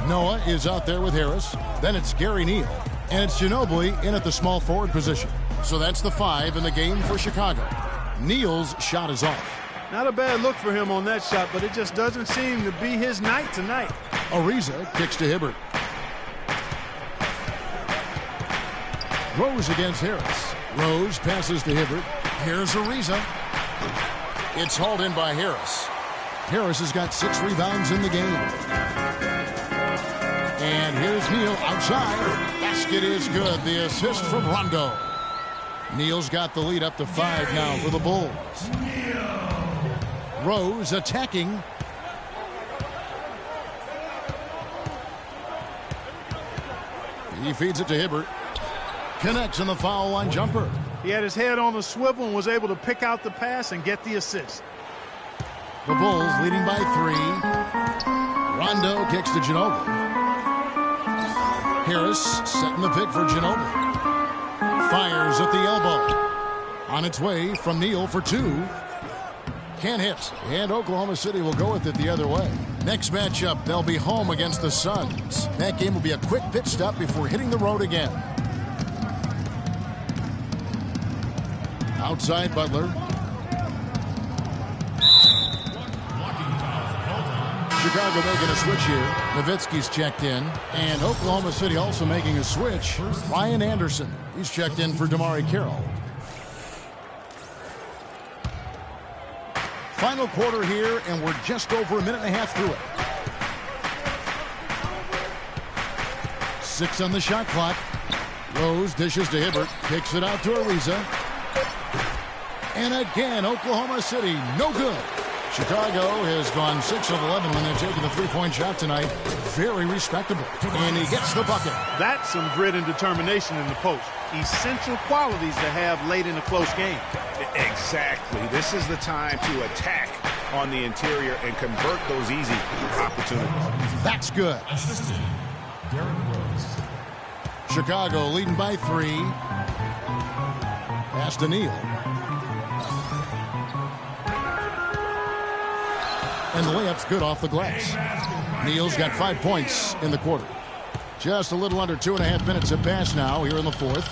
Noah is out there with Harris. Then it's Gary Neal. And it's Ginobili in at the small forward position. So that's the 5 in the game for Chicago. Neal's shot is off. Not a bad look for him on that shot, but it just doesn't seem to be his night tonight. Ariza kicks to Hibbert. Rose against Harris. Rose passes to Hibbert. Here's Ariza. It's hauled in by Harris. Harris has got 6 rebounds in the game. And here's Neal outside. Basket is good. The assist from Rondo. Neal's got the lead up to 5 now for the Bulls. Rose attacking. He feeds it to Hibbert. Connects in the foul line jumper. He had his head on the swivel and was able to pick out the pass and get the assist. The Bulls leading by 3. Rondo kicks to Ginobili. Harris setting the pick for Ginobili. Fires at the elbow. On its way from Neal for 2. Can't hit. And Oklahoma City will go with it the other way. Next matchup, they'll be home against the Suns. That game will be a quick pit stop before hitting the road again. Outside Butler. Chicago making a switch here. Nowitzki's checked in. And Oklahoma City also making a switch. Ryan Anderson. He's checked in for Damari Carroll. Final quarter here, and we're just over a minute and a half through it. 6 on the shot clock. Rose dishes to Hibbert. Kicks it out to Ariza. And again, Oklahoma City, no good. Chicago has gone 6 of 11 when they've taken the three-point shot tonight. Very respectable. And he gets the bucket. That's some grit and determination in the post. Essential qualities to have late in a close game. Exactly. This is the time to attack on the interior and convert those easy opportunities. That's good. Assistant, Derrick Rose. Chicago leading by 3. Pass to Neal. And the layup's good off the glass. Neal's got 5 points in the quarter. Just a little under 2.5 minutes have passed now here in the 4th.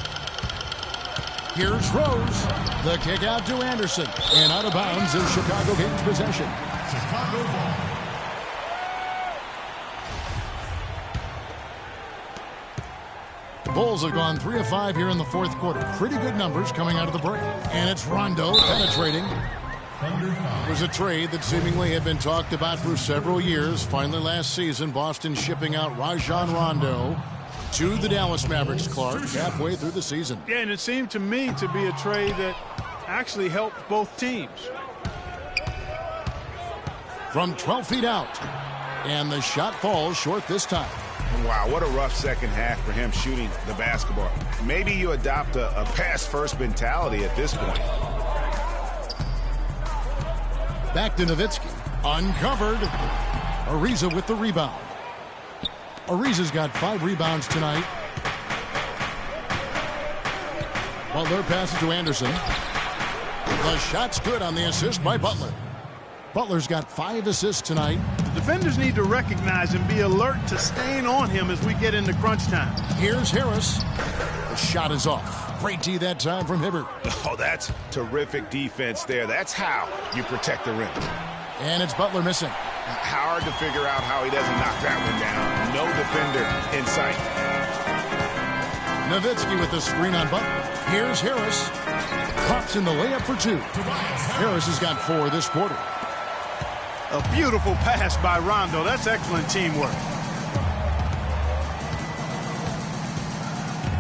Here's Rose. The kick out to Anderson. And out of bounds is Chicago gains possession. Chicago ball. Bulls have gone 3 of 5 here in the 4th quarter. Pretty good numbers coming out of the break. And it's Rondo penetrating. It was a trade that seemingly had been talked about for several years. Finally last season, Boston shipping out Rajon Rondo to the Dallas Mavericks, Clark, halfway through the season. Yeah, and it seemed to me to be a trade that actually helped both teams. From 12 feet out. And the shot falls short this time. Wow, what a rough second half for him shooting the basketball. Maybe you adopt a pass-first mentality at this point. Back to Nowitzki. Uncovered. Ariza with the rebound. Ariza's got 5 rebounds tonight. Butler passes to Anderson. The shot's good on the assist by Butler. Butler's got 5 assists tonight. Defenders need to recognize and be alert to staying on him as we get into crunch time. Here's Harris. The shot is off. Great D that time from Hibbert. Oh, that's terrific defense there. That's how you protect the rim. And it's Butler missing. Hard to figure out how he doesn't knock that one down. No defender in sight. Nowitzki with the screen on Butler. Here's Harris. Pops in the layup for 2. Harris has got 4 this quarter. A beautiful pass by Rondo. That's excellent teamwork.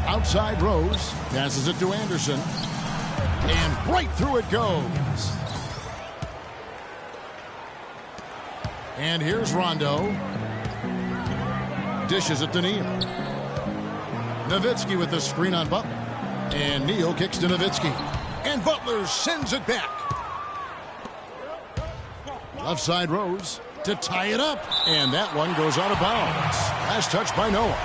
Outside Rose. Passes it to Anderson. And right through it goes. And here's Rondo. Dishes it to Neal. Nowitzki with the screen on Butler. And Neal kicks to Nowitzki. And Butler sends it back. Left side Rose to tie it up. And that one goes out of bounds. Last touch by Noah.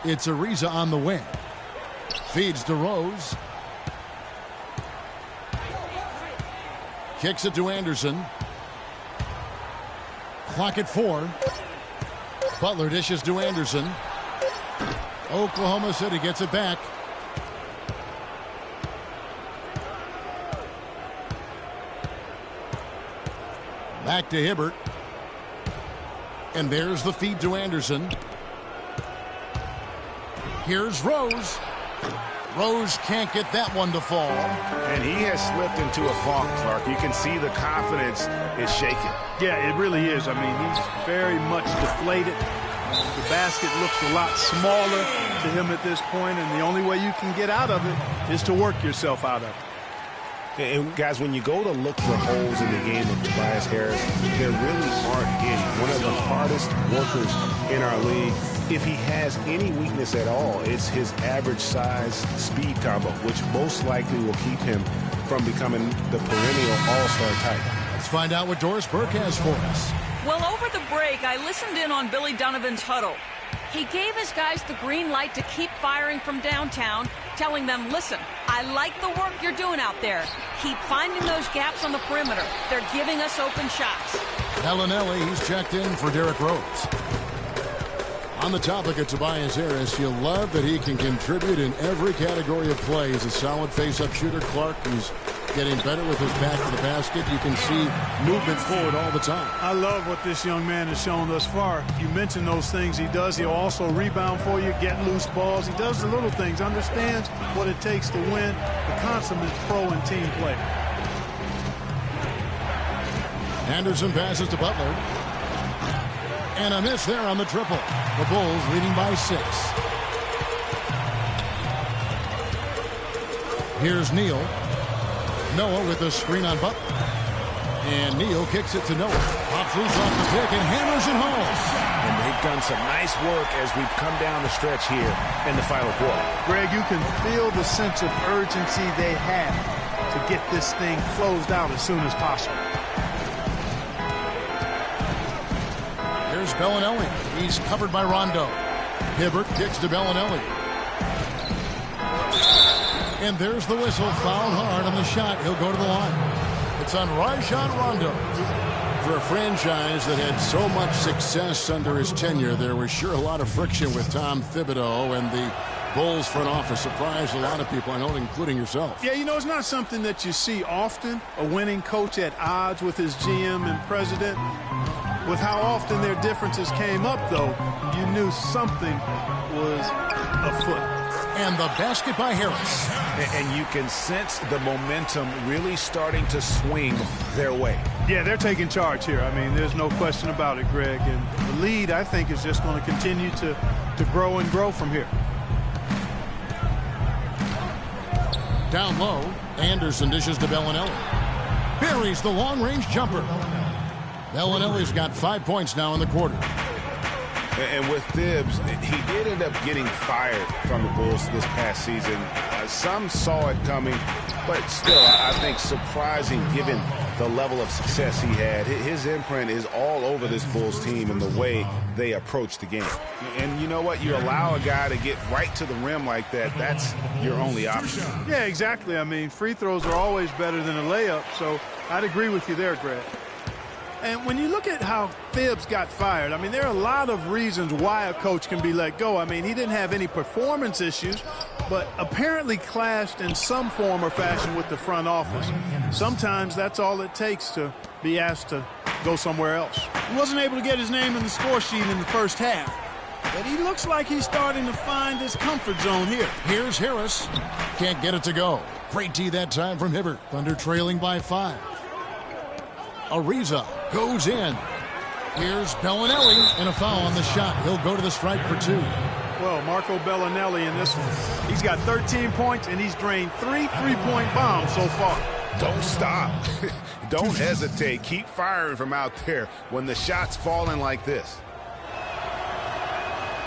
It's Ariza on the wing. Feeds to Rose. Kicks it to Anderson. Clock at 4. Butler dishes to Anderson. Oklahoma City gets it back. Back to Hibbert. And there's the feed to Anderson. Here's Rose. Rose can't get that one to fall. And he has slipped into a funk, Clark. You can see the confidence is shaking. Yeah, it really is. I mean, he's very much deflated. The basket looks a lot smaller to him at this point, and the only way you can get out of it is to work yourself out of it. And guys, when you go to look for holes in the game of Tobias Harris, there really aren't any. One of the hardest workers in our league. If he has any weakness at all, it's his average size speed combo, which most likely will keep him from becoming the perennial all-star type. Let's find out what Doris Burke has for us. Well, over the break, I listened in on Billy Donovan's huddle. He gave his guys the green light to keep firing from downtown, telling them, listen, I like the work you're doing out there. Keep finding those gaps on the perimeter. They're giving us open shots. Bellinelli, he's checked in for Derrick Rose. On the topic of Tobias Harris, you'll love that he can contribute in every category of play. He's a solid face-up shooter. Clark, who's getting better with his back to the basket. You can see movement forward all the time. I love what this young man has shown thus far. You mentioned those things he does. He'll also rebound for you, get loose balls. He does the little things, understands what it takes to win. The consummate pro and team player. Anderson passes to Butler. And a miss there on the triple. The Bulls leading by 6. Here's Neal. Noah with the screen on Butler. And Neal kicks it to Noah. Pops loose off the pick and hammers it home. And they've done some nice work as we've come down the stretch here in the final quarter. Greg, you can feel the sense of urgency they have to get this thing closed out as soon as possible. Here's Bellinelli. He's covered by Rondo. Hibbert kicks to Bellinelli. And there's the whistle. Fouled hard on the shot. He'll go to the line. It's on Rajon Rondo. For a franchise that had so much success under his tenure, there was sure a lot of friction with Tom Thibodeau, and the Bulls front office surprised a lot of people, I know, including yourself. Yeah, you know, it's not something that you see often. A winning coach at odds with his GM and president. With how often their differences came up, though, you knew something was afoot. And the basket by Harris. And you can sense the momentum really starting to swing their way. Yeah, they're taking charge here. I mean, there's no question about it, Greg. And the lead, I think, is just going to continue to grow and grow from here. Down low, Anderson dishes to Bellinelli. Buries the long-range jumper. Bellinelli's got 5 points now in the quarter. And with Thibs, he did end up getting fired from the Bulls this past season. Some saw it coming, but still, I think surprising given the level of success he had. His imprint is all over this Bulls team and the way they approach the game. And you know what? You allow a guy to get right to the rim like that, that's your only option. Yeah, exactly. I mean, free throws are always better than a layup, so I'd agree with you there, Greg. And when you look at how Thibs got fired, I mean, there are a lot of reasons why a coach can be let go. I mean, he didn't have any performance issues, but apparently clashed in some form or fashion with the front office. Sometimes that's all it takes to be asked to go somewhere else. He wasn't able to get his name in the score sheet in the first half, but he looks like he's starting to find his comfort zone here. Here's Harris. Can't get it to go. Great D that time from Hibbert. Thunder trailing by 5. Ariza goes in. Here's Bellinelli, and a foul on the shot. He'll go to the strike for 2. Well, Marco Bellinelli in this one. He's got 13 points, and he's drained 3 3-point bombs so far. Don't stop. Don't hesitate. Keep firing from out there when the shot's falling like this.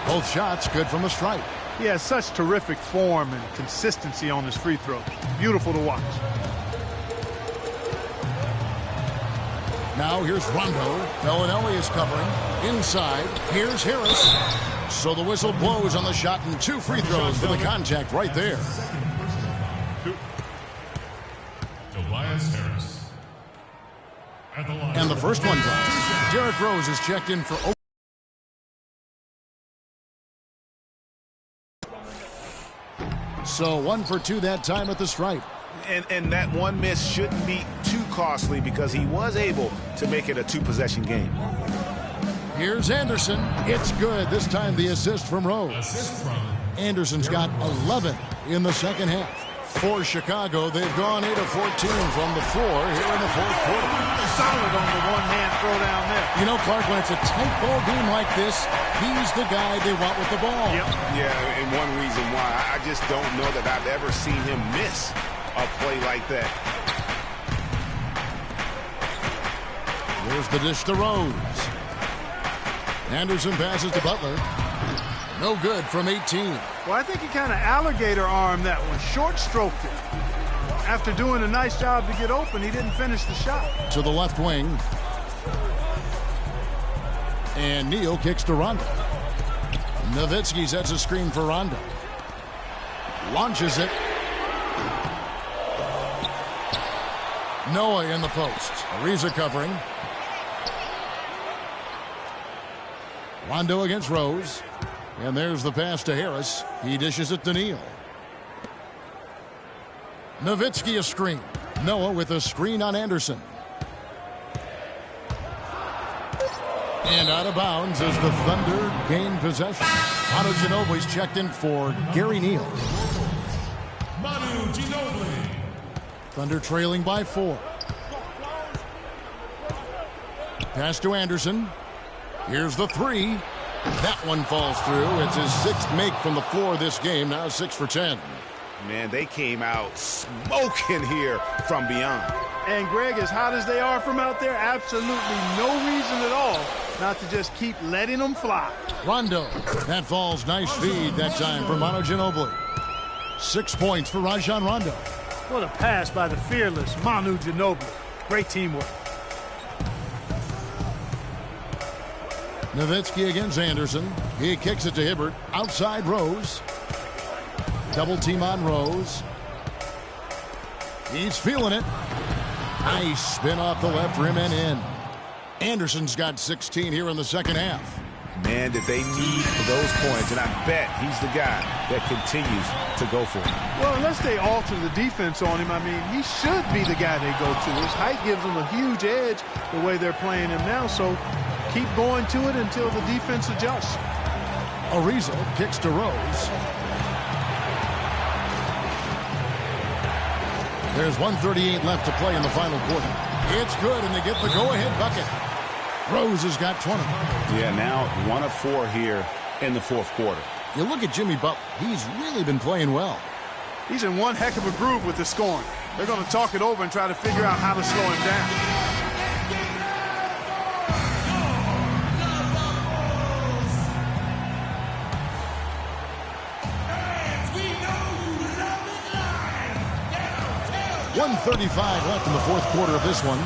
Both shots good from the stripe. He has such terrific form and consistency on his free throws. Beautiful to watch. Now here's Rondo. Bellinelli is covering. Inside. Here's Harris. So the whistle blows on the shot and 2 free throws for the contact right there. Tobias Harris. And the first one drops. Derrick Rose is checked in for So 1 for 2 that time at the stripe. And that one miss shouldn't be too costly because he was able to make it a 2-possession game. Here's Anderson. It's good. This time the assist from Rose. Anderson's got 11 in the second half. For Chicago, they've gone 8 of 14 from the floor here in the fourth quarter. Solid on the one-hand throw down there. You know, Clark, when it's a tight ball game like this, he's the guy they want with the ball. Yep. Yeah, and one reason why. I just don't know that I've ever seen him miss a play like that. Here's the dish to Rose. Anderson passes to Butler. No good from 18. Well, I think he kind of alligator armed that one. Short stroked it. After doing a nice job to get open, he didn't finish the shot. To the left wing. And Neal kicks to Rondo. Nowitzki sets a screen for Rondo. Launches it. Noah in the post. Ariza covering. Rondo against Rose. And there's the pass to Harris. He dishes it to Neal. Nowitzki a screen. Noah with a screen on Anderson. And out of bounds as the Thunder gain possession. Manu Ginobili's checked in for Gary Neal. Manu Ginobili. Thunder trailing by 4. Pass to Anderson. Here's the 3. That one falls through. It's his 6th make from the floor this game. Now 6 for 10. Man, they came out smoking here from beyond. And Greg, as hot as they are from out there, absolutely no reason at all not to just keep letting them fly. Rondo. That falls. Nice feed that time for Manu Ginobili. 6 points for Rajon Rondo. What a pass by the fearless Manu Ginobili. Great teamwork. Nowitzki against Anderson. He kicks it to Hibbert. Outside Rose. Double team on Rose. He's feeling it. Nice spin off the left rim and in. Anderson's got 16 here in the second half. Man, did they need those points, and I bet he's the guy that continues to go for it. Well, unless they alter the defense on him, I mean, he should be the guy they go to. His height gives him a huge edge the way they're playing him now, so keep going to it until the defense adjusts. Ariza kicks to Rose. There's 1:38 left to play in the final quarter. It's good, and they get the go-ahead bucket. Rose has got 20. Yeah, now 1 of 4 here in the fourth quarter. You look at Jimmy Butler. He's really been playing well. He's in one heck of a groove with the scoring. They're going to talk it over and try to figure out how to slow him down. .135 left in the fourth quarter of this one.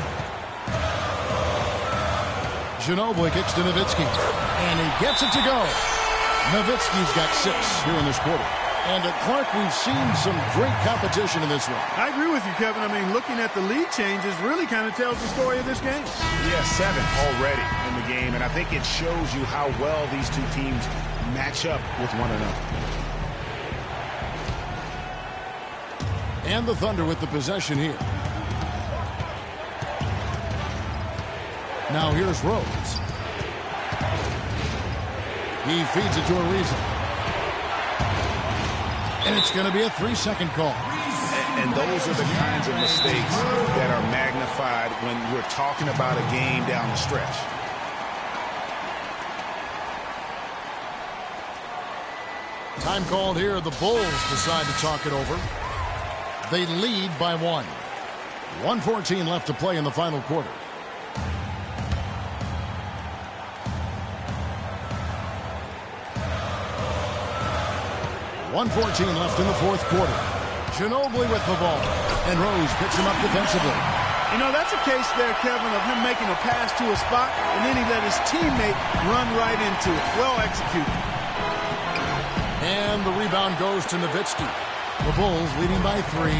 Ginobili kicks to Nowitzki, and he gets it to go. Nowitzki's got 6 here in this quarter. And at Clark, we've seen some great competition in this one. I agree with you, Kevin. I mean, looking at the lead changes really kind of tells the story of this game. Yeah, 7 already in the game, and I think it shows you how well these two teams match up with one another. And the Thunder with the possession here. Now here's Rose. He feeds it to Ariza. And it's going to be a 3-second call. And those are the kinds of mistakes that are magnified when we're talking about a game down the stretch. Time called here. The Bulls decide to talk it over. They lead by 1. 1:14 left to play in the final quarter. .114 left in the fourth quarter. Ginobili with the ball. And Rose picks him up defensively. You know, that's a case there, Kevin, of him making a pass to a spot, and then he let his teammate run right into it. Well executed. And the rebound goes to Nowitzki. The Bulls leading by 3.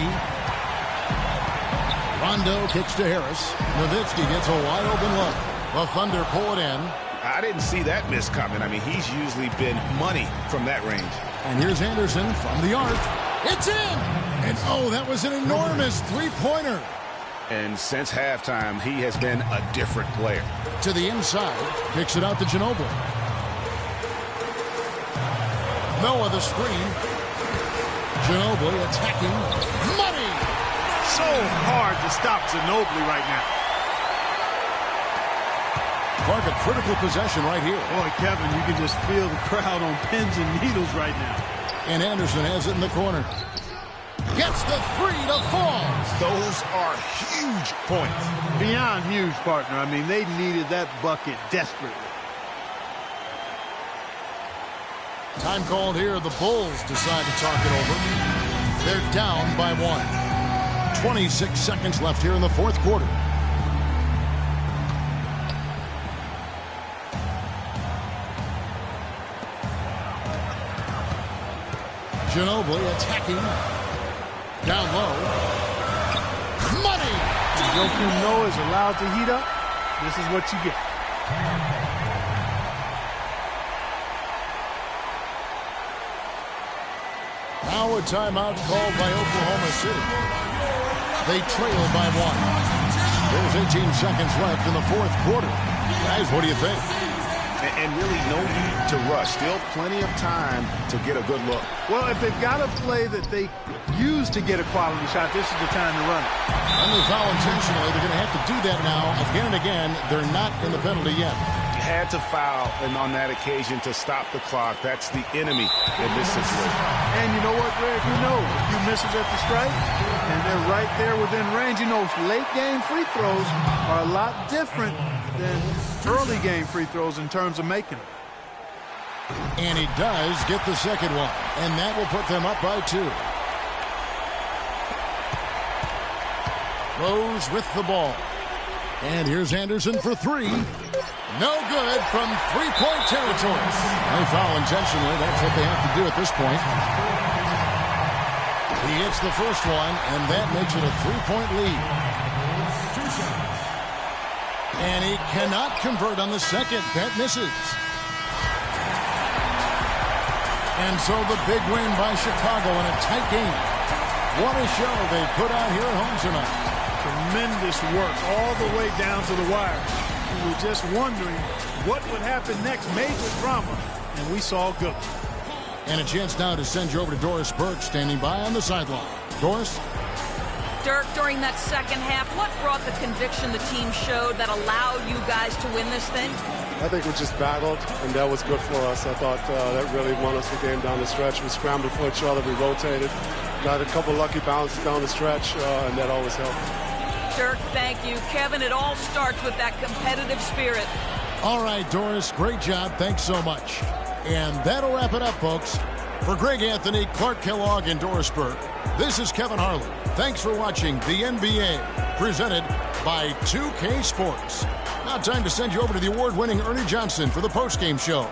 Rondo kicks to Harris. Nowitzki gets a wide open look. The Thunder pull it in. I didn't see that miss coming. I mean, he's usually been money from that range. And here's Anderson from the arc. It's in! And oh, that was an enormous three-pointer. And since halftime, he has been a different player. To the inside, kicks it out to Ginobili. Noah the screen. Ginobili attacking. Money! So hard to stop Ginobili right now. Clark, a critical possession right here. Boy, Kevin, you can just feel the crowd on pins and needles right now. And Anderson has it in the corner. Gets the 3 to fall. Those are huge points. Beyond huge, partner. I mean, they needed that bucket desperately. Time called here. The Bulls decide to talk it over. They're down by 1. 26 seconds left here in the fourth quarter. Ginobili attacking. Down low. Money! Joakim Noah is allowed to heat up. This is what you get. Now a timeout called by Oklahoma City. They trail by 1. There's 18 seconds left in the fourth quarter. Guys, what do you think? And really no need to rush. Still plenty of time to get a good look. Well, if they've got a play that they use to get a quality shot, this is the time to run it. And they foul intentionally. They're going to have to do that now again and again. They're not in the penalty yet. You had to foul, and on that occasion to stop the clock. That's the enemy in this situation. And you know what, Greg? Who knows? A few misses at the stripe, and they're right there within range. You know, late-game free throws are a lot different than early game free throws in terms of making them. And he does get the second one, and that will put them up by 2. Rose with the ball. And here's Anderson for 3. No good from three-point territory. They foul intentionally. That's what they have to do at this point. He hits the first one, and that makes it a 3-point lead. And he cannot convert on the second. That misses. And so the big win by Chicago in a tight game. What a show they put on here at home tonight. Tremendous work all the way down to the wire. We were just wondering what would happen next. Major drama, and we saw good. And a chance now to send you over to Doris Burke, standing by on the sideline. Doris? Dirk, during that second half, what brought the conviction the team showed that allowed you guys to win this thing? I think we just battled, and that was good for us. I thought that really won us the game down the stretch. We scrambled for each other, we rotated, got a couple lucky bounces down the stretch, and that always helped. Dirk, thank you. Kevin, it all starts with that competitive spirit. All right, Doris, great job. Thanks so much. And that'll wrap it up, folks. For Greg Anthony, Clark Kellogg, and Doris Burke, this is Kevin Harlan. Thanks for watching the NBA, presented by 2K Sports. Now time to send you over to the award-winning Ernie Johnson for the postgame show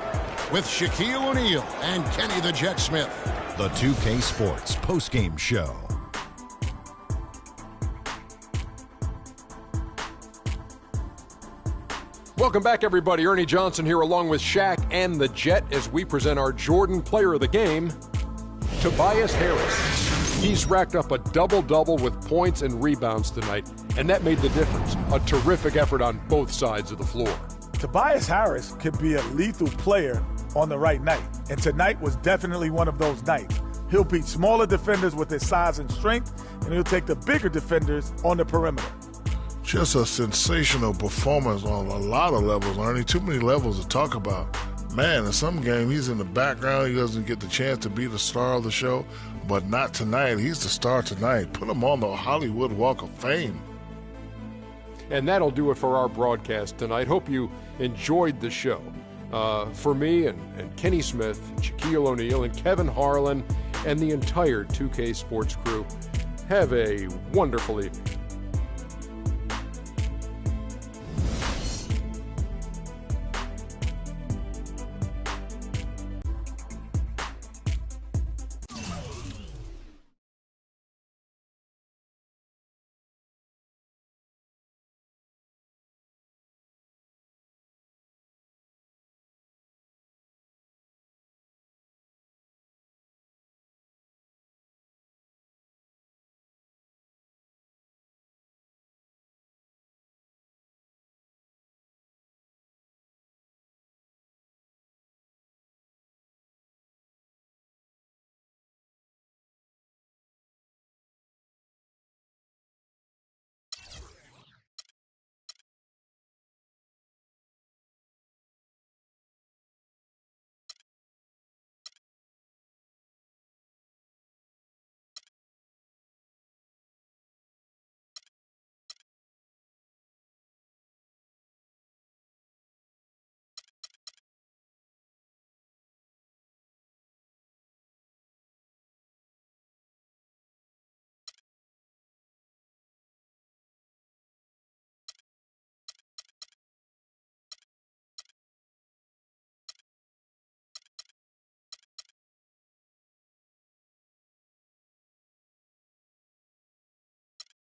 with Shaquille O'Neal and Kenny the Jet Smith. The 2K Sports postgame show. Welcome back, everybody. Ernie Johnson here along with Shaq and the Jet as we present our Jordan Player of the Game, Tobias Harris. He's racked up a double-double with points and rebounds tonight, and that made the difference. A terrific effort on both sides of the floor. Tobias Harris could be a lethal player on the right night, and tonight was definitely one of those nights. He'll beat smaller defenders with his size and strength, and he'll take the bigger defenders on the perimeter. Just a sensational performance on a lot of levels, Ernie. Too many levels to talk about. Man, in some game, he's in the background. He doesn't get the chance to be the star of the show, but not tonight. He's the star tonight. Put him on the Hollywood Walk of Fame. And that'll do it for our broadcast tonight. Hope you enjoyed the show. For me and Kenny Smith, Shaquille O'Neal, and Kevin Harlan, and the entire 2K Sports crew, have a wonderfully